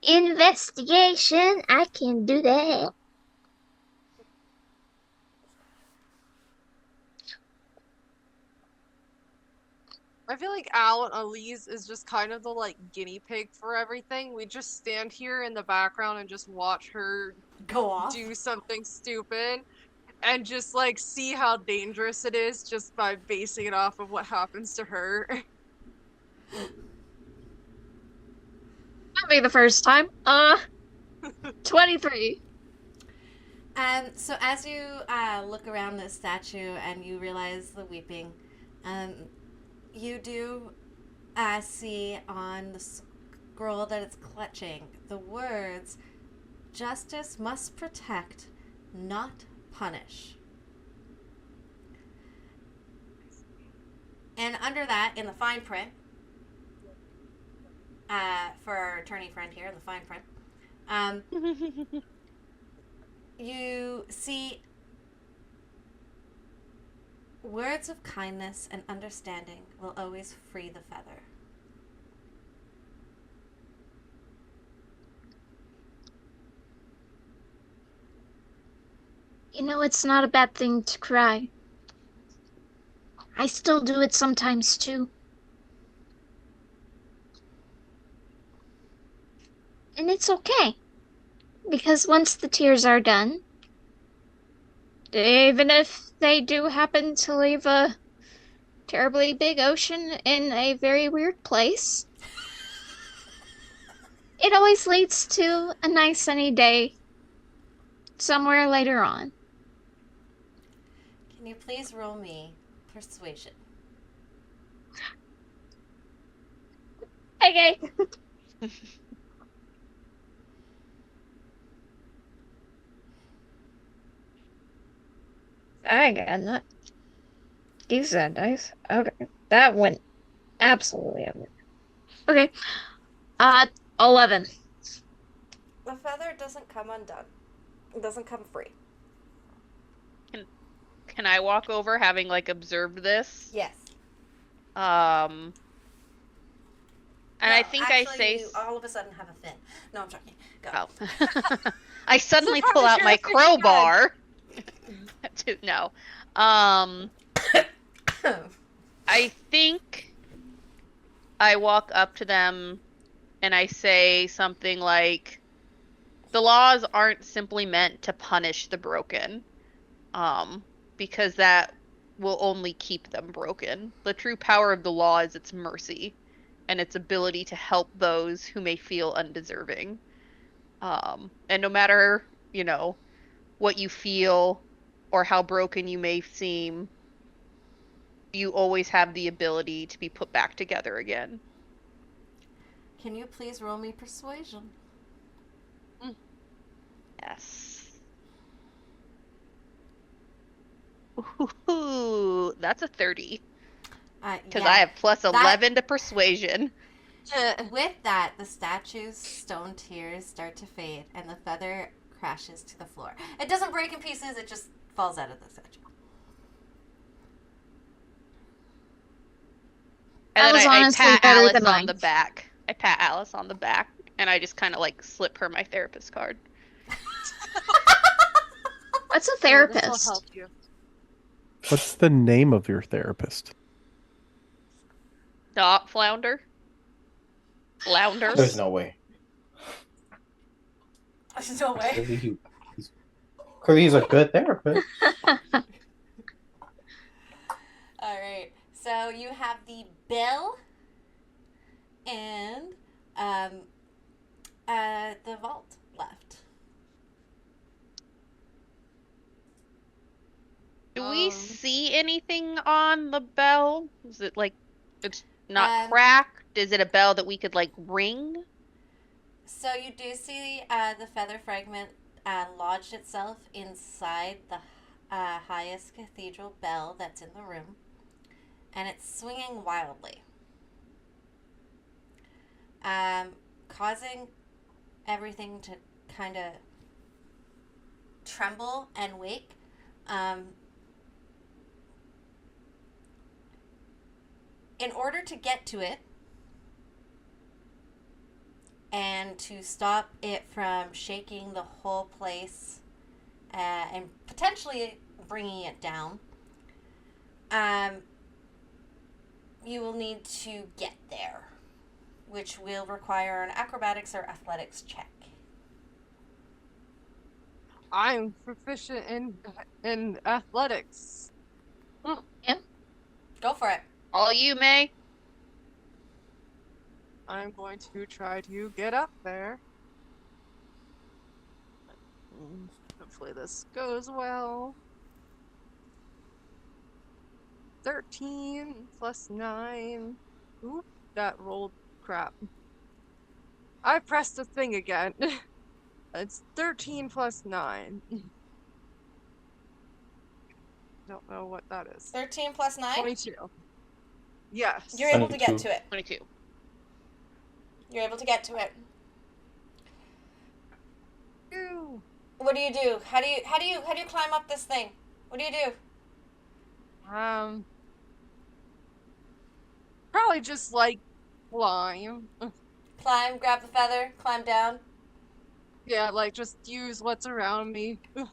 Speaker 2: Investigation. I can do that.
Speaker 3: I feel like Al and Elise is just kind of the like guinea pig for everything. We just stand here in the background and just watch her
Speaker 1: Go off.
Speaker 3: do something stupid and just like see how dangerous it is just by basing it off of what happens to her.
Speaker 2: That'll be the first time. 23.
Speaker 1: So as you look around the statue and you realize the weeping, you do see on the scroll that it's clutching the words, "Justice must protect, not punish." And under that, in the fine print, for our attorney friend here, in the fine print, you see words of kindness and understanding will always free the feather.
Speaker 2: You know, it's not a bad thing to cry. I still do it sometimes too. And it's okay. Because once the tears are done, even if they do happen to leave a terribly big ocean in a very weird place, it always leads to a nice sunny day somewhere later on.
Speaker 1: Can you please roll me persuasion?
Speaker 2: Okay. I got not use that dice. Okay. That went absolutely over. Okay. 11.
Speaker 1: The feather doesn't come undone. It doesn't come free.
Speaker 4: Can I walk over having like observed this?
Speaker 1: Yes.
Speaker 4: And
Speaker 1: No,
Speaker 4: I think
Speaker 1: actually,
Speaker 4: I say
Speaker 1: you all of a sudden have a fin. No, I'm joking. Go.
Speaker 4: Oh. I suddenly
Speaker 3: Surprise,
Speaker 4: pull out
Speaker 3: you're
Speaker 4: my
Speaker 3: a fish head.
Speaker 4: crowbar. No. I think I walk up to them and I say something like, the laws aren't simply meant to punish the broken, because that will only keep them broken. The true power of the law is its mercy and its ability to help those who may feel undeserving. And no matter, what you feel or how broken you may seem, you always have the ability to be put back together again.
Speaker 1: Can you please roll me persuasion?
Speaker 4: Yes. Ooh, that's a 30. Because I have plus 11 to persuasion.
Speaker 1: With that, the statue's stone tears start to fade, and the feather crashes to the floor. It doesn't break in pieces; it just falls out of the statue.
Speaker 4: And
Speaker 2: That
Speaker 4: then
Speaker 2: was
Speaker 4: I
Speaker 2: honestly
Speaker 4: pat
Speaker 2: better
Speaker 4: Alice
Speaker 2: than
Speaker 4: on
Speaker 2: mine.
Speaker 4: the back. I pat Alice on the back, and I just kind of like slip her my therapist card.
Speaker 2: What's a
Speaker 3: This
Speaker 2: therapist?
Speaker 3: will help you.
Speaker 6: What's the name of your therapist?
Speaker 4: Dot Flounder. Flounder.
Speaker 5: There's no way.
Speaker 1: There's no way.
Speaker 5: Clearly he's a good therapist.
Speaker 1: All right. So you have the bell and the vault left.
Speaker 4: Do we see anything on the bell? Is it like it's not
Speaker 1: Um,
Speaker 4: cracked? Is it a bell that we could like ring?
Speaker 1: So you do see the feather fragment lodged itself inside the highest cathedral bell that's in the room, and it's swinging wildly, causing everything to kind of tremble and wake. In order to get to it and to stop it from shaking the whole place and potentially bringing it down, you will need to get there, which will require an acrobatics or athletics check.
Speaker 3: I'm proficient in athletics.
Speaker 1: Go for it.
Speaker 4: All you, May.
Speaker 3: I'm going to try to get up there. Hopefully this goes well. 13 plus 9. Oop, that rolled crap. I pressed the thing again. It's 13 plus 9. Don't know what that is.
Speaker 1: 13 plus 9?
Speaker 3: 22. Yes.
Speaker 1: You're able to get
Speaker 5: 22.
Speaker 1: to it.
Speaker 4: 22.
Speaker 1: You're able to get to it.
Speaker 3: Ew.
Speaker 1: What do you do? How do you climb up this thing? What do you do?
Speaker 3: Probably just like climb.
Speaker 1: Climb, grab the feather, climb down.
Speaker 3: Yeah, like just use what's around me. If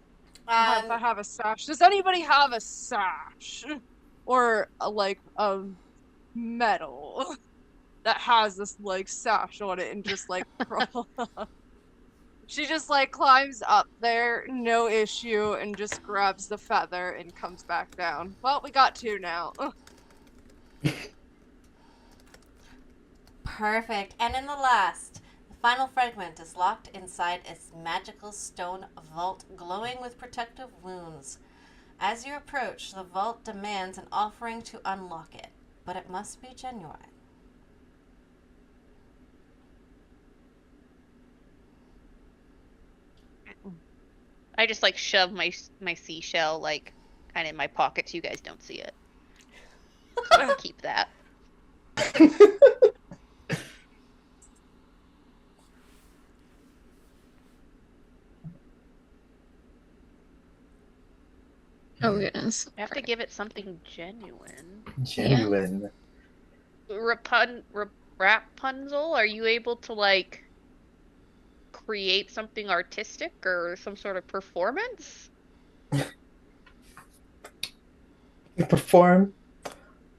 Speaker 1: Um,
Speaker 3: I have a sash. Does anybody have a sash? Or like a metal that has this like sash on it and just like crawl up? She just like climbs up there, no issue, and just grabs the feather and comes back down. Well, we got two now.
Speaker 1: Perfect. And in the last, the final fragment is locked inside its magical stone vault, glowing with protective wounds. As you approach, the vault demands an offering to unlock it, but it must be genuine.
Speaker 4: I just like shove my seashell like kind of in my pocket so you guys don't see it. So I can keep that.
Speaker 2: Oh goodness.
Speaker 4: I have to give it something genuine.
Speaker 5: Genuine.
Speaker 4: Rapunzel, are you able to like create something artistic or some sort of performance?
Speaker 5: Perform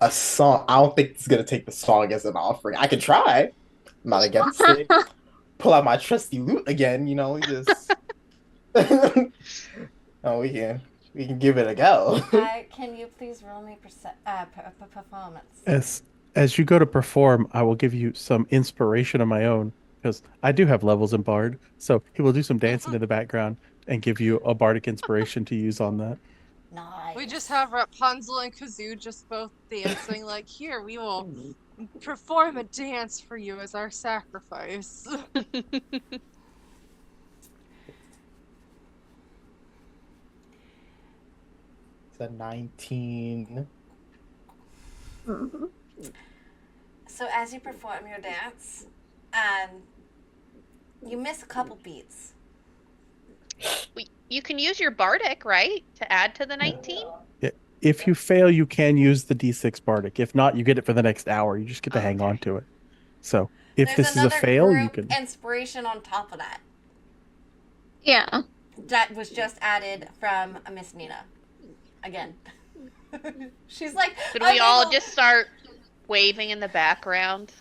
Speaker 5: a song. I don't think it's gonna take the song as an offering. I can try. I'm not against it. Pull out my trusty lute again. You know, we just. Oh, we can give it a go.
Speaker 1: Can you please roll me performance?
Speaker 6: As you go to perform, I will give you some inspiration of my own because I do have levels in Bard. So he will do some dancing in the background and give you a bardic inspiration to use on that.
Speaker 1: Nice.
Speaker 3: We just have Rapunzel and Kazoo just both dancing, like, here, we will perform a dance for you as our sacrifice.
Speaker 5: It's a 19.
Speaker 1: So as you perform your dance, you miss a couple beats.
Speaker 4: You can use your bardic, right, to add to the 19?
Speaker 6: If you fail, you can use the D6 bardic. If not, you get it for the next hour. You just get to hang on to it. So if
Speaker 1: There's
Speaker 6: this is a
Speaker 1: another
Speaker 6: fail, you
Speaker 1: group
Speaker 6: can.
Speaker 1: inspiration on top of that.
Speaker 2: Yeah.
Speaker 1: That was just added from Miss Nina. Again. She's like,
Speaker 4: Could we all just start waving in the background?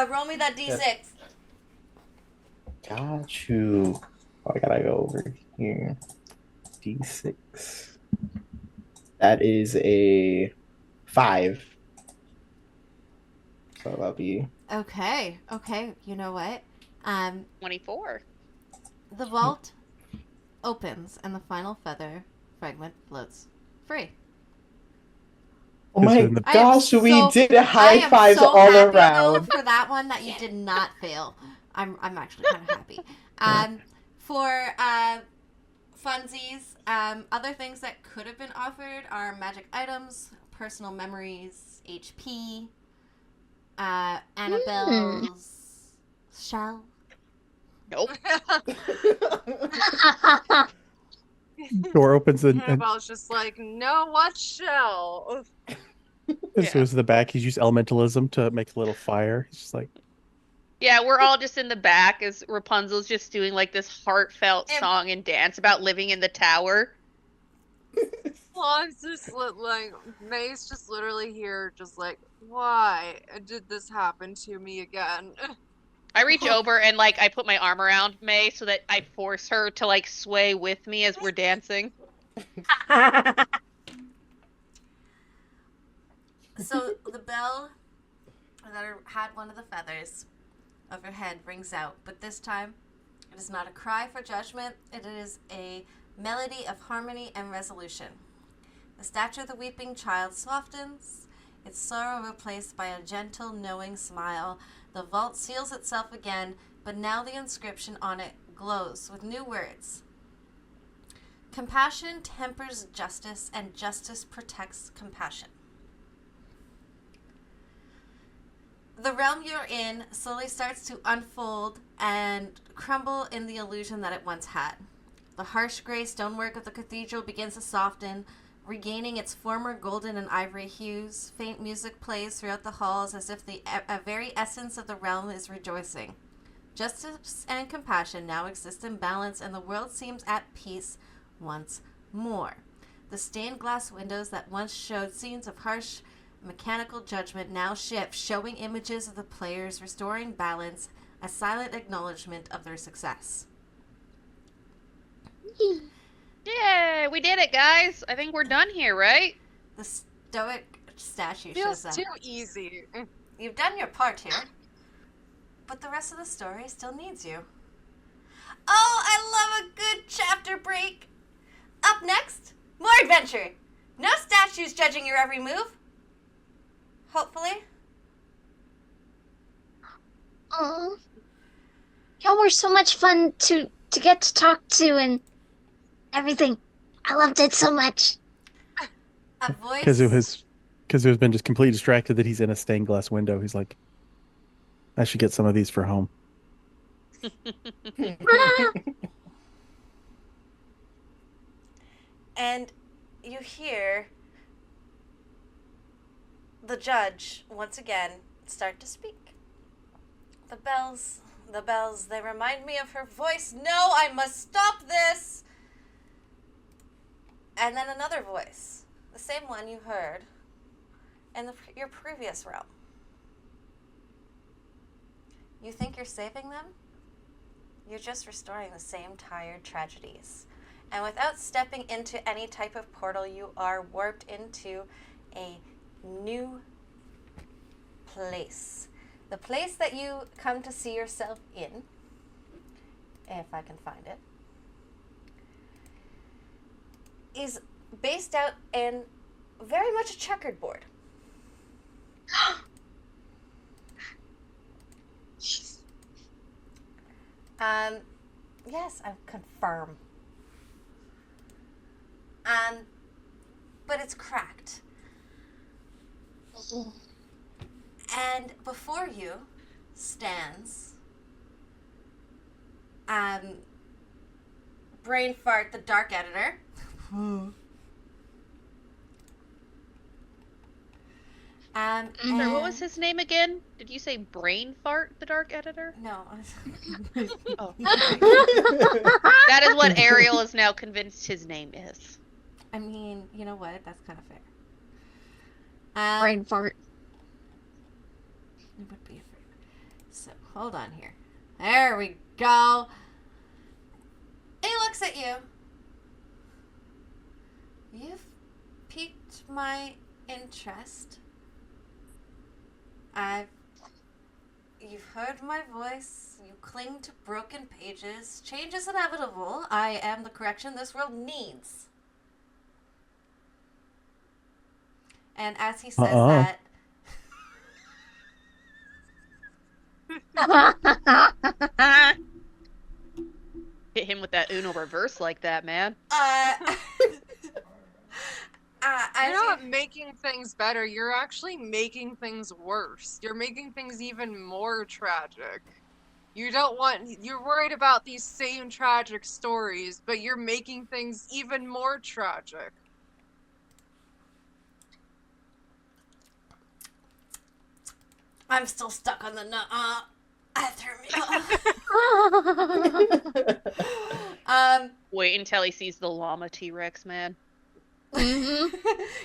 Speaker 1: roll me that D6.
Speaker 5: Got you. Oh, I gotta go over here. D6. That is a 5. So that'll be.
Speaker 1: Okay. You know what?
Speaker 4: 24.
Speaker 1: The vault opens and the final feather fragment floats free.
Speaker 5: Oh my
Speaker 6: in the-
Speaker 5: gosh, we did
Speaker 1: I
Speaker 5: high
Speaker 1: am
Speaker 5: fives
Speaker 1: so
Speaker 5: all
Speaker 1: happy,
Speaker 5: around.
Speaker 1: though, for that one that you did not fail. I'm actually kind of happy. For funsies, other things that could have been offered are magic items, personal memories, HP, Annabelle's shell.
Speaker 4: Nope.
Speaker 6: Door opens and
Speaker 3: Annabelle's just like, no, what shell?
Speaker 6: as goes to the back. He's used elementalism to make a little fire. He's just like,
Speaker 4: Yeah, we're all just in the back as Rapunzel's just doing like this heartfelt song and dance about living in the tower.
Speaker 3: Fawn's just like, May's just literally here, just like, why did this happen to me again?
Speaker 4: I reach over and like I put my arm around May so that I force her to like sway with me as we're dancing.
Speaker 1: So the bell that had one of the feathers overhead rings out, but this time it is not a cry for judgment, it is a melody of harmony and resolution. The statue of the weeping child softens, its sorrow replaced by a gentle, knowing smile. The vault seals itself again, but now the inscription on it glows with new words. Compassion tempers justice, and justice protects compassion. The realm you're in slowly starts to unfold and crumble in the illusion that it once had. The harsh gray stonework of the cathedral begins to soften, regaining its former golden and ivory hues. Faint music plays throughout the halls as if the very essence of the realm is rejoicing. Justice and compassion now exist in balance, and the world seems at peace once more. The stained glass windows that once showed scenes of harsh Mechanical judgment now shifts, showing images of the players restoring balance, a silent acknowledgement of their success.
Speaker 4: Yay, we did it, guys. I think we're done here, right?
Speaker 1: The stoic statue
Speaker 3: Feels
Speaker 1: shows up.
Speaker 3: too easy.
Speaker 1: You've done your part here, but the rest of the story still needs you. Oh, I love a good chapter break. Up next, more adventure. No statues judging your every move. Hopefully.
Speaker 2: Oh, y'all were so much fun to get to talk to and everything. I loved it so much.
Speaker 1: A voice.
Speaker 6: Kazuha's been just completely distracted that he's in a stained glass window. He's like, I should get some of these for home.
Speaker 1: And you hear the judge once again start to speak. The bells, they remind me of her voice. No, I must stop this. And then another voice, the same one you heard in your previous realm. You think you're saving them? You're just restoring the same tired tragedies. And without stepping into any type of portal, you are warped into a new place. The place that you come to see yourself in, if I can find it, is based out in very much a checkered board. Yes, I confirm. But it's cracked. And before you stands Brain Fart, the Dark Editor.
Speaker 4: Sorry, what was his name again? Did you say Brain Fart, the Dark Editor?
Speaker 1: No.
Speaker 4: Oh. That is what Ariel is now convinced his name is.
Speaker 1: I mean, you know what? That's kind of fair.
Speaker 2: Brain fart.
Speaker 1: It would be fair. So, hold on here. There we go. He looks at you. You've piqued my interest. You've heard my voice. You cling to broken pages. Change is inevitable. I am the correction this world needs. And as he says that,
Speaker 4: Hit him with that Uno reverse like that, man.
Speaker 3: You're not making things better, you're actually making things worse. You're making things even more tragic. You're worried about these same tragic stories, but you're making things even more tragic.
Speaker 1: I'm still stuck on the
Speaker 4: Wait until he sees the llama T-Rex, man.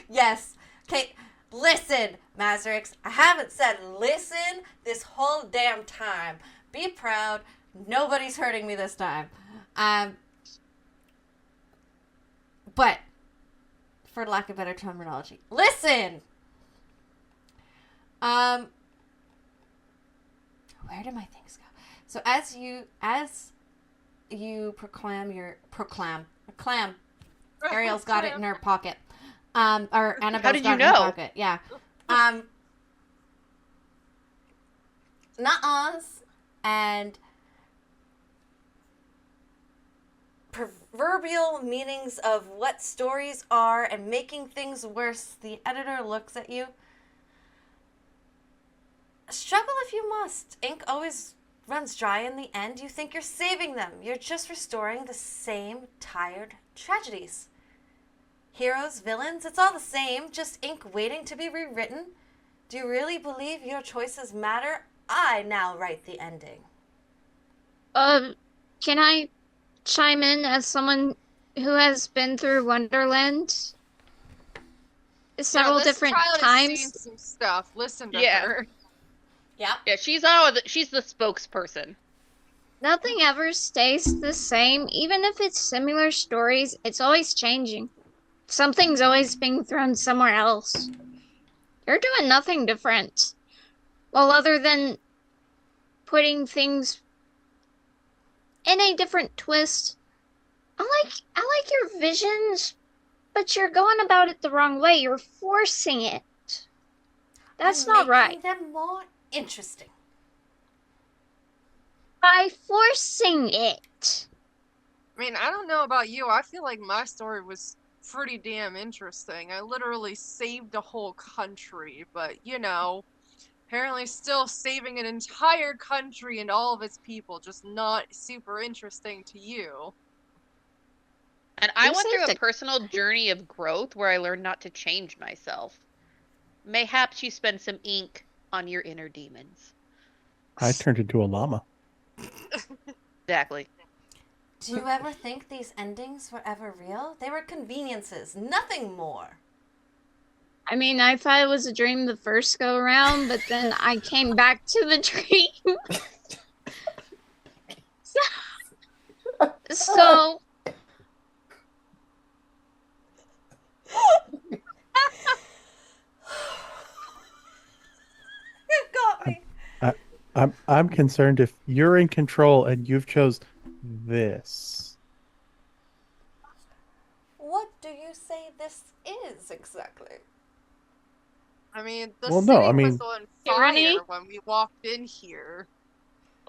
Speaker 1: Yes. Okay, listen, Mazrix. I haven't said listen this whole damn time. Be proud. Nobody's hurting me this time. But, for lack of better terminology, listen! Where did my things go? So as you proclaim, Ariel's got it in her pocket. Or Annabelle's
Speaker 4: How did
Speaker 1: got
Speaker 4: you
Speaker 1: it in her
Speaker 4: know?
Speaker 1: pocket. Yeah. Nuh-uhs and proverbial meanings of what stories are and making things worse. The editor looks at you. Struggle if you must. Ink always runs dry in the end. You think you're saving them. You're just restoring the same tired tragedies. Heroes, villains, it's all the same. Just ink waiting to be rewritten. Do you really believe your choices matter? I now write the ending.
Speaker 2: Can I chime in as someone who has been through Wonderland? several
Speaker 3: this
Speaker 2: different
Speaker 3: child has seen
Speaker 2: times.
Speaker 3: some stuff. Listen to
Speaker 4: Yeah.
Speaker 3: her.
Speaker 1: Yep.
Speaker 4: Yeah, she's the spokesperson.
Speaker 2: Nothing ever stays the same. Even if it's similar stories, it's always changing. Something's always being thrown somewhere else. You're doing nothing different. Well, other than putting things in a different twist. I like your visions, but you're going about it the wrong way. You're forcing it. That's
Speaker 1: I'm
Speaker 2: not right.
Speaker 1: making them more interesting.
Speaker 2: By forcing it.
Speaker 3: I mean, I don't know about you. I feel like my story was pretty damn interesting. I literally saved a whole country, but you know, apparently still saving an entire country and all of its people, just not super interesting to you.
Speaker 4: And I
Speaker 2: You
Speaker 4: went through
Speaker 2: saved
Speaker 4: a
Speaker 2: it.
Speaker 4: personal journey of growth where I learned not to change myself. Mayhaps you spend some ink on your inner demons.
Speaker 6: I turned into a llama.
Speaker 4: Exactly.
Speaker 1: Do you ever think these endings were ever real? They were conveniences, nothing more.
Speaker 2: I mean, I thought it was a dream the first go around, but then I came back to the dream. So
Speaker 1: You got me.
Speaker 6: I'm concerned if you're in control and you've chose this.
Speaker 1: What do you say this is exactly?
Speaker 3: I mean, the
Speaker 6: Well,
Speaker 3: city
Speaker 6: no, I mean-
Speaker 3: was on
Speaker 2: Tyranny?
Speaker 3: fire when we walked in here.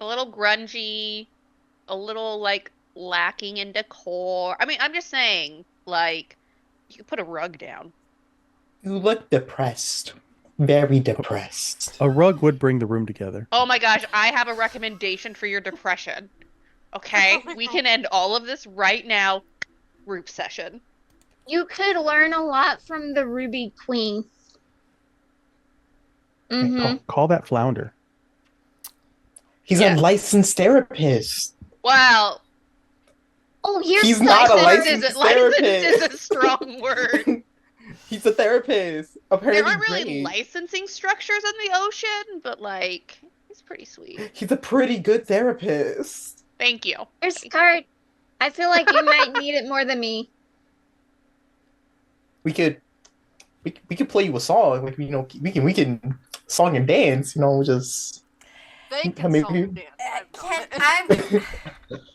Speaker 4: A little grungy, a little like lacking in decor. I mean, I'm just saying, like, you could put a rug down.
Speaker 5: You look depressed. Very depressed.
Speaker 6: A rug would bring the room together.
Speaker 4: Oh my gosh, I have a recommendation for your depression. Okay? We can end all of this right now. Group session.
Speaker 2: you could learn a lot from the Ruby Queen. Mm-hmm.
Speaker 6: Oh, call that Flounder.
Speaker 5: He's
Speaker 4: Yeah.
Speaker 5: a licensed therapist.
Speaker 4: Wow.
Speaker 2: Oh, here's
Speaker 5: He's
Speaker 2: the
Speaker 5: not a
Speaker 2: licensed-
Speaker 5: licensed
Speaker 4: Licensed is a
Speaker 5: therapist.
Speaker 4: strong word.
Speaker 5: He's a therapist. Apparently
Speaker 4: There aren't really
Speaker 5: great.
Speaker 4: licensing structures in the ocean, but like, it's pretty sweet.
Speaker 5: He's a pretty good therapist.
Speaker 4: Thank you.
Speaker 2: Here's the card. I feel like you might need it more than me.
Speaker 5: We could could play you a song. Like, you know, we can song and dance, you know, just
Speaker 3: They can
Speaker 5: Maybe-
Speaker 3: song and dance. I've done
Speaker 1: Can't
Speaker 3: it.
Speaker 1: I'm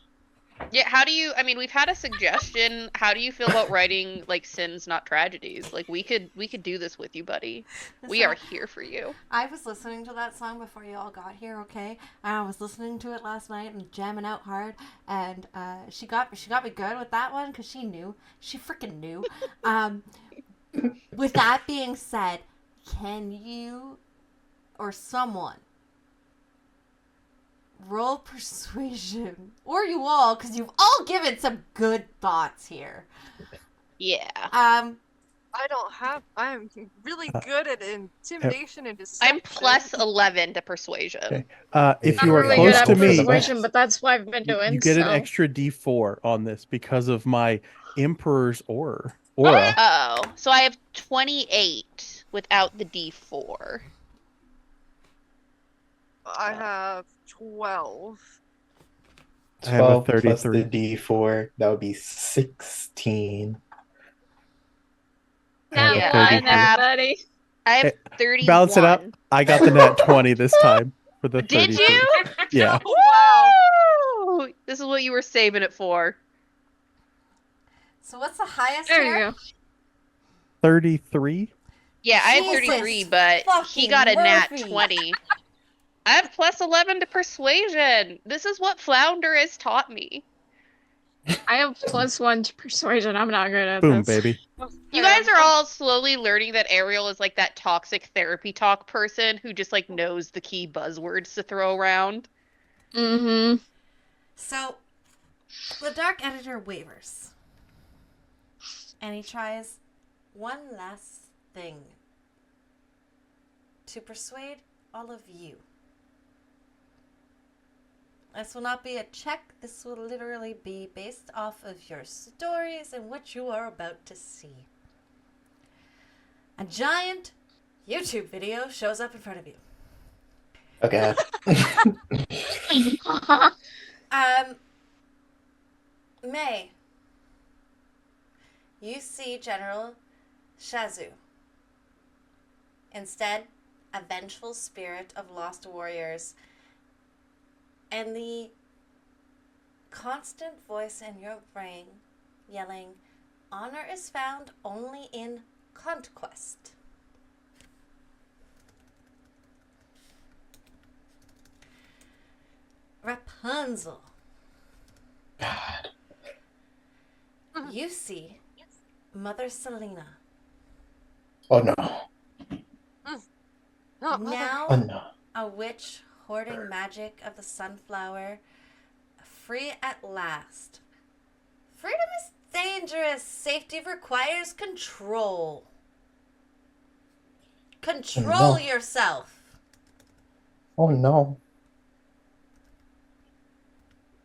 Speaker 4: Yeah, how do you, I mean, we've had a suggestion. How do you feel about writing like sins, not tragedies? Like we could do this with you, buddy. We are here for you.
Speaker 1: I was listening to that song before you all got here, okay? And I was listening to it last night and jamming out hard, and she got me good with that one because she freaking knew. With that being said, can you or someone roll persuasion, or you all, because you've all given some good thoughts here.
Speaker 4: Yeah.
Speaker 3: I don't have. I'm really good at intimidation and
Speaker 4: I'm
Speaker 3: deception.
Speaker 4: plus 11 to persuasion.
Speaker 6: Okay. If
Speaker 2: I'm
Speaker 6: you are
Speaker 2: really
Speaker 6: close
Speaker 2: good at
Speaker 6: to me,
Speaker 2: persuasion, but that's what I've been doing.
Speaker 6: you get an
Speaker 2: so.
Speaker 6: extra D4 on this because of my Emperor's aura.
Speaker 4: Oh, so I have 28 without the D4.
Speaker 3: I have 12.
Speaker 6: I have a
Speaker 5: 12 plus
Speaker 6: 33.
Speaker 5: the D4, that would be 16.
Speaker 6: I have a
Speaker 2: Not
Speaker 4: Yeah,
Speaker 6: 33.
Speaker 2: mine, buddy.
Speaker 4: I have
Speaker 6: Hey,
Speaker 4: 31.
Speaker 6: Balance it up. I got the net 20 this time for the 33.
Speaker 4: Did you?
Speaker 6: Yeah.
Speaker 3: Oh, wow.
Speaker 4: Woo! This is what you were saving it for.
Speaker 1: So what's the highest
Speaker 2: There
Speaker 1: here?
Speaker 2: you go.
Speaker 6: 33?
Speaker 4: Yeah, I had
Speaker 1: Jesus
Speaker 4: 33, but he
Speaker 1: fucking
Speaker 4: got a nat
Speaker 1: Murphy.
Speaker 4: 20. I have plus 11 to persuasion. This is what Flounder has taught me.
Speaker 2: I have +1 to persuasion. I'm not good at
Speaker 6: Boom,
Speaker 2: this.
Speaker 6: baby.
Speaker 4: You guys are all slowly learning that Ariel is like that toxic therapy talk person who just like knows the key buzzwords to throw around.
Speaker 2: Mm-hmm.
Speaker 1: So, the Dark Editor wavers. And he tries one last thing to persuade all of you. This will not be a check. This will literally be based off of your stories and what you are about to see. a giant YouTube video shows up in front of you.
Speaker 5: Okay.
Speaker 1: May, you see General Shazu. Instead, a vengeful spirit of lost warriors, and the constant voice in your brain yelling, "Honor is found only in conquest." Rapunzel,
Speaker 5: God.
Speaker 1: you see Mother Selena.
Speaker 5: Oh no.
Speaker 3: Oh, mother.
Speaker 1: Now
Speaker 5: Oh no.
Speaker 1: a witch hoarding magic of the sunflower, free at last. Freedom is dangerous. Safety requires control. Control
Speaker 5: No.
Speaker 1: yourself.
Speaker 5: Oh no.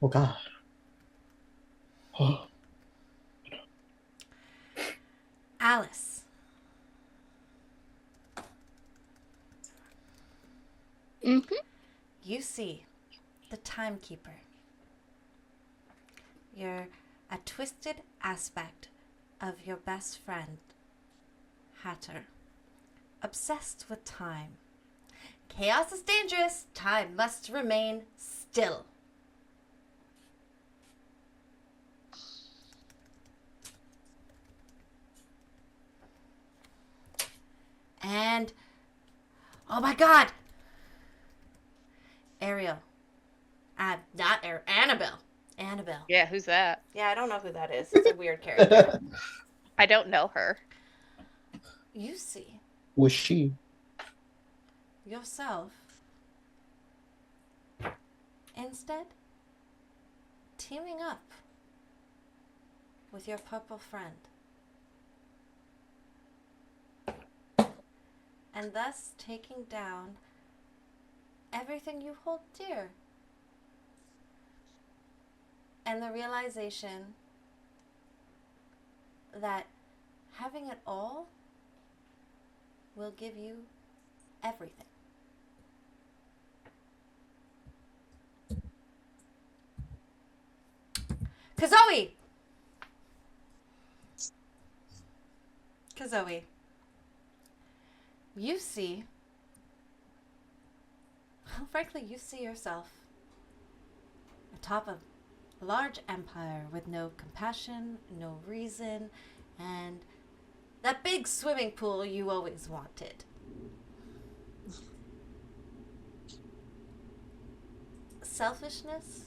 Speaker 5: Oh God. Oh.
Speaker 1: Alice,
Speaker 2: Mhm.
Speaker 1: you see the timekeeper. You're a twisted aspect of your best friend, Hatter. Obsessed with time. Chaos is dangerous. Time must remain still. And, oh my God, Ariel. Not Annabelle. Annabelle.
Speaker 4: Yeah, who's that?
Speaker 1: Yeah, I don't know who that is. It's a weird character.
Speaker 4: I don't know her.
Speaker 1: You see
Speaker 5: Was she?
Speaker 1: yourself instead teaming up with your purple friend. And thus taking down everything you hold dear. And the realization that having it all will give you everything. Kazoe! Kazoe. You see, frankly, you see yourself atop a large empire with no compassion, no reason, and that big swimming pool you always wanted. Selfishness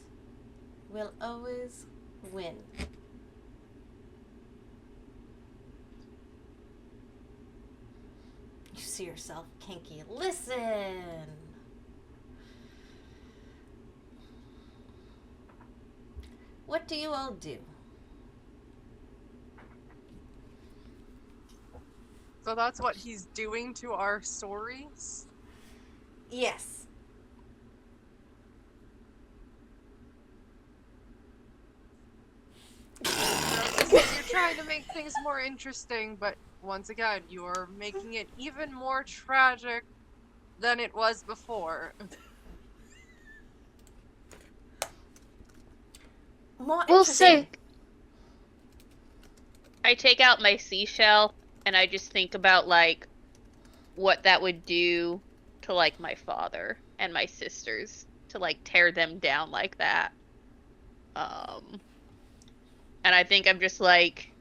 Speaker 1: will always win. You see yourself, Kinky. Listen. What do you all do?
Speaker 3: So that's what he's doing to our stories?
Speaker 1: Yes.
Speaker 3: You're trying to make things more interesting, but once again, you're making it even more tragic than it was before.
Speaker 1: More
Speaker 2: We'll
Speaker 1: interesting.
Speaker 2: see.
Speaker 4: I take out my seashell and I just think about like what that would do to like my father and my sisters to like tear them down like that. And I think I'm just like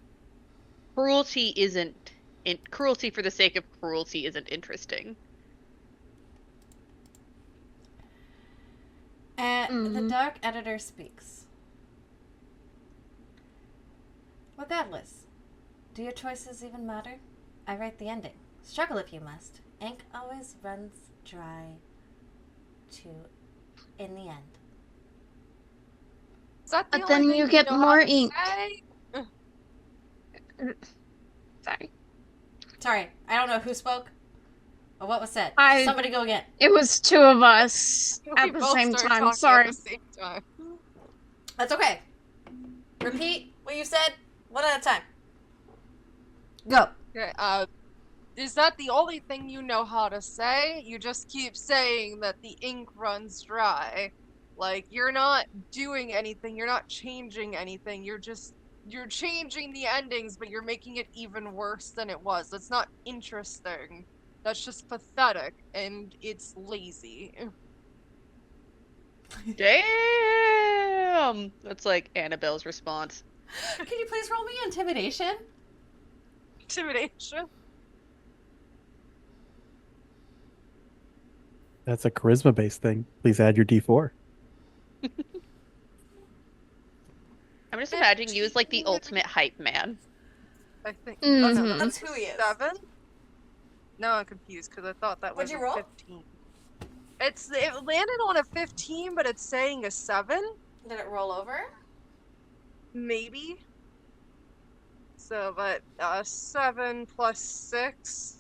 Speaker 4: cruelty cruelty for the sake of cruelty isn't interesting.
Speaker 1: The Dark Editor speaks. Regardless, do your choices even matter? I write the ending. Struggle if you must. Ink always runs dry in the end.
Speaker 3: Is that the
Speaker 2: But
Speaker 3: only
Speaker 2: then
Speaker 3: thing
Speaker 2: you get
Speaker 3: know
Speaker 2: more
Speaker 3: how to
Speaker 2: ink.
Speaker 3: say?
Speaker 2: Sorry.
Speaker 1: Sorry, I don't know who spoke or what was said.
Speaker 2: I-
Speaker 1: Somebody go again.
Speaker 2: It was two of us
Speaker 3: We
Speaker 2: at the
Speaker 3: both
Speaker 2: same
Speaker 3: started
Speaker 2: time.
Speaker 3: talking
Speaker 2: Sorry.
Speaker 3: At the same time.
Speaker 1: That's okay. Repeat what you said one at a time. Go.
Speaker 3: Okay, Is that the only thing you know how to say? You just keep saying that the ink runs dry. Like, you're not doing anything, you're not changing anything, you're changing the endings, but you're making it even worse than it was. That's not interesting. That's just pathetic, and it's lazy.
Speaker 4: Damn! That's like Annabelle's response.
Speaker 1: Can you please roll me intimidation?
Speaker 3: Intimidation.
Speaker 6: That's a charisma based thing. Please add your D4.
Speaker 4: I'm just imagining you as like the ultimate hype man.
Speaker 3: I think
Speaker 2: Mhm.
Speaker 1: That's who he is.
Speaker 3: 7? No, I'm confused because I thought that was
Speaker 1: What'd you
Speaker 3: a
Speaker 1: roll?
Speaker 3: 15. It landed on a 15, but it's saying a 7?
Speaker 1: Did it roll over?
Speaker 3: Maybe. So, but 7 plus 6.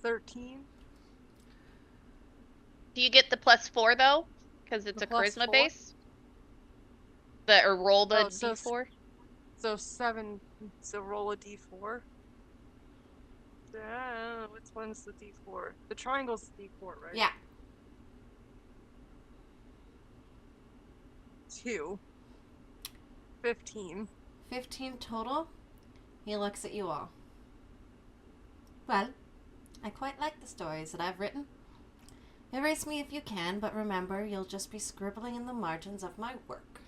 Speaker 3: 13.
Speaker 4: Do you get the +4 though? Because it's
Speaker 3: The
Speaker 4: a charisma
Speaker 3: +4?
Speaker 4: base? Or roll the
Speaker 3: Oh, so
Speaker 4: d4?
Speaker 3: So 7. So roll a d4. Which one's the d4? The triangle's the d4, right?
Speaker 1: Yeah.
Speaker 3: 2. 15.
Speaker 1: 15 total. He looks at you all. Well, I quite like the stories that I've written. Erase me if you can, but remember, you'll just be scribbling in the margins of my work.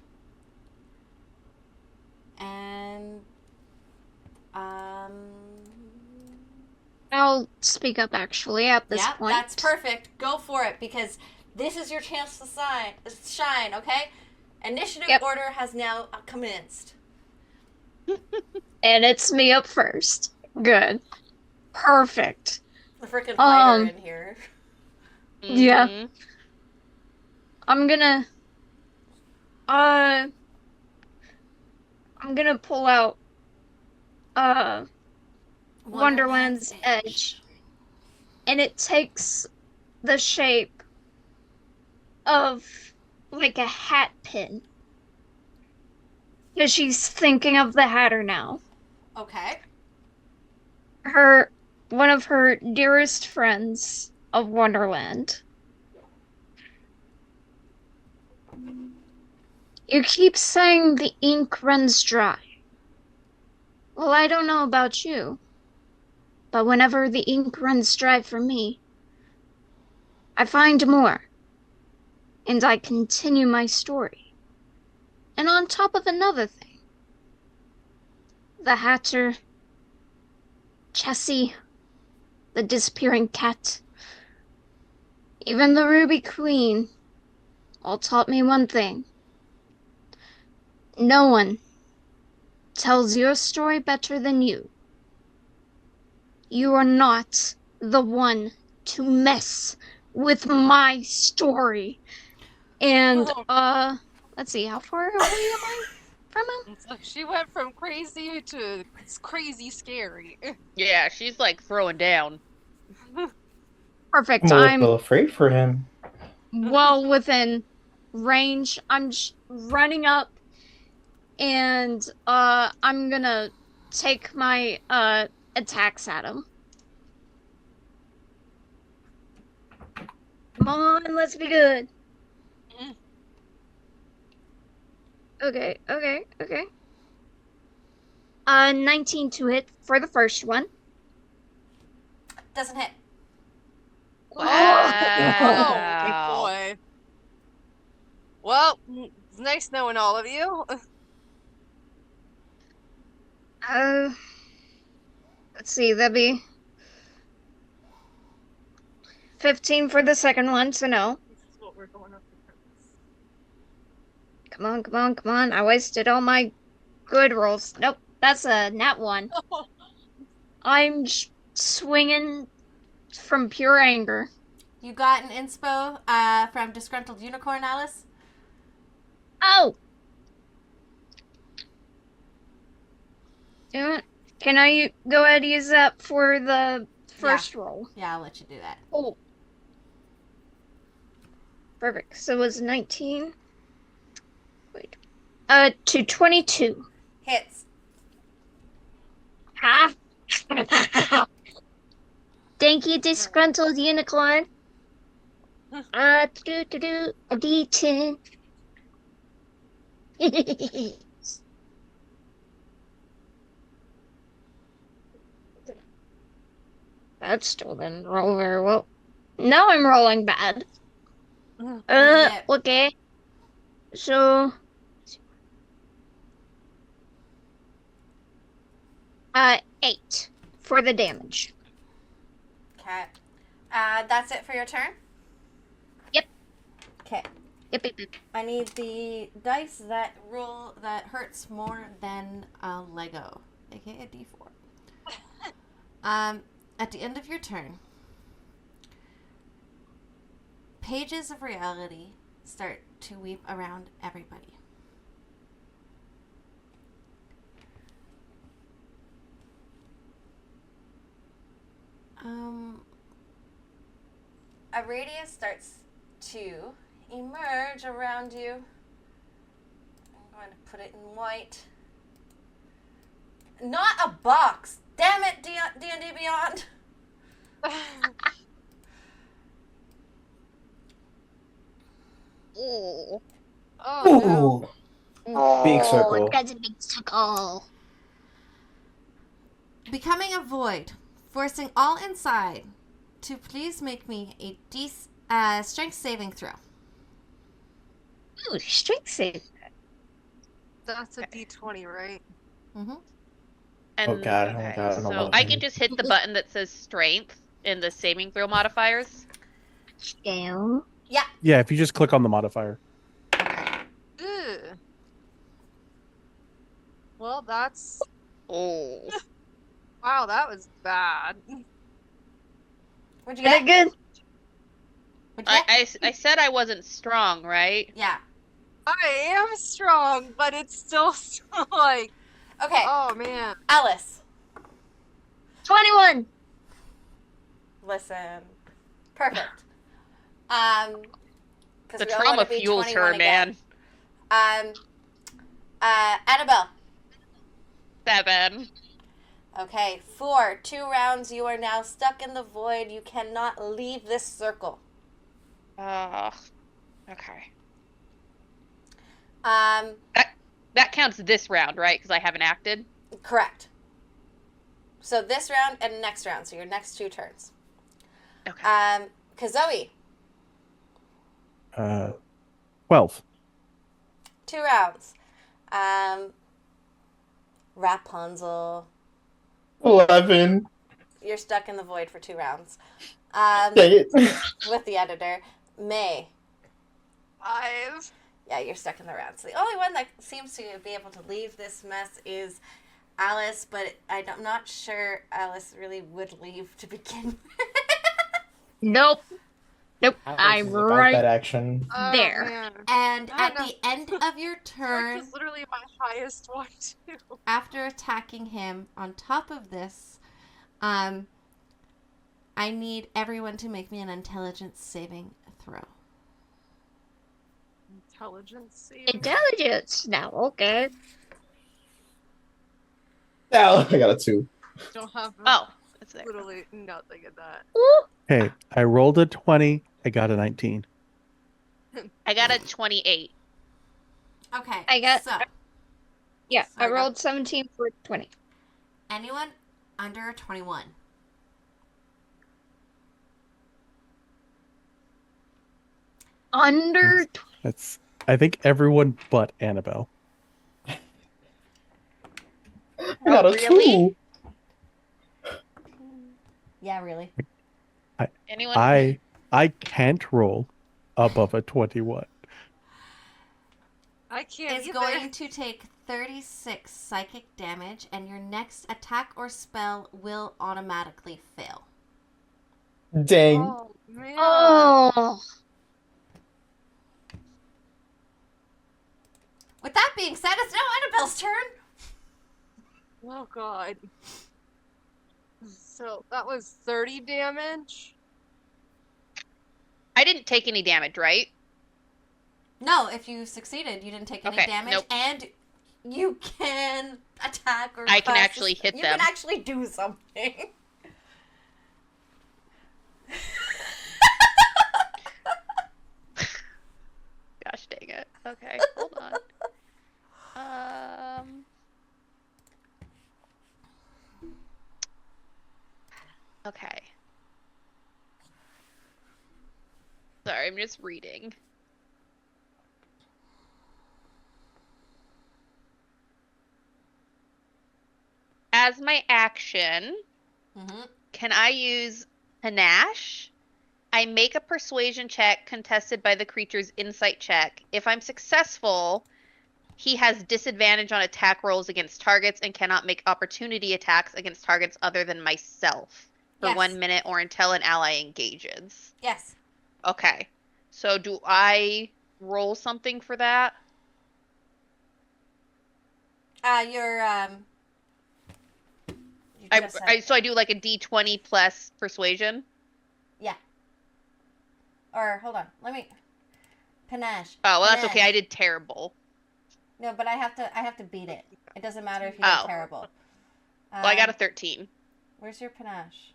Speaker 1: And,
Speaker 2: I'll speak up actually at this
Speaker 1: yeah,
Speaker 2: point.
Speaker 1: that's perfect. Go for it, because this is your chance to shine, okay? Initiative
Speaker 2: Yep.
Speaker 1: order has now commenced.
Speaker 2: And it's me up first. Good. Perfect.
Speaker 1: The freaking fighter
Speaker 2: Um,
Speaker 1: in here.
Speaker 2: Yeah.
Speaker 4: Mhm.
Speaker 2: I'm gonna pull out Wonderland's Edge. And it takes the shape of like a hat pin. Because she's thinking of the Hatter now.
Speaker 1: Okay.
Speaker 2: One of her dearest friends of Wonderland. You keep saying the ink runs dry. Well, I don't know about you, but whenever the ink runs dry for me, I find more, and I continue my story. And on top of another thing, the Hatter, Chessie, the disappearing cat, even the Ruby Queen, all taught me one thing. No one tells your story better than you. You are not the one to mess with my story. And, let's see, how far away am I from him?
Speaker 3: It's like she went from crazy to crazy scary.
Speaker 4: Yeah, she's like throwing down.
Speaker 2: Perfect.
Speaker 5: I'm a
Speaker 2: I'm
Speaker 5: little afraid for him.
Speaker 2: well within range. I'm running up, and I'm gonna take my attacks at him. Come on, let's be good. Okay. 19 to hit for the first one.
Speaker 1: Doesn't hit.
Speaker 4: Wow.
Speaker 3: Oh, boy. Well, it's nice knowing all of you.
Speaker 2: Let's see, that'd be 15 for the second one, so no.
Speaker 3: This is what we're going up
Speaker 2: Come on. I wasted all my good rolls. Nope, that's a nat 1. I'm swinging from pure anger.
Speaker 1: You got an inspo from Disgruntled Unicorn, Alice?
Speaker 2: Oh! Yeah. Can I go ahead and use that for the first roll?
Speaker 1: Yeah, I'll let you do that.
Speaker 2: Oh. Perfect. So it was 19. Wait. To 22.
Speaker 1: Hits.
Speaker 2: Ha! Thank you, disgruntled unicorn. A D10. That still didn't roll very well. Now I'm rolling bad.
Speaker 1: Yeah.
Speaker 2: Okay. So, 8 for the damage.
Speaker 1: Okay. That's it for your turn?
Speaker 2: Yep.
Speaker 1: Okay.
Speaker 2: Yep, yep, yep.
Speaker 1: I need the dice that roll that hurts more than a Lego, aka a D4. At the end of your turn, pages of reality start to weep around everybody. A radius starts to emerge around you. I'm going to put it in white. Not a box! Damn it, D&D Beyond!
Speaker 2: Oh.
Speaker 3: Oh
Speaker 5: Ooh. Big circle.
Speaker 2: That's a big circle.
Speaker 1: Becoming a void, forcing all inside to please make me a strength saving throw.
Speaker 2: Ooh, strength save.
Speaker 3: That's a D20, right?
Speaker 1: Mm-hmm.
Speaker 4: And,
Speaker 5: Oh god, oh
Speaker 4: okay,
Speaker 5: god, I don't
Speaker 4: so
Speaker 5: know.
Speaker 4: I can just hit the button that says strength in the saving throw modifiers.
Speaker 2: Scale.
Speaker 6: Yeah, if you just click on the modifier.
Speaker 3: Ugh. Well, that's...
Speaker 2: Oh.
Speaker 3: Wow, that was bad.
Speaker 1: What'd you
Speaker 2: Did
Speaker 1: get?
Speaker 2: it good?
Speaker 1: What'd you get?
Speaker 4: I said I wasn't strong, right?
Speaker 1: Yeah.
Speaker 3: I am strong, but it's still so, like...
Speaker 1: Okay,
Speaker 3: Oh, man.
Speaker 1: Alice.
Speaker 2: 21.
Speaker 1: Listen. Perfect. Because
Speaker 4: The
Speaker 1: we all
Speaker 4: trauma
Speaker 1: want to be
Speaker 4: fuels
Speaker 1: 21
Speaker 4: her,
Speaker 1: again.
Speaker 4: man.
Speaker 1: Annabelle.
Speaker 4: 7.
Speaker 1: Okay, 4. 2 rounds. You are now stuck in the void. You cannot leave this circle.
Speaker 4: Okay.
Speaker 1: Um,
Speaker 4: That counts this round, right? Because I haven't acted.
Speaker 1: correct. So this round and next round. So your next 2 turns.
Speaker 4: Okay.
Speaker 1: Kazoe.
Speaker 6: 12.
Speaker 1: 2 rounds. Rapunzel.
Speaker 5: 11.
Speaker 1: You're stuck in the void for 2 rounds.
Speaker 5: Dang it.
Speaker 1: With the editor. May.
Speaker 3: 5.
Speaker 1: Yeah, you're stuck in the rounds. The only one that seems to be able to leave this mess is Alice, but I'm not sure Alice really would leave to begin with.
Speaker 2: Nope. Nope.
Speaker 5: Alice
Speaker 2: I'm
Speaker 5: is about
Speaker 2: right
Speaker 5: that action.
Speaker 3: Oh,
Speaker 2: there.
Speaker 3: man.
Speaker 1: And
Speaker 3: I
Speaker 1: at
Speaker 3: know.
Speaker 1: the end of your
Speaker 3: Dark
Speaker 1: turn,
Speaker 3: is literally my highest one, too.
Speaker 1: after attacking him, on top of this, I need everyone to make me an intelligence saving throw.
Speaker 3: Intelligence saving.
Speaker 2: Intelligence. Now, okay.
Speaker 5: Now I got a 2.
Speaker 3: Don't have
Speaker 4: Oh, it's there.
Speaker 3: literally nothing in that.
Speaker 2: Ooh.
Speaker 6: Okay, I rolled a 20. I got a 19.
Speaker 4: I got a 28.
Speaker 1: Okay.
Speaker 2: I got-
Speaker 1: So,
Speaker 2: Yeah,
Speaker 1: So
Speaker 2: I
Speaker 1: I got-
Speaker 2: rolled 17 for 20.
Speaker 1: anyone under 21.
Speaker 2: Under.
Speaker 6: That's I think everyone but Annabelle.
Speaker 5: I got a
Speaker 4: really?
Speaker 5: 2.
Speaker 1: Yeah, really.
Speaker 4: Anyone?
Speaker 6: I can't roll above a 21.
Speaker 3: I can't
Speaker 1: Is
Speaker 3: either.
Speaker 1: going to take 36 psychic damage, and your next attack or spell will automatically fail.
Speaker 5: Dang.
Speaker 3: Oh, man.
Speaker 2: Oh.
Speaker 1: With that being said, it's now Annabelle's turn.
Speaker 3: Oh, God. So, that was 30 damage?
Speaker 4: I didn't take any damage, right?
Speaker 1: No, if you succeeded, you didn't take any
Speaker 4: Okay,
Speaker 1: damage,
Speaker 4: nope.
Speaker 1: and You can attack or
Speaker 4: I can
Speaker 1: cast a
Speaker 4: actually
Speaker 1: spell.
Speaker 4: hit
Speaker 1: You
Speaker 4: them.
Speaker 1: can actually do something.
Speaker 4: Gosh dang it. Okay, hold on. Okay. Sorry, I'm just reading. As my action,
Speaker 1: Mm-hmm.
Speaker 4: can I use panache? I make a persuasion check contested by the creature's insight check. If I'm successful, he has disadvantage on attack rolls against targets and cannot make opportunity attacks against targets other than myself for
Speaker 1: Yes.
Speaker 4: 1 minute or until an ally engages.
Speaker 1: Yes.
Speaker 4: Okay. So do I roll something for that?
Speaker 1: You're you just said
Speaker 4: So I do like a d20 plus persuasion?
Speaker 1: yeah. Or hold on, let me panache.
Speaker 4: Oh, well, that's okay. I
Speaker 1: Panache.
Speaker 4: did terrible.
Speaker 1: No, but I have to beat it. It doesn't matter if you
Speaker 4: Oh.
Speaker 1: did terrible.
Speaker 4: Well, I got a 13.
Speaker 1: Where's your panache?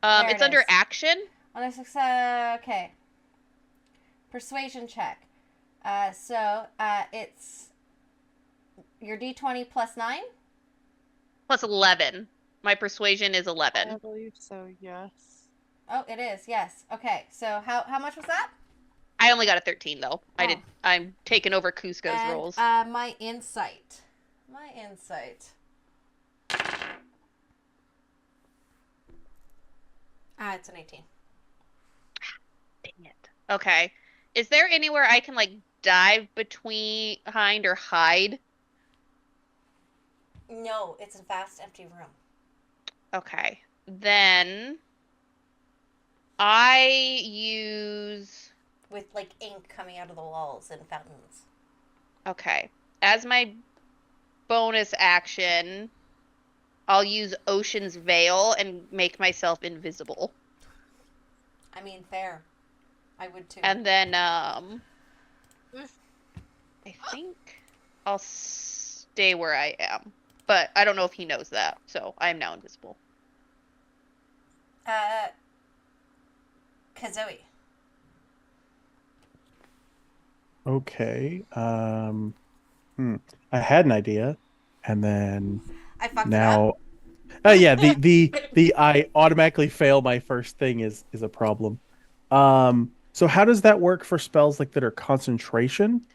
Speaker 1: There
Speaker 4: It's
Speaker 1: it
Speaker 4: under
Speaker 1: is.
Speaker 4: action.
Speaker 1: On a success, okay. Persuasion check. It's your d20 plus 9.
Speaker 4: Plus 11. My persuasion is
Speaker 3: I
Speaker 4: 11.
Speaker 3: believe so, yes.
Speaker 1: Oh, it is. Yes. Okay. So how much was that?
Speaker 4: I only got a 13 though.
Speaker 1: Oh.
Speaker 4: I'm taking over Cusco's
Speaker 1: And,
Speaker 4: rolls.
Speaker 1: my insight. My insight. It's an 18.
Speaker 4: Dang it. Okay. Is there anywhere I can like dive behind or hide?
Speaker 1: No, it's a vast empty room.
Speaker 4: Okay. Then I use
Speaker 1: With like ink coming out of the walls and fountains.
Speaker 4: okay. As my bonus action, I'll use Ocean's Veil and make myself invisible.
Speaker 1: I mean, fair. I would too.
Speaker 4: And then I think I'll stay where I am. But I don't know if he knows that, so I am now invisible.
Speaker 1: Kazooie.
Speaker 6: Okay. I had an idea, and then
Speaker 1: I fucked it up.
Speaker 6: now, yeah, the I automatically fail my first thing is a problem. So how does that work for spells like that are concentration?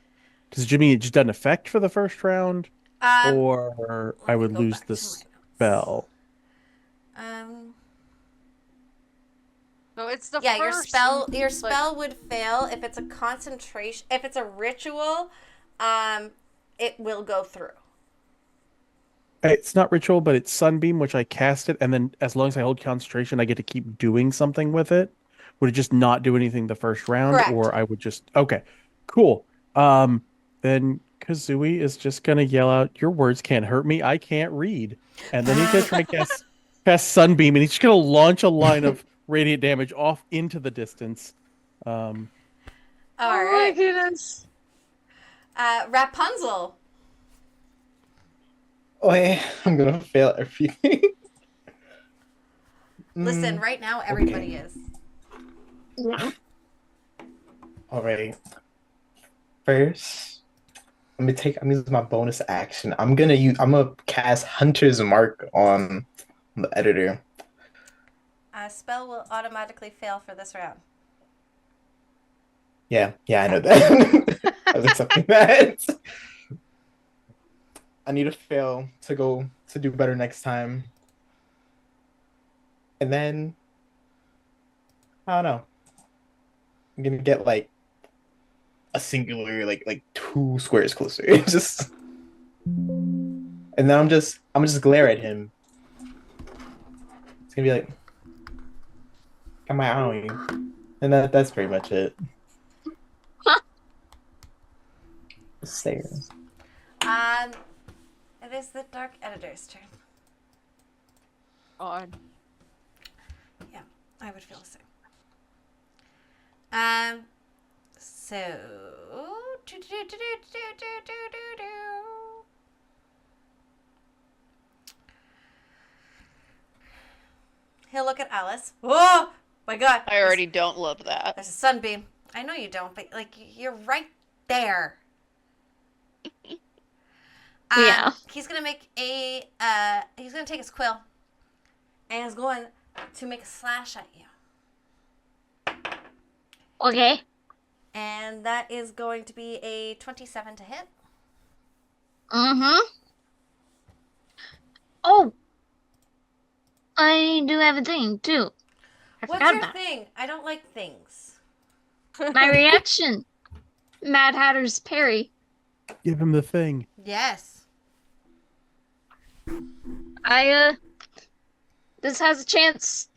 Speaker 6: Does it mean it just doesn't affect for the first round, or
Speaker 1: Let
Speaker 6: I
Speaker 1: me
Speaker 6: would
Speaker 1: go
Speaker 6: lose
Speaker 1: back
Speaker 6: the
Speaker 1: to my notes.
Speaker 6: spell?
Speaker 3: No, it's the
Speaker 1: Yeah,
Speaker 3: first.
Speaker 1: your spell would fail if it's a concentration. If it's a ritual, it will go through.
Speaker 6: It's not ritual, but it's Sunbeam, which I cast it, and then as long as I hold concentration, I get to keep doing something with it. Would it just not do anything the first round,
Speaker 1: Correct.
Speaker 6: or I would just okay, cool. Then Kazooie is just gonna yell out, "Your words can't hurt me. I can't read." And then he's gonna try to cast Sunbeam, and he's just gonna launch a line of radiant damage off into the distance.
Speaker 1: All
Speaker 3: Oh my
Speaker 1: right.
Speaker 3: goodness.
Speaker 1: Rapunzel.
Speaker 5: Oh, yeah, I'm gonna fail everything.
Speaker 1: Listen, right now everybody is.
Speaker 5: Alright. First, I'm using my bonus action. I'm gonna cast Hunter's Mark on the editor.
Speaker 1: Spell will automatically fail for this round.
Speaker 5: Yeah, I know that. I was accepting that. I need to fail to do better next time. And then I don't know. I'm gonna get like a singular like 2 squares closer. Just and then I'm just glare at him. It's gonna be like, got my eye on you. And that's pretty much it. Stare.
Speaker 1: It is the Dark Editor's turn.
Speaker 3: On.
Speaker 1: Yeah, I would feel the same. So he'll look at Alice. Oh my god.
Speaker 4: I already don't love that.
Speaker 1: There's a sunbeam. I know you don't, but like you're right there.
Speaker 2: Yeah.
Speaker 1: He's gonna make a he's gonna take his quill and he's going to make a slash at you.
Speaker 2: Okay.
Speaker 1: And that is going to be a 27 to hit.
Speaker 2: Mm-hmm. Oh, I do have a thing too. I
Speaker 1: What's
Speaker 2: forgot
Speaker 1: your
Speaker 2: about
Speaker 1: thing? I don't like things.
Speaker 2: it. My reaction. Mad Hatter's parry.
Speaker 6: Give him the thing.
Speaker 1: Yes.
Speaker 2: This has a chance.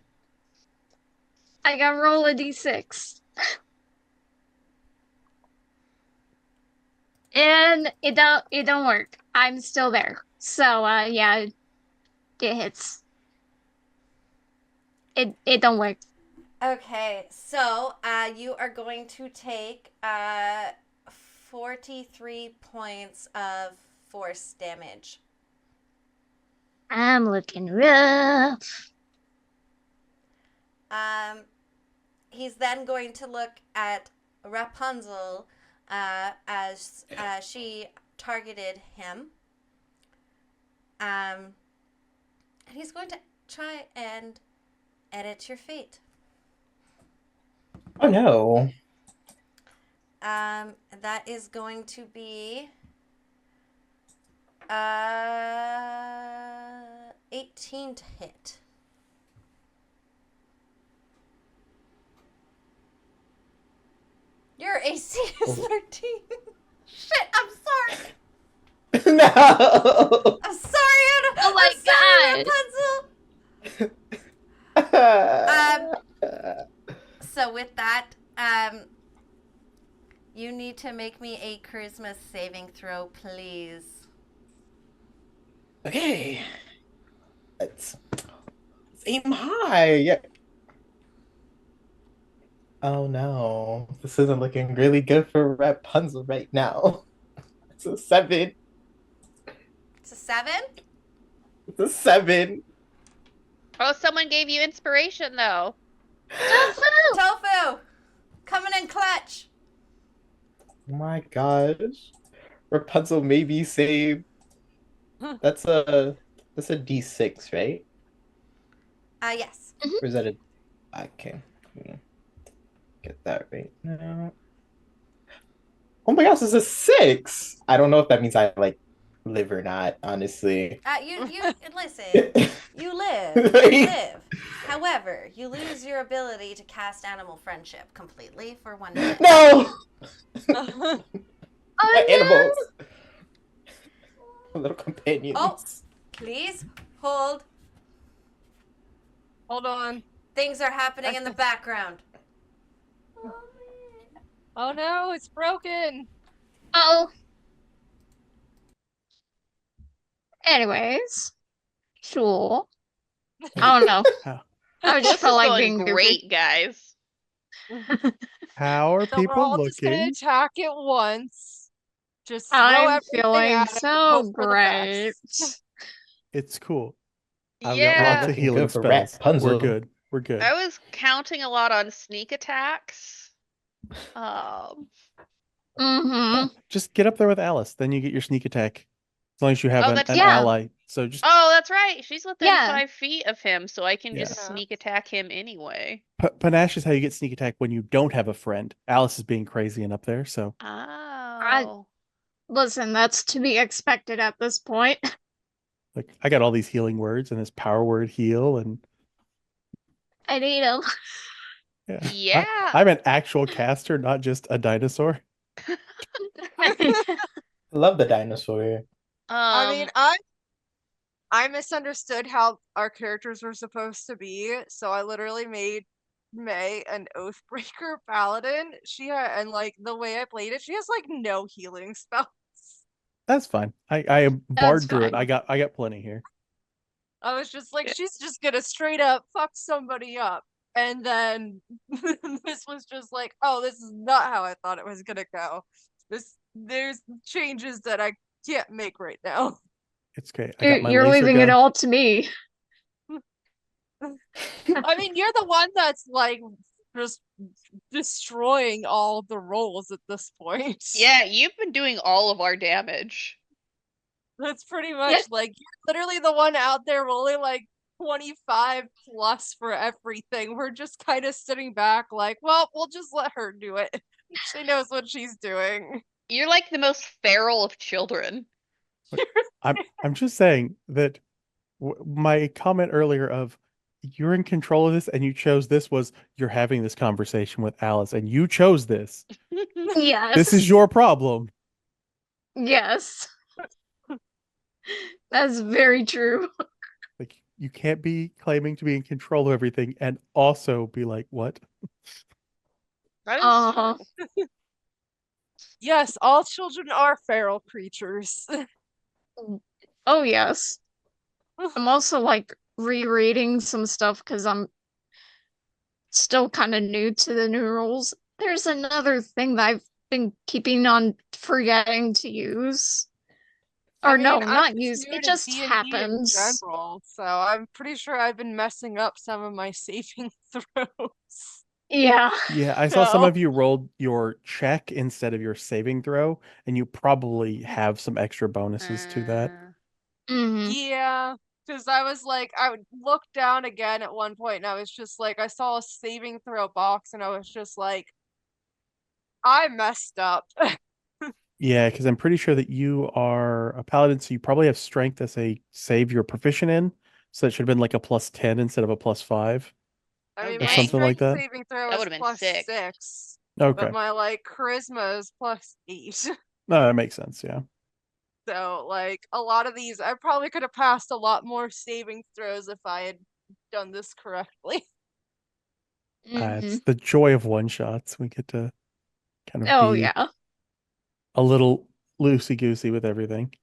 Speaker 2: I gotta roll a d6. And it don't work. I'm still there. So yeah, it hits. It don't work.
Speaker 1: Okay, so you are going to take 43 points of force damage.
Speaker 2: I'm looking rough.
Speaker 1: He's then going to look at Rapunzel as she targeted him. And he's going to try and edit your fate.
Speaker 5: Oh no.
Speaker 1: That is going to be 18 to hit. Your AC is 13. Shit, I'm sorry.
Speaker 5: No.
Speaker 1: I'm sorry, Anna.
Speaker 2: Oh my
Speaker 1: I'm sorry, Rapunzel. So with that, you need to make me a charisma saving throw, please.
Speaker 5: Okay. Let's aim high. Yeah. Oh no. This isn't looking really good for Rapunzel right now. It's a 7.
Speaker 1: It's a 7?
Speaker 5: It's a 7.
Speaker 4: Oh, someone gave you inspiration though.
Speaker 1: Tofu! Coming in clutch.
Speaker 5: Oh my gosh. Rapunzel may be saved. That's a D6, right?
Speaker 1: Yes.
Speaker 5: Or is that a okay. Get that right now. Oh my gosh, it's a 6. I don't know if that means I like live or not, honestly.
Speaker 1: You listen. You live. You live. However, you lose your ability to cast animal friendship completely for 1 minute.
Speaker 5: No!
Speaker 2: Oh
Speaker 5: My
Speaker 2: no!
Speaker 5: animals. My little companions.
Speaker 1: Oh. Please hold.
Speaker 3: Hold on.
Speaker 1: Things are happening in the background.
Speaker 3: Oh no, it's broken.
Speaker 2: Oh. Anyways, sure. I don't know. I just
Speaker 4: This
Speaker 2: felt
Speaker 4: is
Speaker 2: like
Speaker 4: going
Speaker 2: being goofy.
Speaker 4: great, guys.
Speaker 6: How are
Speaker 3: So we're
Speaker 6: people
Speaker 3: all just gonna
Speaker 6: looking?
Speaker 3: attack at once. Just throw
Speaker 2: I'm
Speaker 3: everything
Speaker 2: feeling
Speaker 3: at it and
Speaker 2: so
Speaker 3: hope for the
Speaker 2: great.
Speaker 3: best.
Speaker 6: It's cool. I've got
Speaker 4: Yeah.
Speaker 6: lots of
Speaker 5: Looking
Speaker 6: healing
Speaker 5: good for
Speaker 6: spells.
Speaker 5: Rapunzel.
Speaker 6: We're good. We're good.
Speaker 4: I was counting a lot on sneak attacks.
Speaker 2: Mm-hmm.
Speaker 6: Just get up there with Alice. Then you get your sneak attack. As long as you have
Speaker 4: Oh,
Speaker 6: an
Speaker 4: that's-
Speaker 2: Yeah.
Speaker 6: ally. So just
Speaker 4: Oh, that's right. She's within
Speaker 2: Yeah.
Speaker 4: 5 feet of him, so I can just
Speaker 3: Yeah.
Speaker 4: sneak attack him anyway.
Speaker 6: Panache is how you get sneak attack when you don't have a friend. Alice is being crazy and up there, so
Speaker 4: Oh.
Speaker 2: Listen, that's to be expected at this point.
Speaker 6: like I got all these healing words and this power word heal and
Speaker 2: I need him.
Speaker 6: yeah.
Speaker 4: Yeah.
Speaker 6: I'm an actual caster, not just a dinosaur.
Speaker 5: Love the dinosaur.
Speaker 3: I mean, I misunderstood how our characters were supposed to be, so I literally made May an Oathbreaker paladin. And like the way I played it, she has like no healing spells.
Speaker 6: That's fine. I am bard druid.
Speaker 2: fine.
Speaker 6: I got plenty here.
Speaker 3: I was just like, she's just gonna straight up fuck somebody up. And then this was just like, oh, this is not how I thought it was gonna go. There's changes that I can't make right now.
Speaker 6: It's great. I got my
Speaker 2: You're
Speaker 6: laser
Speaker 2: leaving
Speaker 6: gun.
Speaker 2: it all to me.
Speaker 3: I mean, you're the one that's like just destroying all the rolls at this point.
Speaker 4: Yeah, you've been doing all of our damage.
Speaker 3: That's pretty much like you're literally the one out there rolling like 25 plus for everything. We're just kind of sitting back like, well, we'll just let her do it. She knows what she's doing.
Speaker 4: You're like the most feral of children.
Speaker 6: I'm just saying that my comment earlier of you're in control of this and you chose this was you're having this conversation with Alice and you chose this.
Speaker 2: Yes.
Speaker 6: This is your problem.
Speaker 2: Yes. That's very true.
Speaker 6: Like you can't be claiming to be in control of everything and also be like, what?
Speaker 4: That is
Speaker 2: Uh-huh.
Speaker 4: true.
Speaker 3: Yes, all children are feral creatures.
Speaker 2: Oh, yes. I'm also like rereading some stuff because I'm still kind of new to the new rules. There's another thing that I've been keeping on forgetting to use.
Speaker 3: I
Speaker 2: Or
Speaker 3: mean,
Speaker 2: no,
Speaker 3: I'm
Speaker 2: not
Speaker 3: just
Speaker 2: use.
Speaker 3: new
Speaker 2: It
Speaker 3: to
Speaker 2: just
Speaker 3: D&D in
Speaker 2: happens.
Speaker 3: general, so I'm pretty sure I've been messing up some of my saving throws.
Speaker 2: Yeah.
Speaker 6: Yeah, I saw some
Speaker 3: So-
Speaker 6: of you rolled your check instead of your saving throw, and you probably have some extra bonuses to that.
Speaker 2: Mhm.
Speaker 3: Yeah, because I was like, I would look down again at one point, and I was just like, I saw a saving throw box, and I was just like, I messed up.
Speaker 6: Yeah, because I'm pretty sure that you are a paladin, so you probably have strength as a save you're proficient in. So it should have been like a +10 instead of a +5.
Speaker 3: I mean,
Speaker 4: Or
Speaker 3: my
Speaker 6: something like
Speaker 3: strength
Speaker 6: that.
Speaker 3: saving throw
Speaker 4: That
Speaker 3: is
Speaker 4: would've been
Speaker 3: plus
Speaker 4: sick.
Speaker 3: 6,
Speaker 6: Okay.
Speaker 3: but my like charisma is plus 8.
Speaker 6: No, that makes sense, yeah.
Speaker 3: So, like, a lot of these, I probably could have passed a lot more saving throws if I had done this correctly.
Speaker 2: Mhm.
Speaker 6: It's the joy of one-shots. We get to kind of
Speaker 2: Oh,
Speaker 6: be
Speaker 2: yeah.
Speaker 6: a little loosey-goosey with everything.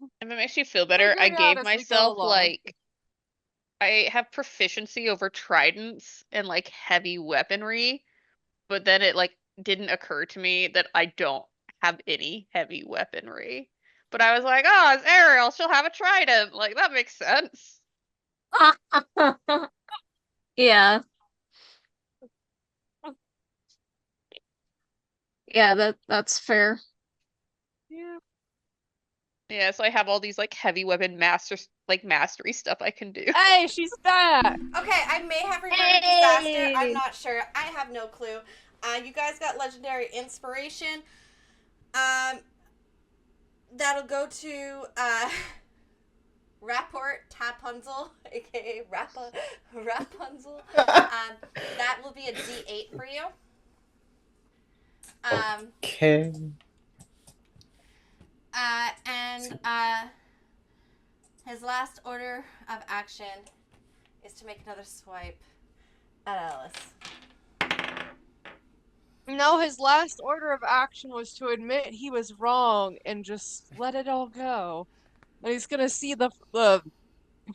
Speaker 4: If it makes you feel better, I
Speaker 3: Figure it out
Speaker 4: gave
Speaker 3: as we go
Speaker 4: myself
Speaker 3: along.
Speaker 4: like I have proficiency over tridents and like heavy weaponry, but then it like didn't occur to me that I don't have any heavy weaponry. But I was like, oh, it's Ariel, she'll have a trident. Like that makes sense.
Speaker 2: Yeah. Yeah, that's fair.
Speaker 3: Yeah.
Speaker 4: Yeah, so I have all these like heavy weapon mastery stuff I can do.
Speaker 3: Hey, she's back!
Speaker 1: Okay, I may have reverted disaster. I'm
Speaker 2: Hey!
Speaker 1: not sure. I have no clue. You guys got legendary inspiration. That'll go to Rapport Tapunzel, aka Rapunzel. That will be a D8 for you.
Speaker 5: Okay.
Speaker 1: And his last order of action is to make another swipe at Alice.
Speaker 3: No, his last order of action was to admit he was wrong and just let it all go. And he's gonna see the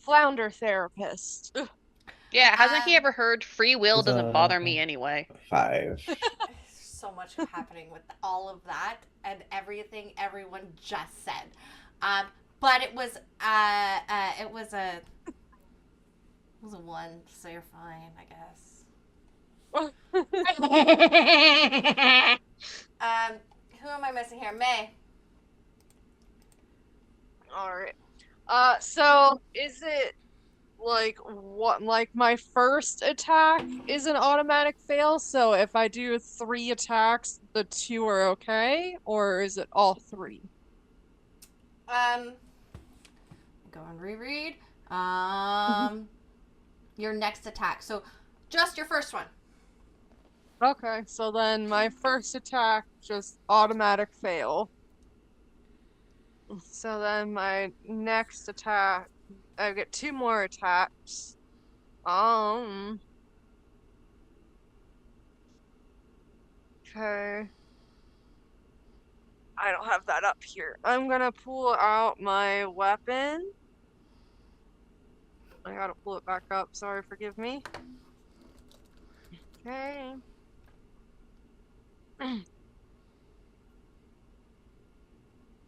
Speaker 3: flounder therapist.
Speaker 4: Yeah, hasn't he
Speaker 1: Um,
Speaker 4: ever heard free will doesn't bother me anyway?
Speaker 5: 5.
Speaker 1: There's so much happening with all of that and everything everyone just said. But it was a 1, so you're fine, I guess. Who am I missing here? May.
Speaker 3: Alright. So is it like what like my first attack is an automatic fail, so if I do 3 attacks, the 2 are okay? Or is it all 3?
Speaker 1: Go and reread. Your next attack. So just your first one.
Speaker 3: Okay, so then my first attack just automatic fail. So then my next attack, I get 2 more attacks. Okay. I don't have that up here. I'm gonna pull out my weapon. I gotta pull it back up. Sorry, forgive me. Okay.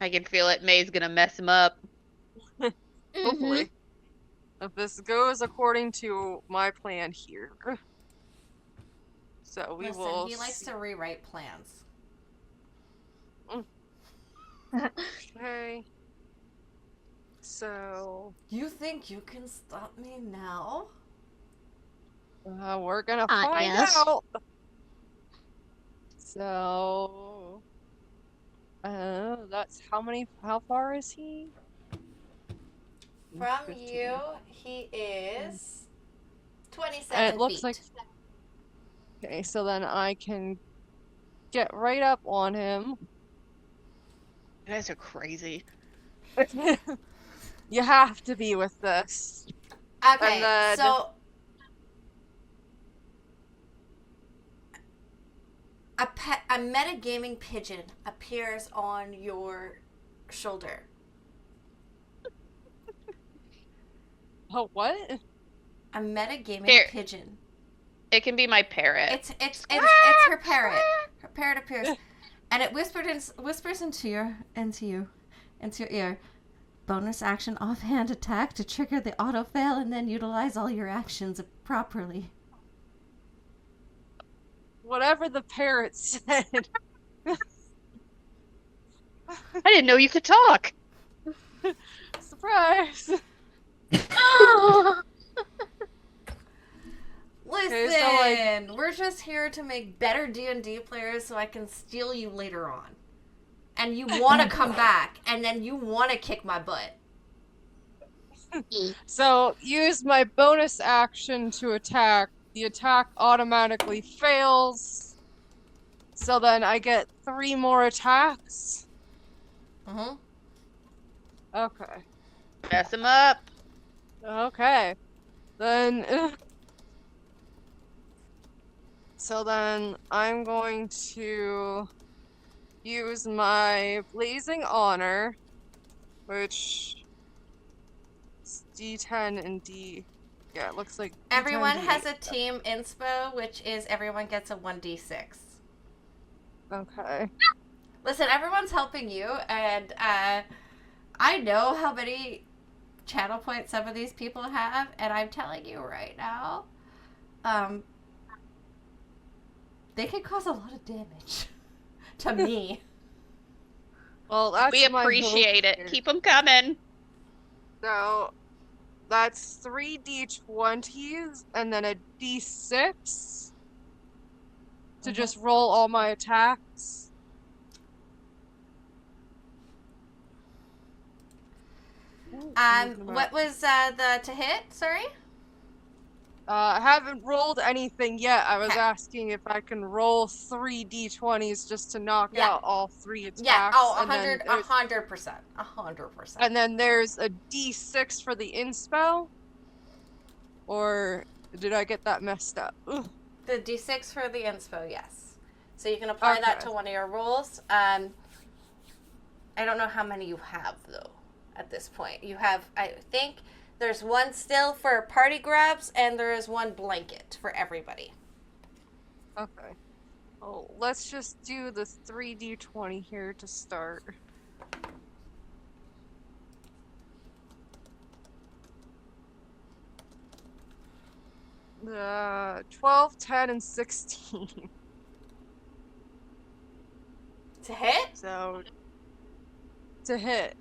Speaker 4: I can feel it. May's gonna mess him up.
Speaker 3: Hopefully. if this goes according to my plan here. So we
Speaker 1: Listen,
Speaker 3: will.
Speaker 1: he likes to rewrite plans.
Speaker 3: Okay. So
Speaker 1: You think you can stop me now?
Speaker 3: we're gonna find
Speaker 2: yes.
Speaker 3: out. So that's how far is he?
Speaker 1: From
Speaker 3: 15.
Speaker 1: you, he is 27
Speaker 3: And it looks
Speaker 1: feet.
Speaker 3: like okay, so then I can get right up on him.
Speaker 4: You guys are crazy.
Speaker 3: You have to be with this.
Speaker 1: Okay,
Speaker 3: and then-
Speaker 1: so a metagaming pigeon appears on your shoulder.
Speaker 3: Oh, what?
Speaker 1: A metagaming
Speaker 4: Here.
Speaker 1: pigeon.
Speaker 4: It can be my parrot.
Speaker 1: It's her parrot. Her parrot appears, and it whispers into your ear. Bonus action offhand attack to trigger the auto fail, and then utilize all your actions properly.
Speaker 3: Whatever the parrot said.
Speaker 4: I didn't know you could talk.
Speaker 3: Surprise!
Speaker 1: Listen, we're just here to make better D&D players so I can steal you later on. And you want to come back, and then you want to kick my butt.
Speaker 3: So, use my bonus action to attack. The attack automatically fails. So then I get 3 more attacks.
Speaker 1: Mm-hmm.
Speaker 3: Okay.
Speaker 4: Mess him up.
Speaker 3: Okay. Then. So then I'm going to use my Blazing Honor, which is D10 and D. Yeah, it looks like.
Speaker 1: Everyone
Speaker 3: D10,
Speaker 1: has
Speaker 3: D8.
Speaker 1: a team inspo, which is everyone gets a 1d6.
Speaker 3: Okay.
Speaker 1: Listen, everyone's helping you, and I know how many channel points some of these people have, and I'm telling you right now, they can cause a lot of damage to me.
Speaker 3: Well, that's
Speaker 4: We
Speaker 3: my
Speaker 4: appreciate
Speaker 3: hope
Speaker 4: it.
Speaker 3: here.
Speaker 4: Keep them coming.
Speaker 3: So that's 3 D20s and then a D6 to just roll all my attacks.
Speaker 1: What was the to hit? Sorry.
Speaker 3: I haven't rolled anything yet. I was
Speaker 1: Okay.
Speaker 3: asking if I can roll 3 D20s just to knock
Speaker 1: Yeah.
Speaker 3: out all 3 attacks.
Speaker 1: Yeah. Oh,
Speaker 3: and then
Speaker 1: 100%. 100%.
Speaker 3: And then there's a D6 for the inspo? Or did I get that messed up? Ugh.
Speaker 1: The d6 for the inspo, yes. So you can apply that
Speaker 3: Okay.
Speaker 1: to one of your rolls. I don't know how many you have, though, at this point. You have, I think, there's one still for party grabs, and there is one blanket for everybody.
Speaker 3: Okay. Well, let's just do the 3D20 here to start. The 12, 10, and 16.
Speaker 1: To hit?
Speaker 3: So, to hit.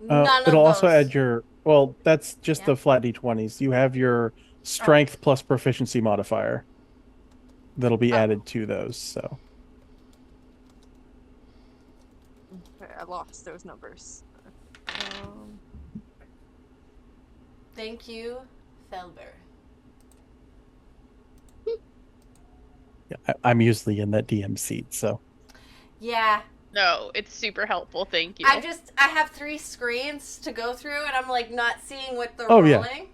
Speaker 1: None of
Speaker 6: it'll also
Speaker 1: those.
Speaker 6: add your. Well, that's just
Speaker 1: Yeah.
Speaker 6: the flat d20s. You have your strength plus proficiency modifier. That'll be
Speaker 1: Oh.
Speaker 6: added to those. So
Speaker 3: Okay, I lost those numbers.
Speaker 1: Thank you, Felber.
Speaker 6: yeah, I'm usually in that DM seat. So
Speaker 1: Yeah.
Speaker 4: No, it's super helpful. Thank you.
Speaker 1: I have 3 screens to go through, and I'm, like, not seeing what they're
Speaker 6: Oh, yeah.
Speaker 1: rolling.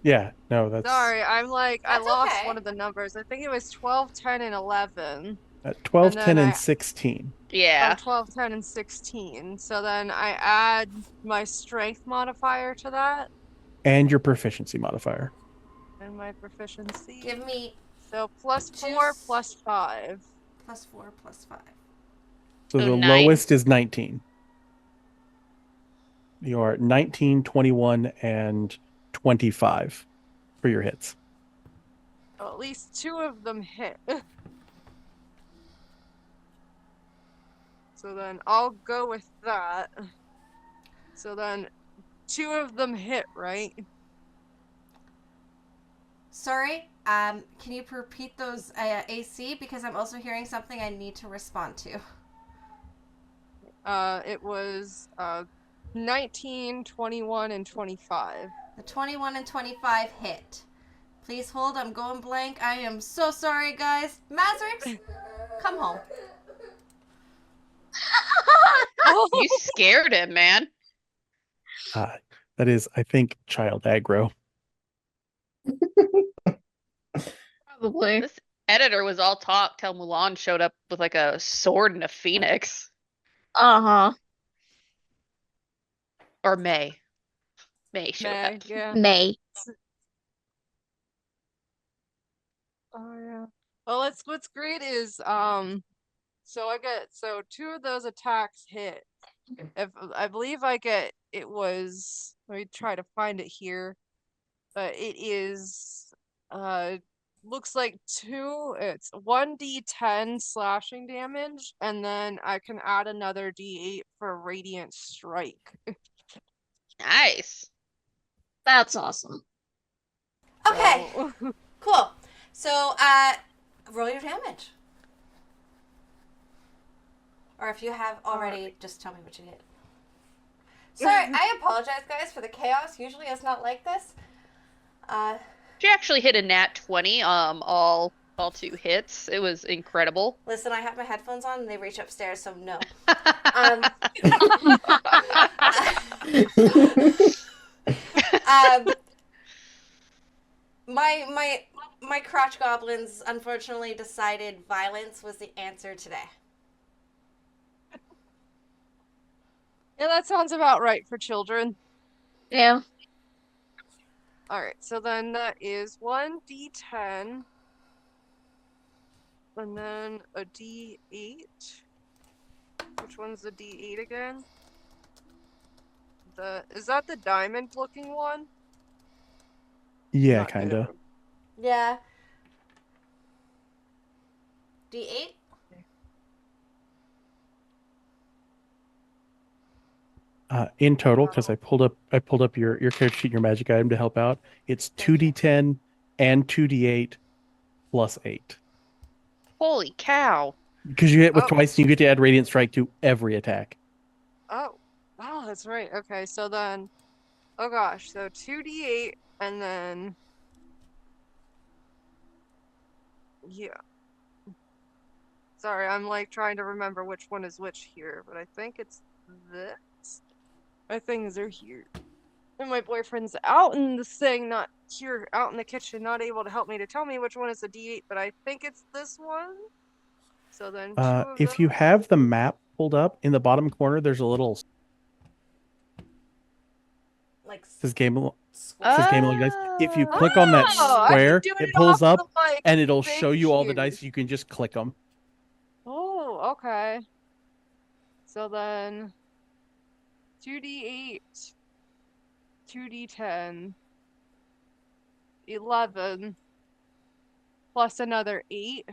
Speaker 6: yeah, no, that's
Speaker 3: Sorry, I'm like, I
Speaker 1: That's
Speaker 3: lost
Speaker 1: okay.
Speaker 3: one of the numbers. I think it was 12, 10, and 11.
Speaker 6: 12,
Speaker 3: And
Speaker 6: 10,
Speaker 3: then
Speaker 6: and
Speaker 3: I-
Speaker 6: 16.
Speaker 4: Yeah.
Speaker 3: 12, 10, and 16. So then I add my strength modifier to that
Speaker 6: And your proficiency modifier.
Speaker 3: and my proficiency.
Speaker 1: Give me
Speaker 3: So plus
Speaker 1: Two
Speaker 3: 4,
Speaker 1: s-
Speaker 3: plus 5.
Speaker 1: +4, +5.
Speaker 6: So
Speaker 4: So
Speaker 6: the
Speaker 4: 9.
Speaker 6: lowest is 19. You are at 19, 21, and 25 for your hits.
Speaker 3: Well, at least 2 of them hit. So then I'll go with that. So then 2 of them hit, right?
Speaker 1: Sorry, can you repeat those AC? Because I'm also hearing something I need to respond to.
Speaker 3: It was 19, 21, and 25.
Speaker 1: The 21 and 25 hit. Please hold, I'm going blank. I am so sorry, guys. Mazrix, come home.
Speaker 4: You scared him, man.
Speaker 6: That is, I think, child aggro.
Speaker 2: Probably.
Speaker 4: This editor was all talk till Mulan showed up with like a sword and a phoenix.
Speaker 2: Uh-huh.
Speaker 4: Or May. May showed
Speaker 3: May,
Speaker 4: up.
Speaker 3: yeah.
Speaker 2: May.
Speaker 3: Oh yeah. Well, what's great is so 2 of those attacks hit. If I believe I get it was, let me try to find it here. But it is looks like it's 1d10 slashing damage, and then I can add another d8 for radiant strike.
Speaker 4: Nice.
Speaker 2: That's awesome.
Speaker 1: Okay,
Speaker 3: So-
Speaker 1: cool. So, roll your damage. Or if you have already, just tell me what you did. Sorry, I apologize, guys, for the chaos. Usually it's not like this.
Speaker 4: She actually hit a nat 20, all 2 hits. It was incredible.
Speaker 1: Listen, I have my headphones on and they reach upstairs, so no. My crotch goblins unfortunately decided violence was the answer today.
Speaker 3: Yeah, that sounds about right for children.
Speaker 2: Yeah.
Speaker 3: Alright, so then that is 1d10. And then a d8. Which one's the d8 again? Is that the diamond looking one?
Speaker 6: Yeah,
Speaker 3: Not
Speaker 6: kind of.
Speaker 3: good.
Speaker 1: Yeah. D8?
Speaker 6: In total, because I pulled up your character sheet and your magic item to help out. It's 2d10 and 2d8 plus 8.
Speaker 4: Holy cow.
Speaker 6: Because you hit with
Speaker 3: Oh.
Speaker 6: twice, you get to add radiant strike to every attack.
Speaker 3: Oh, that's right. Okay, so then, oh gosh, so 2d8 and then, yeah. Sorry, I'm like trying to remember which one is which here, but I think it's this. My things are here. And my boyfriend's out in the thing, not here, out in the kitchen, not able to help me to tell me which one is the d8, but I think it's this one. So then two of
Speaker 6: If you
Speaker 3: them.
Speaker 6: have the map pulled up in the bottom corner, there's a little
Speaker 1: Like
Speaker 6: says game
Speaker 1: square.
Speaker 6: says game along dice. If you click on that
Speaker 3: Oh, I've been
Speaker 6: square,
Speaker 3: doing
Speaker 6: it
Speaker 3: it
Speaker 6: pulls
Speaker 3: off
Speaker 6: up
Speaker 3: of my
Speaker 6: and it'll
Speaker 3: thing
Speaker 6: show you all the
Speaker 3: here.
Speaker 6: dice. You can just click them.
Speaker 3: Oh, okay. So then 2d8, 2d10, 11, plus another 8.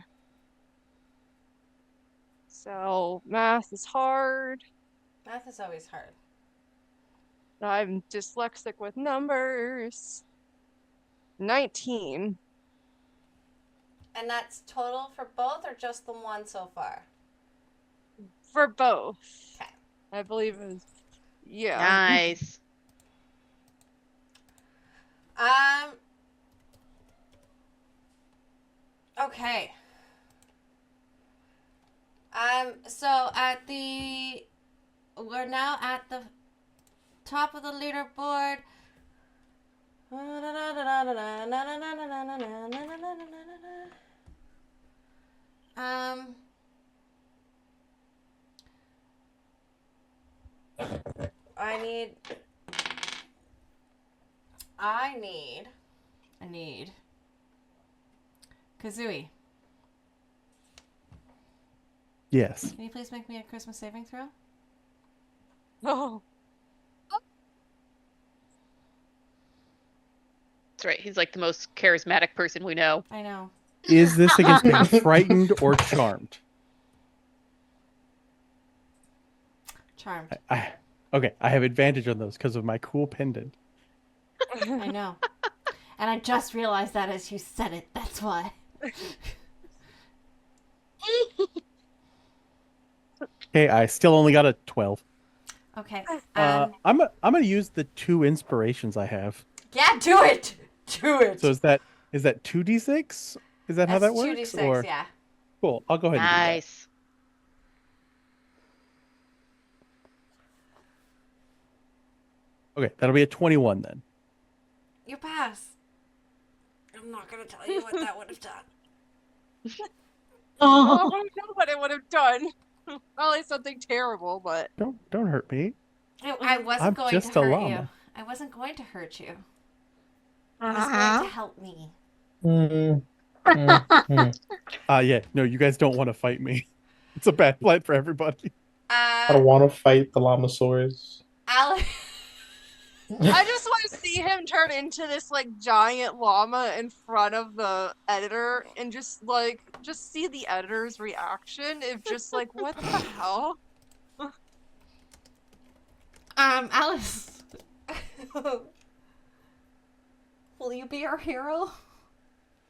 Speaker 3: So math is hard.
Speaker 1: Math is always hard.
Speaker 3: I'm dyslexic with numbers. 19.
Speaker 1: And that's total for both or just the one so far?
Speaker 3: For both.
Speaker 1: Okay.
Speaker 3: I believe it was, yeah.
Speaker 4: Nice.
Speaker 1: Okay. So we're now at the top of the leaderboard. I need Kazooie.
Speaker 6: Yes.
Speaker 1: Can you please make me a Christmas saving throw?
Speaker 3: Oh.
Speaker 4: That's right. He's like the most charismatic person we know.
Speaker 1: I know.
Speaker 6: Is this against being frightened or charmed?
Speaker 1: Charmed.
Speaker 6: Okay, I have advantage on those because of my cool pendant.
Speaker 1: I know. And I just realized that as you said it. That's why.
Speaker 6: Okay, I still only got a 12.
Speaker 1: Okay.
Speaker 6: I'm gonna use the 2 inspirations I have.
Speaker 1: Yeah, do it. Do it.
Speaker 6: So is that 2d6? Is that how that
Speaker 1: That's
Speaker 6: works?
Speaker 1: 2d6,
Speaker 6: Or
Speaker 1: yeah.
Speaker 6: cool. I'll go ahead and do that.
Speaker 4: Nice.
Speaker 6: Okay, that'll be a 21 then.
Speaker 1: You pass. I'm not gonna tell you what that would have done.
Speaker 3: Oh, I don't know what it would have done. Probably something terrible, but
Speaker 6: Don't hurt me.
Speaker 1: I wasn't
Speaker 6: I'm
Speaker 1: going
Speaker 6: just
Speaker 1: to
Speaker 6: a
Speaker 1: hurt
Speaker 6: llama.
Speaker 1: you. I wasn't going to hurt you. I was going to help me.
Speaker 6: Yeah, no, you guys don't want to fight me. It's a bad plan for everybody.
Speaker 5: I don't want to fight the Llamasaurus.
Speaker 1: Alex.
Speaker 3: I just want to see him turn into this like giant llama in front of the editor and just see the editor's reaction if just like what the hell?
Speaker 1: Alice. Will you be our hero?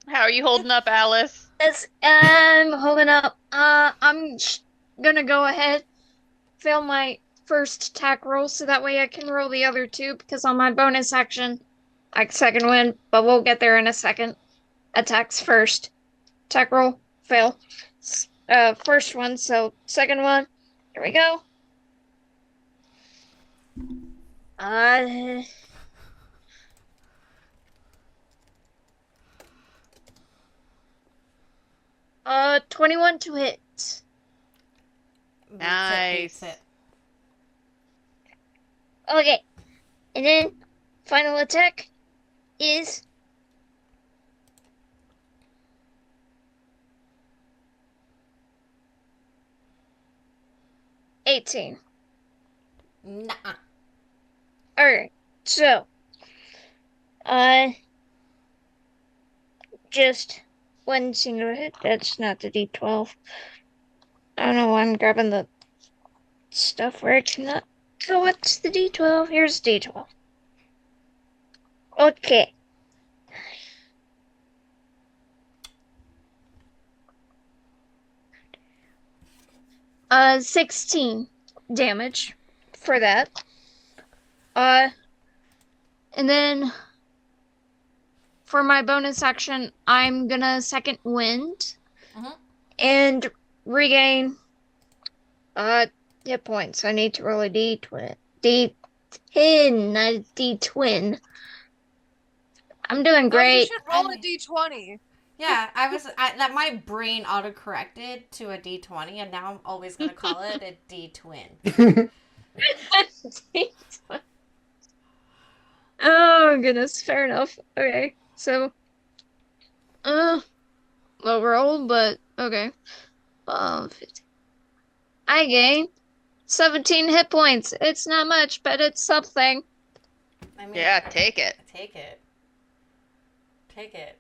Speaker 4: How are you holding up, Alice?
Speaker 2: Yes, I'm holding up. I'm gonna go ahead, fail my first attack roll, so that way I can roll the other 2, because on my bonus action, I second win, but we'll get there in a second. Attacks first. Attack roll, fail. First one, so second one. Here we go. 21 to hit.
Speaker 1: Beats it,
Speaker 4: Nice.
Speaker 1: beats it.
Speaker 2: Okay. And then final attack is 18.
Speaker 1: Nuh-uh.
Speaker 2: Alright, so just one single hit. That's not the D12. I don't know why I'm grabbing the stuff where I cannot go up to the D12. Here's D12. Okay. Uh, 16 damage for that. And then for my bonus action, I'm gonna second wind
Speaker 1: Mhm.
Speaker 2: and regain hit points. I need to roll a D10, not a D-twin. I'm doing
Speaker 3: You
Speaker 2: great.
Speaker 3: should roll a d20.
Speaker 1: Yeah, that my brain auto-corrected to a D20, and now I'm always gonna call it a D-twin.
Speaker 2: Oh goodness, fair enough. Okay, so low roll, but okay. 15. I gain 17 hit points. It's not much, but it's something.
Speaker 1: I mean,
Speaker 4: Yeah, take it.
Speaker 1: Take it. Take it.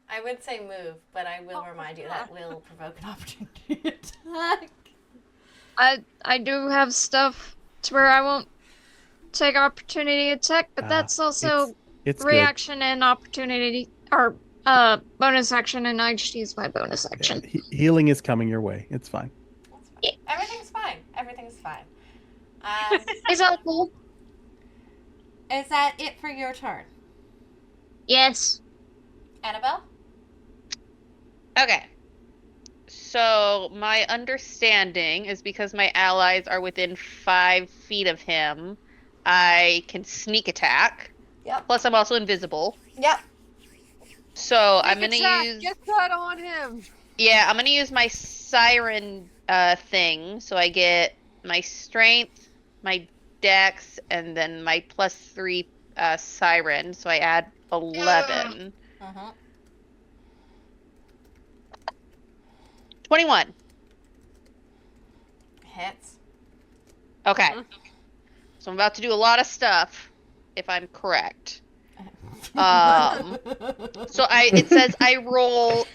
Speaker 1: I would say move, but I will remind you that will provoke an opportunity attack.
Speaker 2: I do have stuff to where I won't take opportunity attack, but that's also
Speaker 6: It's
Speaker 2: reaction and opportunity, or bonus action, and I just use my bonus
Speaker 6: good.
Speaker 2: action.
Speaker 6: Healing is coming your way. It's fine.
Speaker 1: Everything's fine. Everything's fine.
Speaker 2: Is that cool?
Speaker 1: Is that it for your turn?
Speaker 2: Yes.
Speaker 1: Annabelle?
Speaker 4: Okay. So my understanding is because my allies are within 5 feet of him, I can sneak attack.
Speaker 1: Yep.
Speaker 4: Plus, I'm also invisible.
Speaker 1: Yep.
Speaker 4: So I'm
Speaker 3: Sneak
Speaker 4: gonna
Speaker 3: attack,
Speaker 4: use.
Speaker 3: get that on him.
Speaker 4: Yeah, I'm gonna use my siren thing. So I get my strength, my dex, and then my +3 siren. So I add 11.
Speaker 1: Uh-huh.
Speaker 4: 21.
Speaker 1: Hits.
Speaker 4: Okay. So I'm about to do a lot of stuff, if I'm correct. So it says I roll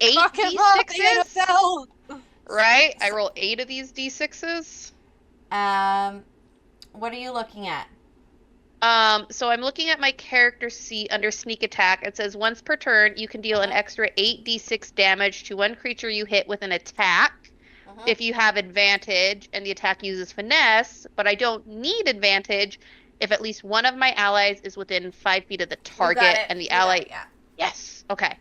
Speaker 4: 8
Speaker 3: Fuck him up,
Speaker 4: d6s,
Speaker 3: Annabelle!
Speaker 4: right? I roll 8 of these d6s.
Speaker 1: What are you looking at?
Speaker 4: So I'm looking at my character sheet under sneak attack. It says once per turn, you can deal an extra 8d6 damage to one creature you hit with an attack if you have advantage and the attack uses finesse, but I don't need advantage if at least one of my allies is within 5 feet of the target and the ally.
Speaker 1: Yeah.
Speaker 4: Yes. Okay.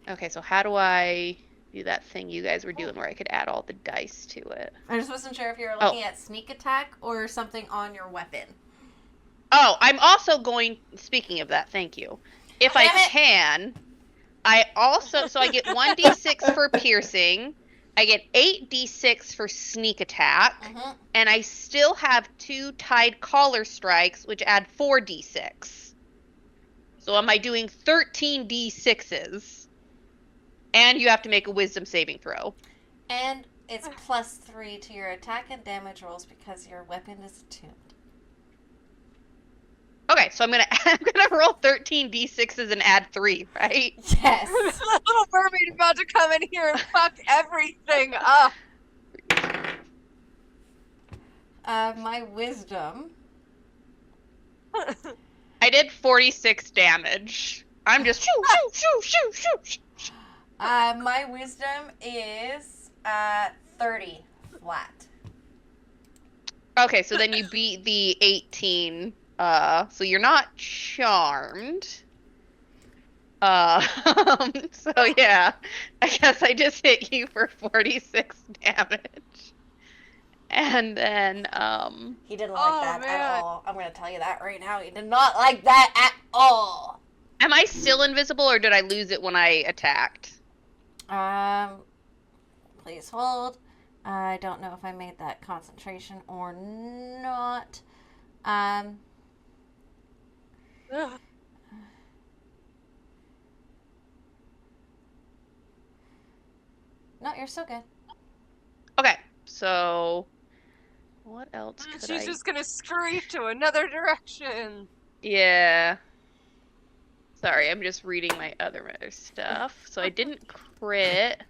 Speaker 4: Okay, so how do I do that thing you guys were doing where I could add all the dice to it?
Speaker 1: I just wasn't sure if you were looking at sneak attack or something on your weapon.
Speaker 4: Oh, I'm also going, speaking of that, thank you. If I can, I also, so I get 1d6 for piercing, I get 8d6 for sneak attack, and I still have 2 tied collar strikes, which add 4d6. So am I doing 13d6s? And you have to make a wisdom saving throw.
Speaker 1: And it's +3 to your attack and damage rolls because your weapon is attuned.
Speaker 4: Okay, so I'm gonna roll 13d6s and add 3, right?
Speaker 1: Yes.
Speaker 3: The little mermaid about to come in here and fuck everything up.
Speaker 1: My wisdom.
Speaker 4: I did 46 damage. I'm just shoo, shoo, shoo, shoo, shoo.
Speaker 1: My wisdom is 30 flat.
Speaker 4: Okay, so then you beat the 18. So you're not charmed. So yeah, I guess I just hit you for 46 damage. And then,
Speaker 1: He didn't like
Speaker 3: Oh,
Speaker 1: that
Speaker 3: man.
Speaker 1: at all. I'm gonna tell you that right now. He did not like that at all.
Speaker 4: am I still invisible or did I lose it when I attacked?
Speaker 1: Please hold. I don't know if I made that concentration or not.
Speaker 3: Ugh.
Speaker 1: No, you're still good.
Speaker 4: Okay, so what else could
Speaker 3: She's
Speaker 4: I...
Speaker 3: just gonna scurry to another direction.
Speaker 4: Yeah. Sorry, I'm just reading my other stuff. So I didn't crit. You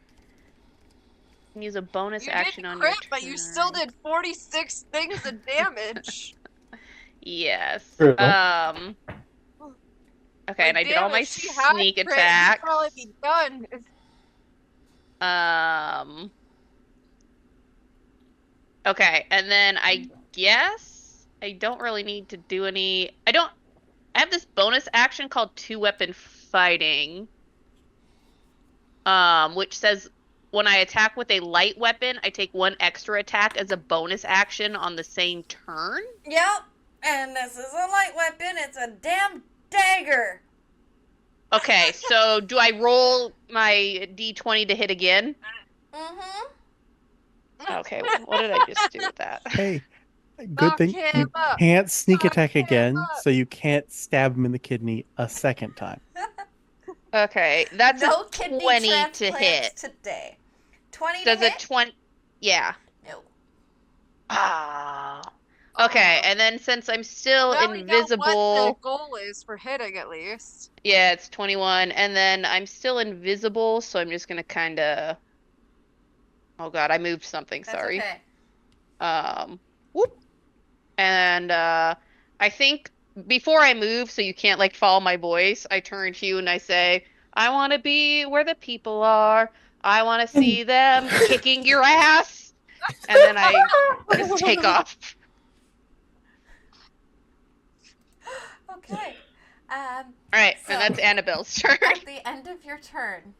Speaker 4: can use a bonus
Speaker 3: You
Speaker 4: action
Speaker 3: didn't
Speaker 4: on
Speaker 3: crit,
Speaker 4: your
Speaker 3: but you still
Speaker 4: turn.
Speaker 3: did 46 things of damage.
Speaker 4: Yes.
Speaker 5: True.
Speaker 4: Okay, and I did all my
Speaker 3: She had
Speaker 4: sneak
Speaker 3: crit,
Speaker 4: attacks.
Speaker 3: You'd probably be done.
Speaker 4: Okay, and then I guess I don't really need to do any. I have this bonus action called 2-weapon fighting. Which says when I attack with a light weapon, I take 1 extra attack as a bonus action on the same turn.
Speaker 1: Yep. And this is a light weapon. It's a damn dagger.
Speaker 4: Okay, so do I roll my d20 to hit again? Okay, what did I just do with that?
Speaker 6: Hey, good
Speaker 3: Knock
Speaker 6: thing
Speaker 3: him
Speaker 6: you
Speaker 3: up.
Speaker 6: can't sneak
Speaker 3: Knock
Speaker 6: attack
Speaker 3: him
Speaker 6: again,
Speaker 3: up.
Speaker 6: so you can't stab him in the kidney a second time.
Speaker 4: Okay, that's
Speaker 1: No
Speaker 4: a
Speaker 1: kidney
Speaker 4: 20 to
Speaker 1: transplants
Speaker 4: hit.
Speaker 1: today. 20
Speaker 4: Does
Speaker 1: to
Speaker 4: a
Speaker 1: hit?
Speaker 4: 20? Yeah.
Speaker 1: No.
Speaker 4: Ah. Okay, and then since I'm still
Speaker 3: Now we know what
Speaker 4: invisible,
Speaker 3: the goal is for hitting, at least.
Speaker 4: yeah, it's 21, and then I'm still invisible, so I'm just gonna kind of. Oh God, I moved something.
Speaker 1: That's
Speaker 4: Sorry.
Speaker 1: okay.
Speaker 4: Whoop. And I think before I move, so you can't like follow my voice, I turn to you and I say, "I want to be where the people are. I want to see them kicking your ass." And then I just take off.
Speaker 1: Okay.
Speaker 4: All right,
Speaker 1: So-
Speaker 4: and that's Annabelle's turn.
Speaker 1: At the end of your turn,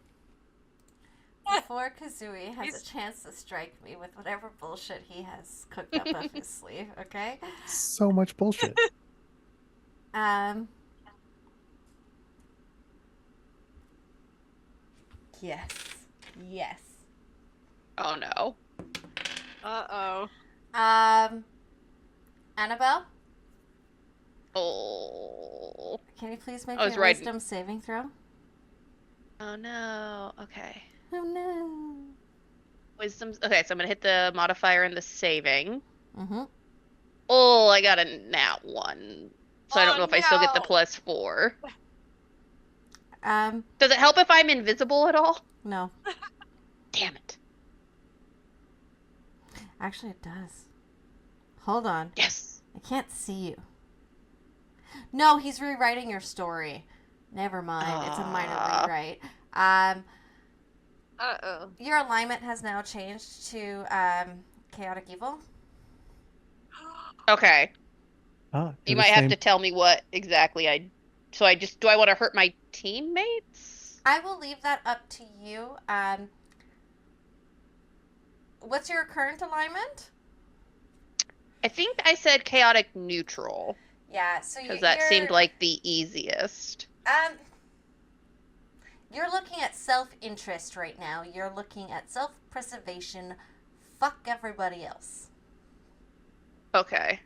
Speaker 1: before Kazooie has a chance to strike me with whatever bullshit he has cooked up up his sleeve, okay?
Speaker 6: So much bullshit.
Speaker 1: Yes. Yes.
Speaker 4: Oh no.
Speaker 3: Uh-oh.
Speaker 1: Annabelle,
Speaker 4: Oh.
Speaker 1: can you please make
Speaker 4: I was
Speaker 1: your
Speaker 4: right.
Speaker 1: wisdom saving throw?
Speaker 4: Oh no. Okay.
Speaker 1: Oh no.
Speaker 4: Wisdom's okay, so I'm gonna hit the modifier and the saving.
Speaker 1: Mm-hmm.
Speaker 4: Oh, I got a nat 1. So I don't know if I still get the
Speaker 3: no.
Speaker 4: +4.
Speaker 1: Um,
Speaker 4: Does it help if I'm invisible at all?
Speaker 1: no.
Speaker 4: Damn it.
Speaker 1: Actually, it does. Hold on.
Speaker 4: Yes.
Speaker 1: I can't see you. No, he's rewriting your story. Never mind. It's a minor
Speaker 4: Ah.
Speaker 1: rewrite.
Speaker 3: Uh-oh.
Speaker 1: Your alignment has now changed to chaotic evil.
Speaker 4: Okay.
Speaker 6: Ah,
Speaker 4: You
Speaker 6: do the
Speaker 4: might have
Speaker 6: same.
Speaker 4: to tell me what exactly I. So I just. Do I want to hurt my teammates?
Speaker 1: I will leave that up to you. What's your current alignment?
Speaker 4: I think I said chaotic neutral.
Speaker 1: Yeah, so
Speaker 4: Because that seemed like the easiest.
Speaker 1: You're looking at self-interest right now. You're looking at self-preservation. Fuck everybody else.
Speaker 4: Okay.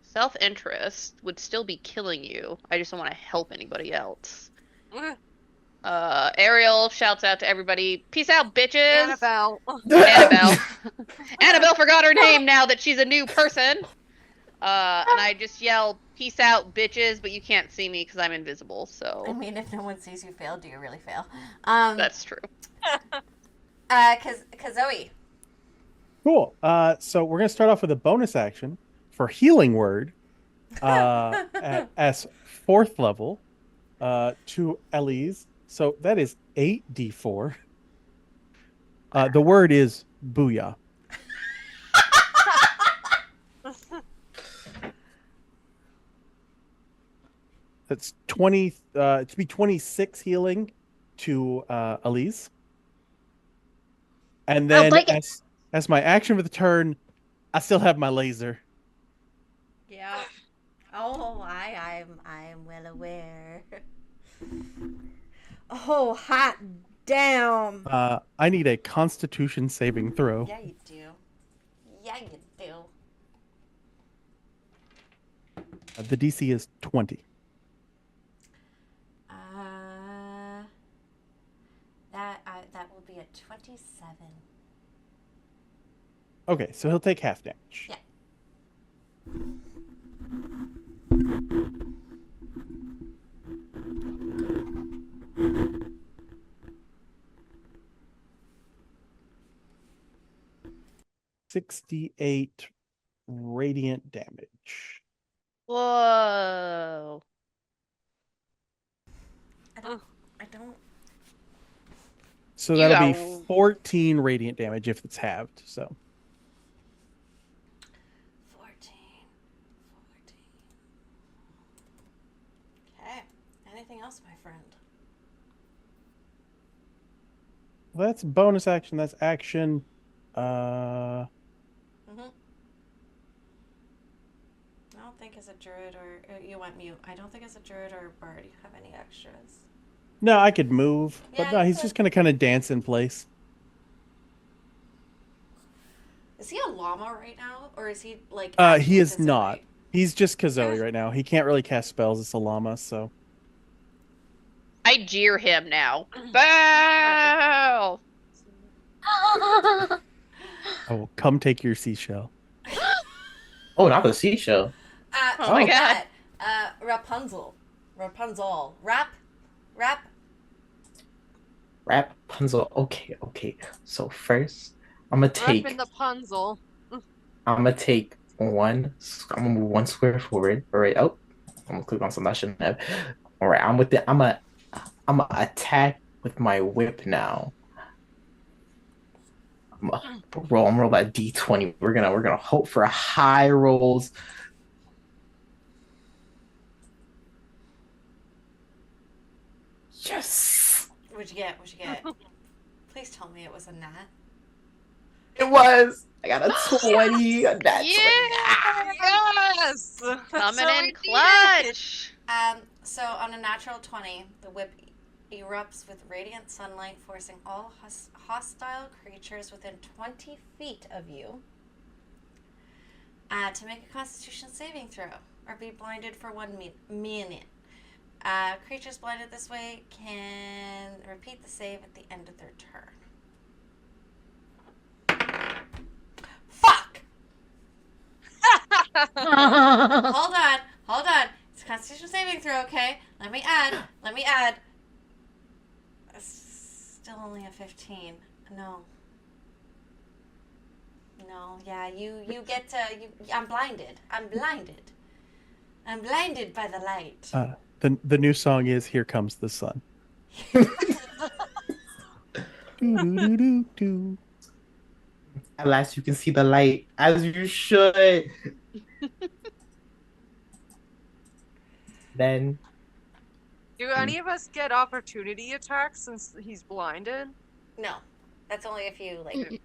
Speaker 4: Self-interest would still be killing you. I just don't want to help anybody else. Ariel shouts out to everybody, "Peace out, bitches!"
Speaker 3: Annabelle.
Speaker 4: Annabelle. Annabelle forgot her name now that she's a new person. And I just yell, "Peace out, bitches!" But you can't see me because I'm invisible, so
Speaker 1: I mean, if no one sees you fail, do you really fail?
Speaker 4: that's true.
Speaker 1: Kazoe.
Speaker 6: Cool. So we're gonna start off with a bonus action for healing word, as 4th level, to Elise. So that is 8d4. The word is booyah. That's 20. To be 26 healing to Elise. And then
Speaker 2: like it.
Speaker 6: as my action for the turn, I still have my laser.
Speaker 1: Yeah. Oh, I'm well aware. Oh, hot damn.
Speaker 6: I need a Constitution saving throw.
Speaker 1: Yeah, you do. Yeah, you do.
Speaker 6: The DC is 20.
Speaker 1: That will be a 27.
Speaker 6: Okay, so he'll take half damage.
Speaker 1: Yeah.
Speaker 6: $68 radiant damage.
Speaker 4: Whoa.
Speaker 1: I don't.
Speaker 6: So
Speaker 4: You
Speaker 6: that'll be
Speaker 4: got-
Speaker 6: 14 radiant damage if it's halved. So
Speaker 1: 14. Okay. Anything else, my friend?
Speaker 6: that's bonus action. That's action.
Speaker 1: I don't think as a druid or you went mute. I don't think as a druid or a bard you have any extras.
Speaker 6: No, I could move,
Speaker 1: Yeah,
Speaker 6: but no,
Speaker 1: you
Speaker 6: he's
Speaker 1: could.
Speaker 6: just gonna kind of dance in place.
Speaker 1: Is he a llama right now, or is he like?
Speaker 6: He
Speaker 1: actually
Speaker 6: is
Speaker 1: Kazoe?
Speaker 6: not. He's just Kazoe right now. He can't really cast spells as a llama, so
Speaker 4: I jeer him now. Bow!
Speaker 6: I will come take your seashell.
Speaker 5: Oh, not the seashell.
Speaker 4: Oh my God.
Speaker 1: Rapunzel.
Speaker 5: Rapunzel. Okay. So first, I'm gonna take.
Speaker 3: Repping the punzel.
Speaker 5: I'm gonna take one. I'm gonna move one square forward. All right. Oh, I'm gonna click on something I shouldn't have. All right. I'm with it. I'm gonna attack with my whip now. I'm gonna roll that d20. We're gonna hope for high rolls. Yes,
Speaker 1: What'd you get? Please tell me it was a gnat.
Speaker 5: it was. I got a 20. A nat 20.
Speaker 3: Yes!
Speaker 4: Coming
Speaker 3: So
Speaker 4: in
Speaker 3: we did it.
Speaker 4: clutch.
Speaker 1: So on a natural 20, the whip erupts with radiant sunlight, forcing all hostile creatures within 20 feet of you to make a Constitution saving throw or be blinded for 1 minute. Creatures blinded this way can repeat the save at the end of their turn. Fuck! Hold on. Let me add. Still only a 15. No. No, yeah, you get to. I'm blinded. I'm blinded. I'm blinded by the light.
Speaker 6: The new song is "Here Comes the Sun." Do.
Speaker 5: At last, you can see the light, as you should. Then,
Speaker 3: Do any of us get opportunity attacks since he's blinded?
Speaker 1: No, that's only if you like
Speaker 2: Mm.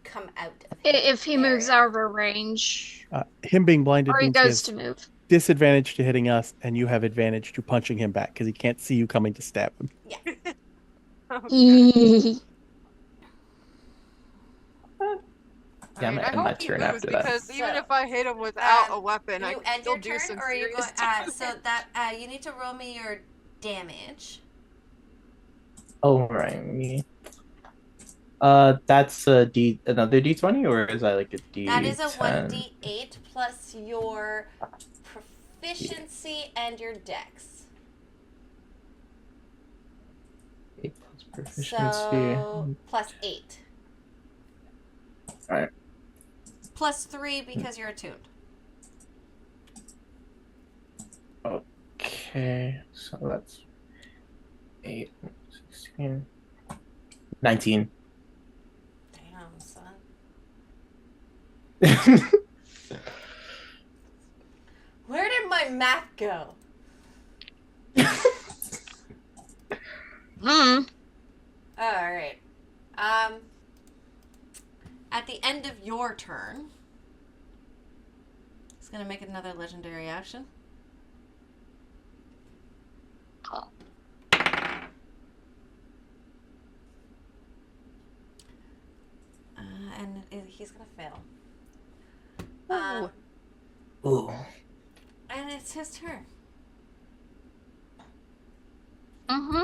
Speaker 1: come out of his
Speaker 2: If he moves
Speaker 1: area.
Speaker 2: out of our range,
Speaker 6: Him being blinded
Speaker 2: or he
Speaker 6: means he
Speaker 2: goes
Speaker 6: has
Speaker 2: to move.
Speaker 6: disadvantage to hitting us, and you have advantage to punching him back because he can't see you coming to stab him.
Speaker 5: Yeah, I'm
Speaker 3: I
Speaker 5: gonna end my
Speaker 3: hope he
Speaker 5: turn
Speaker 3: moves
Speaker 5: after that.
Speaker 3: because even
Speaker 1: So,
Speaker 3: if I hit him without a
Speaker 1: um,
Speaker 3: weapon, I
Speaker 1: You
Speaker 3: can
Speaker 1: end
Speaker 3: still
Speaker 1: your
Speaker 3: do
Speaker 1: turn,
Speaker 3: some
Speaker 1: or are you
Speaker 3: serious
Speaker 1: going?
Speaker 3: damage.
Speaker 1: So that you need to roll me your damage.
Speaker 5: oh right, that's another D20, or is that like a D10?
Speaker 1: That is a 1d8 plus your proficiency and your dex.
Speaker 5: 8 plus proficiency.
Speaker 1: So plus 8.
Speaker 5: Alright.
Speaker 1: Plus 3 because you're attuned.
Speaker 5: Okay, so that's 8, 16, 19.
Speaker 1: Damn, son. Where did my math go?
Speaker 2: Mm.
Speaker 1: Alright. At the end of your turn, it's gonna make another legendary action. And he's gonna fail.
Speaker 5: Ooh.
Speaker 1: And it's his turn.
Speaker 2: Mm-hmm.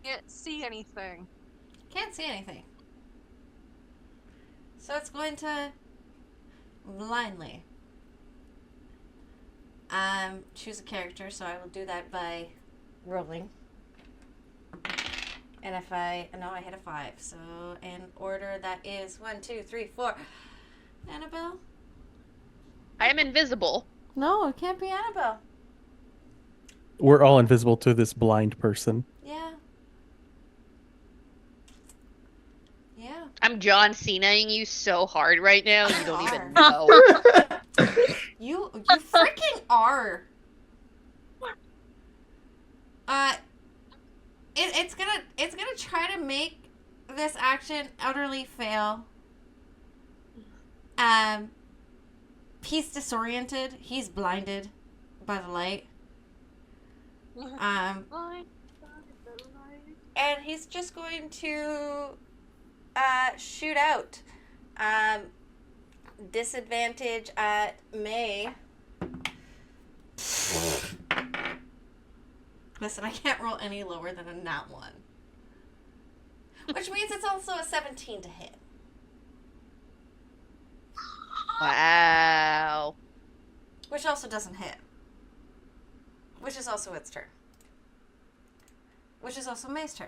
Speaker 3: Can't see anything.
Speaker 1: Can't see anything. So it's going to blindly choose a character, so I will do that by rolling. And if I hit a 5. So in order that is 1, 2, 3, 4. Annabelle?
Speaker 4: I am invisible.
Speaker 1: No, it can't be Annabelle.
Speaker 6: We're all invisible to this blind person.
Speaker 1: Yeah. Yeah.
Speaker 4: I'm John Cena-ing you so hard right now, you don't even
Speaker 1: Are.
Speaker 4: know.
Speaker 1: You freaking are. It's gonna try to make this action utterly fail. He's disoriented. He's blinded by the light. And he's just going to shoot out. Disadvantage at May. Listen, I can't roll any lower than a nat 1. Which means it's also a 17 to hit.
Speaker 4: Wow.
Speaker 1: Which also doesn't hit. Which is also its turn. Which is also May's turn.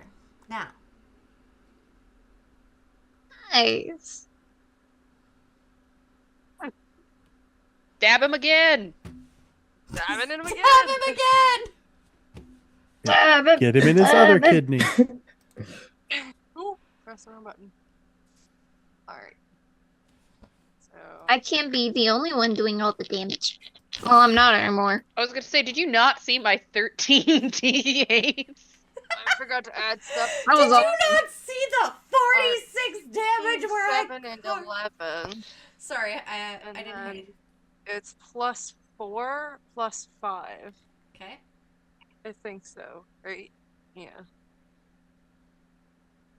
Speaker 1: Now.
Speaker 2: Nice.
Speaker 4: Stab him again.
Speaker 3: Stabbing him again.
Speaker 1: Stab him again!
Speaker 2: Stab him.
Speaker 6: Get him in his other kidney.
Speaker 3: Ooh, press the wrong button. Alright. So.
Speaker 2: I can't be the only one doing all the damage. Well, I'm not anymore.
Speaker 4: I was gonna say, did you not see my 13 D8s?
Speaker 3: I forgot to add stuff.
Speaker 2: That
Speaker 1: Did
Speaker 2: was
Speaker 1: you
Speaker 2: all.
Speaker 1: not see the 46 damage where I...
Speaker 3: 7 and 11.
Speaker 1: Sorry, I
Speaker 3: And
Speaker 1: didn't
Speaker 3: then
Speaker 1: hear you.
Speaker 3: it's plus 4 plus 5.
Speaker 1: Okay.
Speaker 3: I think so, right? Yeah.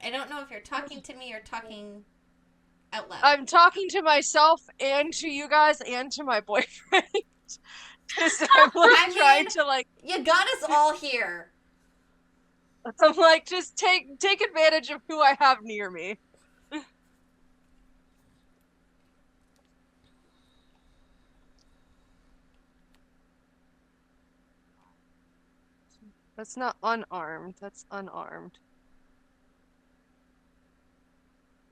Speaker 1: I don't know if you're talking to me or talking out loud.
Speaker 3: I'm talking to myself and to you guys and to my boyfriend. Because I'm like
Speaker 1: I
Speaker 3: trying
Speaker 1: mean-
Speaker 3: to like
Speaker 1: You got us all here.
Speaker 3: I'm like just take advantage of who I have near me. That's not unarmed. That's unarmed.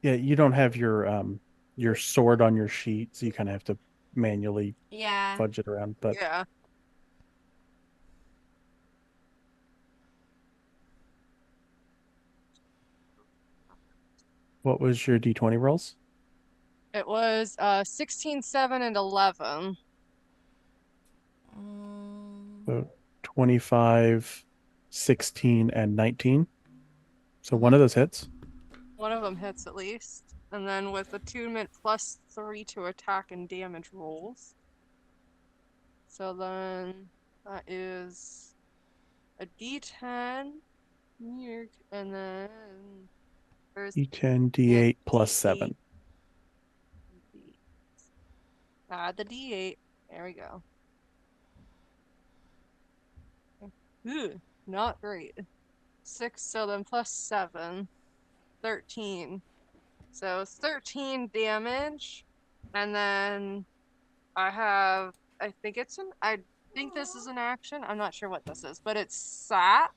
Speaker 6: Yeah, you don't have your sword on your sheet, so you kind of have to manually
Speaker 1: Yeah.
Speaker 6: fudge it around. But
Speaker 3: Yeah.
Speaker 6: what was your D20 rolls?
Speaker 3: It was 16, 7, and 11.
Speaker 6: So 25, 16, and 19. So one of those hits.
Speaker 3: One of them hits at least. And then with attunement +3 to attack and damage rolls. So then that is a D10, and then there's
Speaker 6: D10, D8 plus 7.
Speaker 3: Add the D8. There we go. Ooh, not great. 6, so then +7. 13. So 13 damage. And then I think this is an action. I'm not sure what this is, but it's sap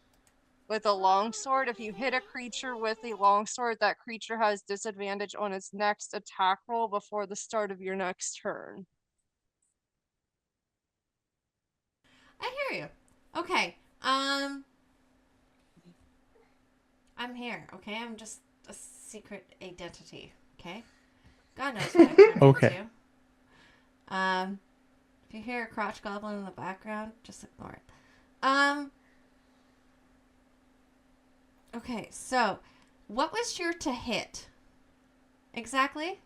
Speaker 3: with a longsword. If you hit a creature with a longsword, that creature has disadvantage on its next attack roll before the start of your next turn.
Speaker 1: I hear you. Okay. I'm here. Okay, I'm just a secret identity. Okay. God knows what I'm trying
Speaker 6: Okay.
Speaker 1: to do. If you hear a crotch goblin in the background, just ignore it. Okay, so what was your to hit? Exactly?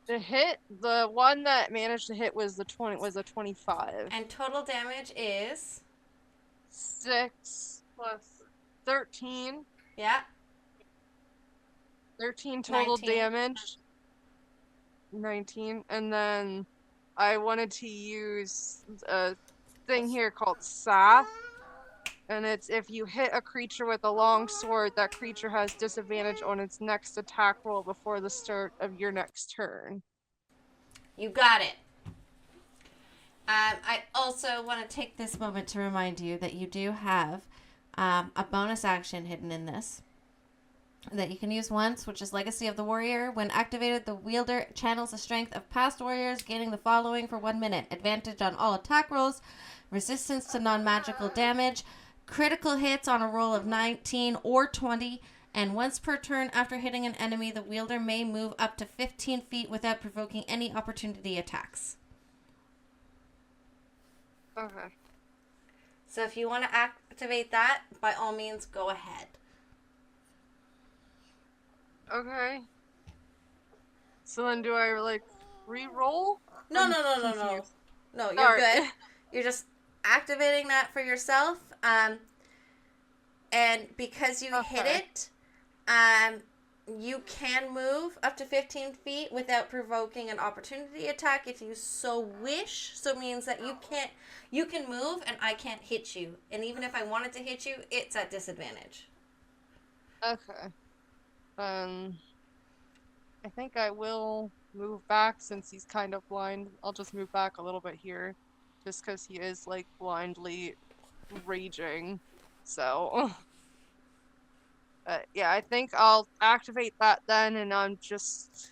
Speaker 3: The one that managed to hit was a 25.
Speaker 1: And total damage is
Speaker 3: 6 plus 13.
Speaker 1: yeah.
Speaker 3: 13 total
Speaker 1: 19.
Speaker 3: damage. 19. And then I wanted to use a thing here called Sap. And it's if you hit a creature with a long sword, that creature has disadvantage on its next attack roll before the start of your next turn.
Speaker 1: You got it. I also want to take this moment to remind you that you do have a bonus action hidden in this that you can use once, which is Legacy of the Warrior. When activated, the wielder channels the strength of past warriors, gaining the following for 1 minute: advantage on all attack rolls, resistance to non-magical damage, critical hits on a roll of 19 or 20, and once per turn after hitting an enemy, the wielder may move up to 15 feet without provoking any opportunity attacks.
Speaker 3: Okay.
Speaker 1: So if you want to activate that, by all means, go ahead.
Speaker 3: Okay. So then do I, like, re-roll?
Speaker 1: No,
Speaker 3: I'm
Speaker 1: no, no, no, no.
Speaker 3: confused.
Speaker 1: No, you're
Speaker 3: Alright.
Speaker 1: good. You're just activating that for yourself. And because you hit
Speaker 3: Okay.
Speaker 1: it, you can move up to 15 feet without provoking an opportunity attack if you so wish. So it means that you can move and I can't hit you. And even if I wanted to hit you, it's at disadvantage.
Speaker 3: Okay. I think I will move back since he's kind of blind. I'll just move back a little bit here. Just because he is, like, blindly raging. So... yeah, I think I'll activate that then, and I'm just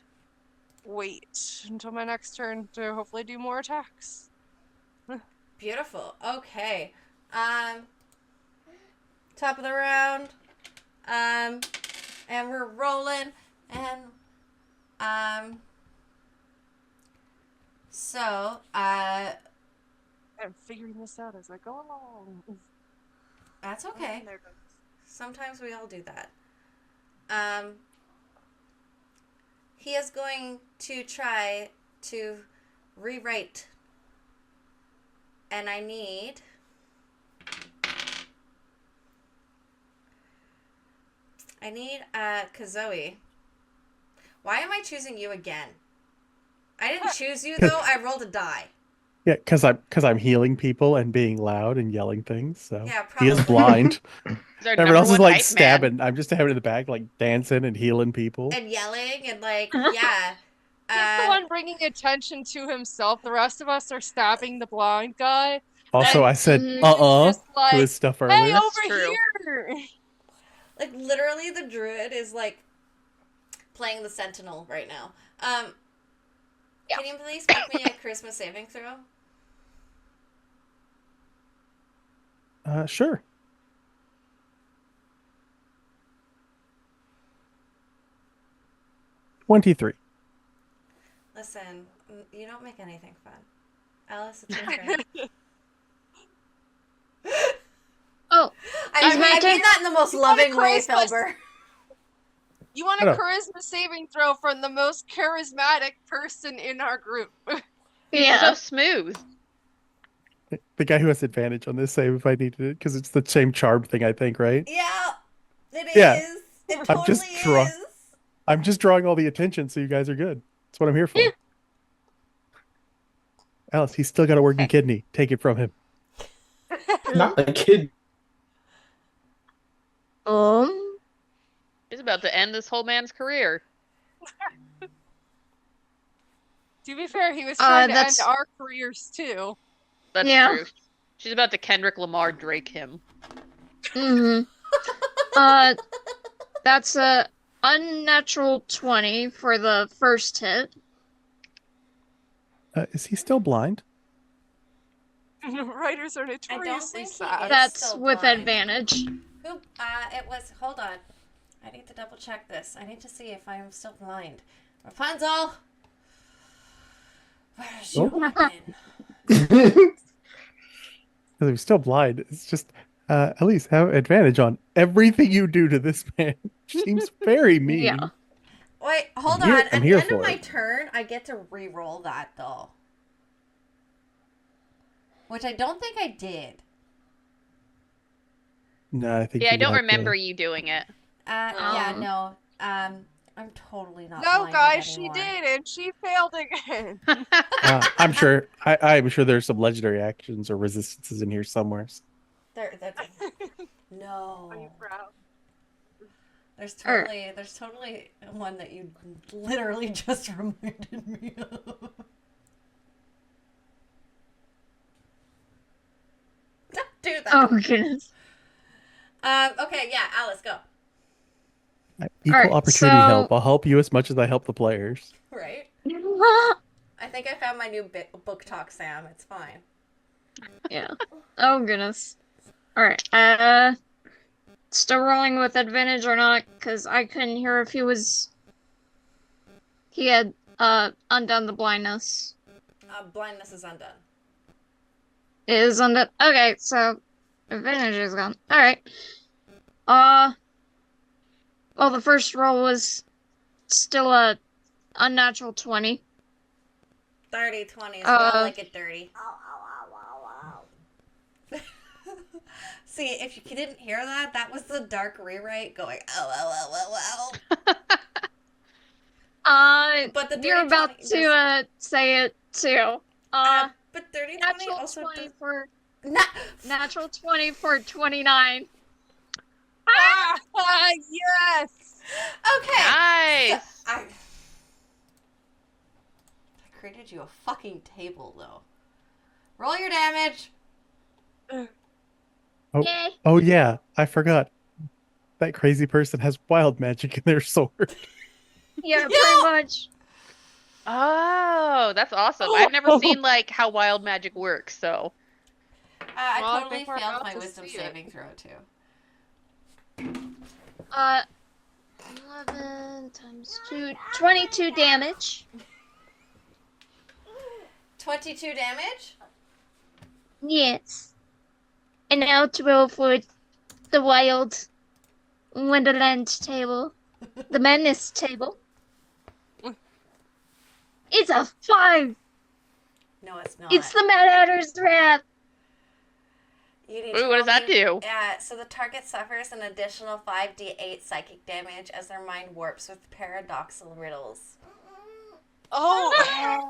Speaker 3: wait until my next turn to hopefully do more attacks.
Speaker 1: Beautiful. Okay. Top of the round. And we're rolling. And so
Speaker 3: I'm figuring this out as I go along.
Speaker 1: that's okay.
Speaker 3: There it goes.
Speaker 1: Sometimes we all do that. He is going to try to rewrite, and I need Kazoe. Why am I choosing you again? I didn't choose you though. I rolled a die.
Speaker 6: Yeah, because I'm healing people and being loud and yelling things. So
Speaker 1: Yeah,
Speaker 6: he is
Speaker 1: probably.
Speaker 6: blind.
Speaker 4: He's our
Speaker 6: Everyone
Speaker 4: number
Speaker 6: else is
Speaker 4: one
Speaker 6: like
Speaker 4: hype
Speaker 6: stabbing. I'm just having in the back, like dancing and healing people.
Speaker 1: And yelling and like yeah.
Speaker 3: He's the one bringing attention to himself. The rest of us are stabbing the blind guy.
Speaker 6: Also, I said
Speaker 2: Mhm.
Speaker 3: Just
Speaker 6: to
Speaker 3: like,
Speaker 6: his stuff
Speaker 3: hey,
Speaker 6: earlier.
Speaker 3: over
Speaker 4: true.
Speaker 3: here!
Speaker 1: Like literally, the druid is like playing the sentinel right now.
Speaker 2: Yeah.
Speaker 1: Can you please make me a charisma saving throw?
Speaker 6: Sure. $23.
Speaker 1: Listen, you don't make anything fun. Alice, it's your turn.
Speaker 2: Oh,
Speaker 1: I
Speaker 2: It's my
Speaker 1: mean
Speaker 2: turn.
Speaker 1: that in the most
Speaker 3: You want a
Speaker 1: loving way,
Speaker 3: charisma-
Speaker 1: Filber.
Speaker 3: You want a
Speaker 6: Hello.
Speaker 3: charisma saving throw from the most charismatic person in our group.
Speaker 4: He's
Speaker 2: yeah.
Speaker 4: so smooth.
Speaker 6: The guy who has advantage on this save if I needed it, because it's the same charm thing, I think, right?
Speaker 1: Yeah, it is.
Speaker 6: Yeah.
Speaker 1: It
Speaker 6: I'm
Speaker 1: totally
Speaker 6: just drunk.
Speaker 1: is.
Speaker 6: I'm just drawing all the attention so you guys are good. That's what I'm here for.
Speaker 2: Yeah.
Speaker 6: Alice, he's still got a working
Speaker 2: Okay.
Speaker 6: kidney. Take it from him.
Speaker 5: Not a kid.
Speaker 4: He's about to end this whole man's career.
Speaker 3: To be fair, he was trying to end
Speaker 2: that's-
Speaker 3: our careers too.
Speaker 4: That's
Speaker 2: Yeah.
Speaker 4: true. She's about to Kendrick Lamar Drake him.
Speaker 2: Mm-hmm. That's a unnatural 20 for the first hit.
Speaker 6: Is he still blind?
Speaker 3: Writers are notoriously
Speaker 1: think he
Speaker 3: sad.
Speaker 1: is.
Speaker 2: That's
Speaker 1: still
Speaker 2: with
Speaker 1: blind.
Speaker 2: advantage.
Speaker 1: Who? It was. Hold on. I need to double check this. I need to see if I am still blind. Rapunzel, where's your
Speaker 6: Oh.
Speaker 1: weapon?
Speaker 6: Because he's still blind. It's just at least have advantage on everything you do to this man. Seems very mean.
Speaker 2: Yeah.
Speaker 1: Wait, hold
Speaker 6: I'm here-
Speaker 1: on.
Speaker 6: I'm
Speaker 1: At the
Speaker 6: here
Speaker 1: end of
Speaker 6: for
Speaker 1: my
Speaker 6: it.
Speaker 1: turn, I get to re-roll that though, which I don't think I did.
Speaker 6: No, I think
Speaker 4: Yeah, I
Speaker 6: you
Speaker 4: don't
Speaker 6: have
Speaker 4: remember
Speaker 6: to-
Speaker 4: you doing it.
Speaker 1: Yeah, no. I'm totally not.
Speaker 3: No,
Speaker 1: blinded
Speaker 3: guys, she
Speaker 1: anymore.
Speaker 3: did, and she failed again.
Speaker 6: I'm sure. I'm sure there's some legendary actions or resistances in here somewhere.
Speaker 1: That's no.
Speaker 3: Are you proud?
Speaker 1: There's totally one that you literally just reminded me of. Don't do that.
Speaker 2: Oh goodness.
Speaker 1: Okay, yeah, Alice, go.
Speaker 6: Equal
Speaker 2: Alright,
Speaker 6: opportunity
Speaker 2: so-
Speaker 6: help. I'll help you as much as I help the players.
Speaker 1: Right? I think I found my new book talk, Sam. It's fine.
Speaker 2: Yeah. Oh goodness. Alright, still rolling with advantage or not, because I couldn't hear if he had undone the blindness.
Speaker 1: Blindness is undone.
Speaker 2: It is undone. Okay, so advantage is gone. Alright. Well, the first roll was still a unnatural 20.
Speaker 1: 30, 20 is well like it dirty. See, if you didn't hear that, that was the dark rewrite going, But the
Speaker 2: You're
Speaker 1: dirty
Speaker 2: about
Speaker 1: 20
Speaker 2: to say it too.
Speaker 1: but 30, 20
Speaker 2: Natural
Speaker 1: also
Speaker 2: 20
Speaker 1: does...
Speaker 2: for
Speaker 1: Not...
Speaker 2: natural 20 for 29.
Speaker 3: Yes!
Speaker 1: Okay.
Speaker 4: Nice.
Speaker 1: I created you a fucking table, though. Roll your damage.
Speaker 6: Oh.
Speaker 2: Yay.
Speaker 6: Oh yeah, I forgot. That crazy person has wild magic in their sword.
Speaker 2: Yeah, pretty much.
Speaker 4: Oh, that's awesome. I've never seen like how wild magic works, so
Speaker 3: Well,
Speaker 1: I
Speaker 3: I
Speaker 1: totally
Speaker 3: think we're
Speaker 1: failed
Speaker 3: about
Speaker 1: my
Speaker 3: to
Speaker 1: wisdom
Speaker 3: see it.
Speaker 1: saving throw, too.
Speaker 2: 11 times 2, 22 damage.
Speaker 1: 22 damage?
Speaker 2: Yes. And now to roll for the wild Wonderland table. The madness table. It's a 5!
Speaker 1: No, it's not.
Speaker 2: It's the Mad Hatter's Wrath!
Speaker 1: You need
Speaker 4: Ooh,
Speaker 1: to
Speaker 4: what does
Speaker 1: roll
Speaker 4: that
Speaker 1: me-
Speaker 4: do?
Speaker 1: So the target suffers an additional 5d8 psychic damage as their mind warps with paradoxical riddles.
Speaker 3: Oh!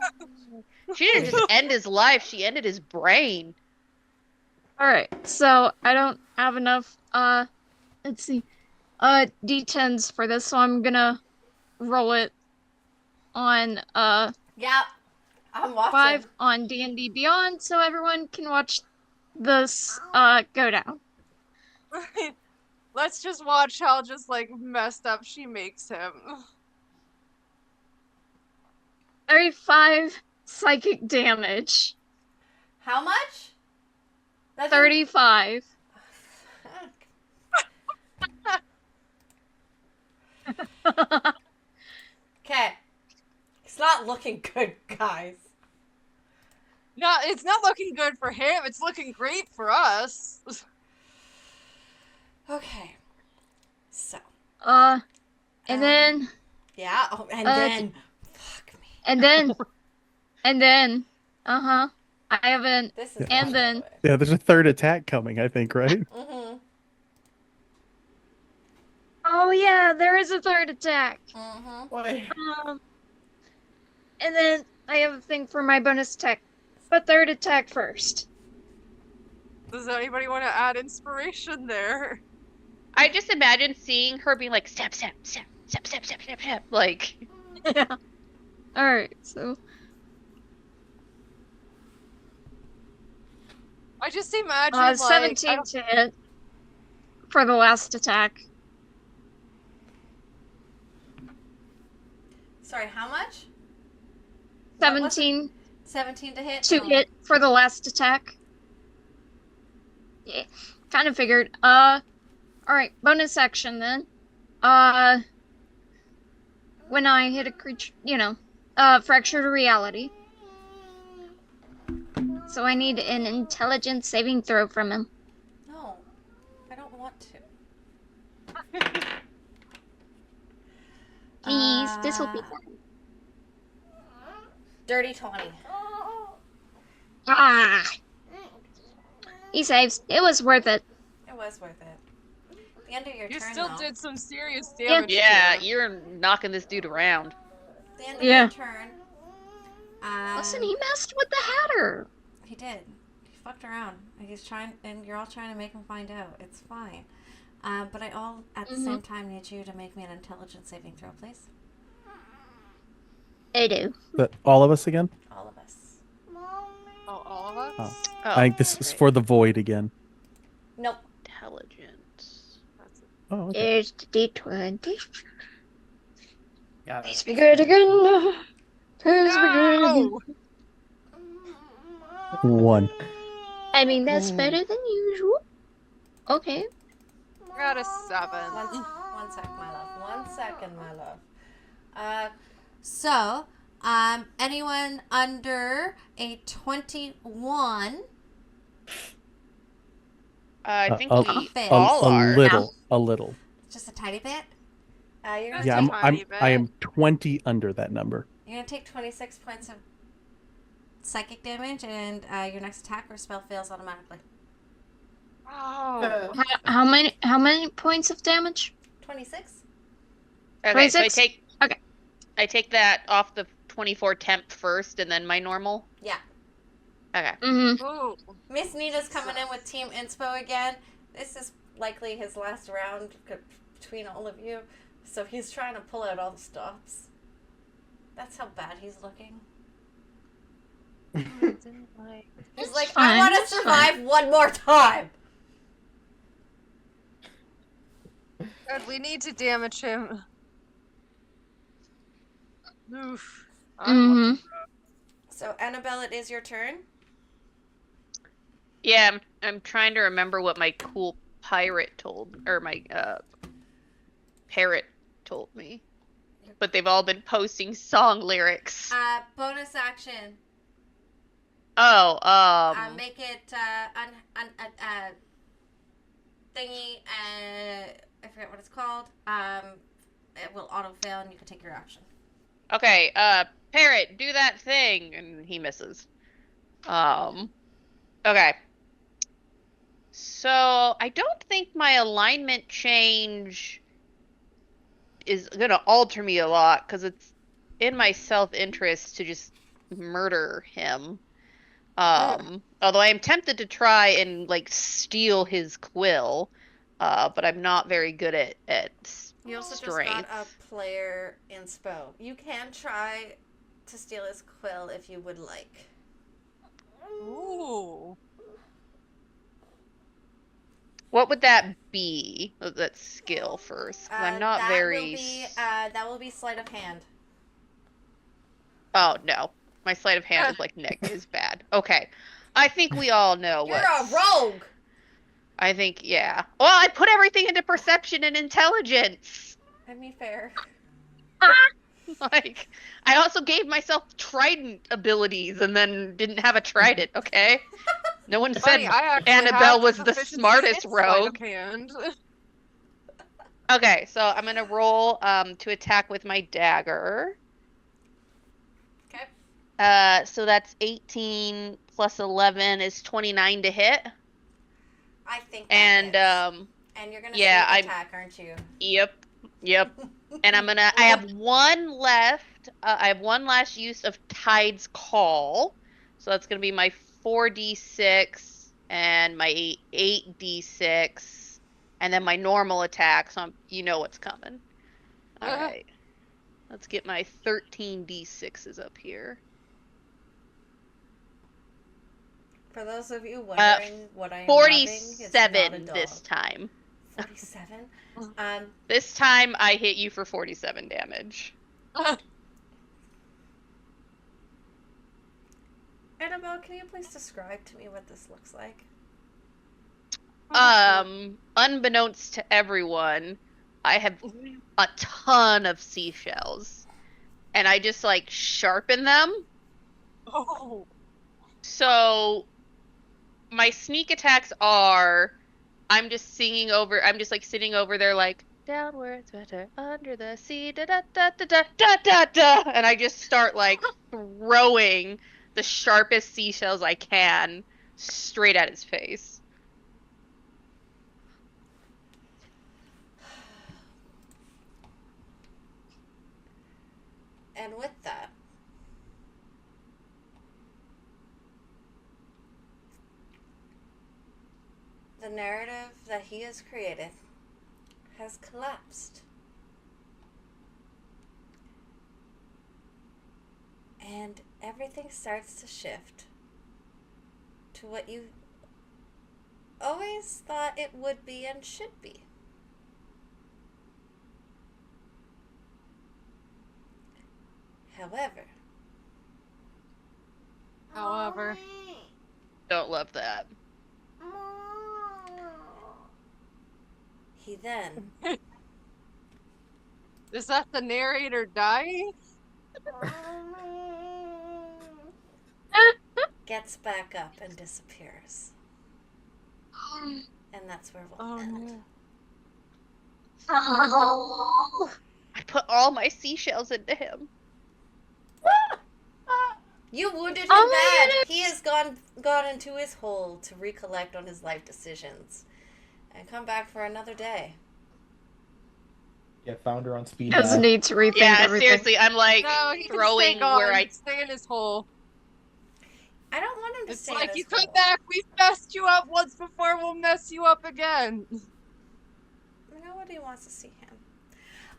Speaker 4: she didn't just end his life, she ended his brain.
Speaker 2: Alright, so I don't have enough, let's see, d10s for this, so I'm gonna roll it on,
Speaker 1: Yeah, I'm watching.
Speaker 2: 5 on D&D Beyond, so everyone can watch this go down.
Speaker 3: Let's just watch how just like messed up she makes him.
Speaker 2: 35 psychic damage.
Speaker 1: How much? That's
Speaker 2: 35.
Speaker 1: Okay. It's not looking good, guys.
Speaker 3: No, it's not looking good for him. It's looking great for us.
Speaker 1: Okay. So.
Speaker 2: And
Speaker 1: Um,
Speaker 2: then,
Speaker 1: Yeah. Oh, and
Speaker 2: Uh,
Speaker 1: then. Fuck me.
Speaker 2: and then, I haven't,
Speaker 1: This is.
Speaker 2: and then,
Speaker 6: Yeah, there's a third attack coming, I think, right?
Speaker 1: Mm-hmm.
Speaker 2: oh yeah, there is a third attack.
Speaker 1: Mm-hmm.
Speaker 5: Why?
Speaker 2: And then I have a thing for my bonus attack, but third attack first.
Speaker 3: Does anybody want to add inspiration there?
Speaker 4: I just imagine seeing her being like, step, step, step, step, step, step, step, step. Like,
Speaker 2: Yeah. Alright, so,
Speaker 3: I just imagine like
Speaker 2: 17 to hit for the last attack.
Speaker 1: Sorry, how much? What was it?
Speaker 2: 17
Speaker 1: 17 to hit?
Speaker 2: to
Speaker 1: Oh.
Speaker 2: hit for the last attack. Yeah, kind of figured. Alright, bonus action then. When I hit a creature, fractured reality. So I need an intelligence saving throw from him.
Speaker 1: No. I don't want to.
Speaker 2: Please, this will be
Speaker 1: Uh,
Speaker 2: fun.
Speaker 1: Dirty 20.
Speaker 2: Ah! He saves. It was worth it.
Speaker 1: It was worth it. At the end of your
Speaker 3: you
Speaker 1: turn,
Speaker 3: still
Speaker 1: though.
Speaker 3: did some serious
Speaker 2: Yeah.
Speaker 3: damage.
Speaker 4: yeah,
Speaker 3: to
Speaker 4: you're knocking this dude around.
Speaker 1: At the end of
Speaker 2: Yeah.
Speaker 1: your turn.
Speaker 2: Listen, he messed with the Hatter.
Speaker 1: He did. He fucked around. He's trying, and you're all trying to make him find out. It's fine. But I all at the same time need you to make me an intelligence saving throw, please.
Speaker 2: I do.
Speaker 6: But all of us again?
Speaker 1: All of us.
Speaker 3: Oh, all of us?
Speaker 6: Oh.
Speaker 4: Oh,
Speaker 6: I think this is for the void again.
Speaker 1: Nope.
Speaker 4: intelligence.
Speaker 3: That's it.
Speaker 6: Oh, okay.
Speaker 2: There's the D20.
Speaker 5: Yeah.
Speaker 2: Please be good again. Please be good.
Speaker 3: No!
Speaker 6: 1.
Speaker 2: I mean, that's better than usual. Okay.
Speaker 3: I got a 7.
Speaker 1: One sec, my love. 1 second, my love. So, anyone under a 21
Speaker 4: I think we
Speaker 1: fail.
Speaker 4: all are.
Speaker 6: A little.
Speaker 1: just a tiny bit. You're gonna
Speaker 3: Just
Speaker 6: Yeah,
Speaker 3: a
Speaker 1: take,
Speaker 3: tiny bit.
Speaker 6: I am 20 under that number.
Speaker 1: you're gonna take 26 points of psychic damage, and your next attack or spell fails automatically.
Speaker 3: Oh.
Speaker 2: How many points of damage?
Speaker 1: 26.
Speaker 4: Okay, so
Speaker 2: 26? Okay.
Speaker 4: I take that off the 24 temp first, and then my normal.
Speaker 1: Yeah.
Speaker 4: Okay.
Speaker 2: Mm-hmm.
Speaker 3: Ooh.
Speaker 1: Miss Nina's coming in with Team Inspo again. This is likely his last round between all of you, so he's trying to pull out all the stops. That's how bad he's looking. He's like, I
Speaker 2: fine,
Speaker 1: want to
Speaker 2: it's
Speaker 1: survive one more time.
Speaker 3: Good, we need to damage him. Oof.
Speaker 2: Mm-hmm.
Speaker 1: So, Annabelle, it is your turn.
Speaker 4: Yeah, I'm trying to remember what my cool pirate told, or my parrot told me. But they've all been posting song lyrics.
Speaker 1: Bonus action.
Speaker 4: Oh,
Speaker 1: Make it thingy. I forget what it's called. It will auto fail, and you can take your action.
Speaker 4: okay, parrot, do that thing, and he misses. Okay. So, I don't think my alignment change is gonna alter me a lot, because it's in my self-interest to just murder him. Although I am tempted to try and, like, steal his quill, but I'm not very good at
Speaker 1: You also
Speaker 4: strength.
Speaker 1: just got a player inspo. You can try to steal his quill if you would like.
Speaker 3: Ooh.
Speaker 4: What would that be? That skill first. 'Cause I'm not
Speaker 1: that
Speaker 4: very.
Speaker 1: Will be, that will be sleight of hand.
Speaker 4: Oh no, my sleight of hand is like is bad. Okay, I think we all know
Speaker 1: You're
Speaker 4: what.
Speaker 1: a rogue.
Speaker 4: I think yeah. Well, I put everything into perception and intelligence.
Speaker 1: I mean, fair.
Speaker 4: Like, I also gave myself trident abilities and then didn't have a trident. Okay, no one said
Speaker 3: Funny, I actually
Speaker 4: Annabelle
Speaker 3: have
Speaker 4: was the
Speaker 3: proficiency
Speaker 4: smartest
Speaker 3: in sleight of
Speaker 4: rogue.
Speaker 3: hand.
Speaker 4: Okay, so I'm gonna roll to attack with my dagger.
Speaker 1: Okay.
Speaker 4: So that's 18 plus 11 is 29 to hit.
Speaker 1: I think that
Speaker 4: And
Speaker 1: hits. And you're gonna
Speaker 4: yeah,
Speaker 1: sneak attack, aren't you?
Speaker 4: Yep. And I have one left. I have one last use of Tide's Call. So that's gonna be my 4d6 and my 8d6, and then my normal attack. So you know what's coming. All right. Let's get my 13d6s up here.
Speaker 1: For those of you wondering what I am rubbing, it's not a
Speaker 4: 47
Speaker 1: dog.
Speaker 4: this time.
Speaker 1: 47?
Speaker 4: This time I hit you for 47 damage.
Speaker 1: Annabelle, can you please describe to me what this looks like?
Speaker 4: Unbeknownst to everyone, I have a ton of seashells. And I just like sharpen them.
Speaker 3: Oh.
Speaker 4: So my sneak attacks are I'm just sitting over there like downwards better under the sea da da da da da da da da, and I just start like throwing the sharpest seashells I can straight at his face.
Speaker 1: And with that, the narrative that he has created has collapsed. And everything starts to shift to what you always thought it would be and should be.
Speaker 3: However.
Speaker 4: Don't love that.
Speaker 1: He then
Speaker 3: Is that the narrator dying?
Speaker 1: gets back up and disappears. And that's where we'll end.
Speaker 3: No.
Speaker 4: I put all my seashells into him.
Speaker 1: You wounded him
Speaker 2: Oh my
Speaker 1: bad.
Speaker 2: goodness.
Speaker 1: He has gone into his hole to recollect on his life decisions and come back for another day.
Speaker 5: Yeah, found her on speed
Speaker 2: Doesn't
Speaker 5: dial.
Speaker 2: need to rethink
Speaker 4: Yeah,
Speaker 2: everything.
Speaker 4: seriously, I'm like
Speaker 3: No, he can
Speaker 4: throwing
Speaker 3: stay gone.
Speaker 4: where I
Speaker 3: Stay in his hole.
Speaker 1: I don't want him to
Speaker 3: It's
Speaker 1: stay
Speaker 3: like
Speaker 1: in
Speaker 3: you
Speaker 1: his
Speaker 3: come
Speaker 1: hole.
Speaker 3: back. We've messed you up once before. We'll mess you up again.
Speaker 1: Nobody wants to see him.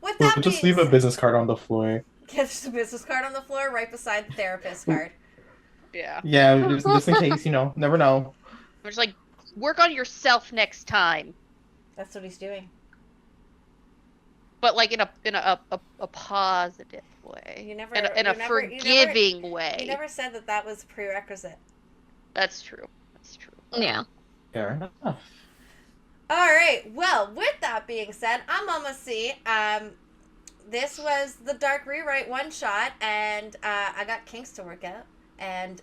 Speaker 1: With
Speaker 5: We'll
Speaker 1: that
Speaker 5: just
Speaker 1: being
Speaker 5: leave a
Speaker 1: said-
Speaker 5: business card on the floor.
Speaker 1: Gives the business card on the floor right beside the therapist card.
Speaker 4: yeah.
Speaker 5: Yeah, just in case, never know.
Speaker 4: I'm just like work on yourself next time,
Speaker 1: That's what he's doing.
Speaker 4: but like in a positive way,
Speaker 1: You never,
Speaker 4: in a
Speaker 1: you never-
Speaker 4: forgiving way.
Speaker 1: You never said that was a prerequisite.
Speaker 4: That's true. That's true.
Speaker 2: Yeah.
Speaker 5: Fair enough.
Speaker 1: All right. Well, with that being said, I'm Mama C. This was the Dark Rewrite one shot, and I got kinks to work out, and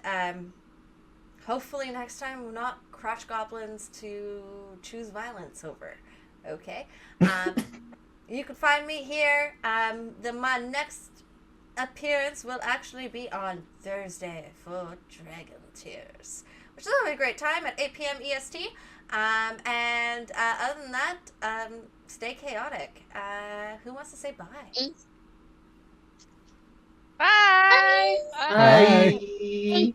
Speaker 1: hopefully next time we're not crotch goblins to choose violence over. Okay. You can find me here. My next appearance will actually be on Thursday for Dragon Tears, which is always a great time at 8 p.m. EST. And other than that, stay chaotic. Who wants to say bye?
Speaker 4: Bye.
Speaker 2: Bye.
Speaker 5: Bye.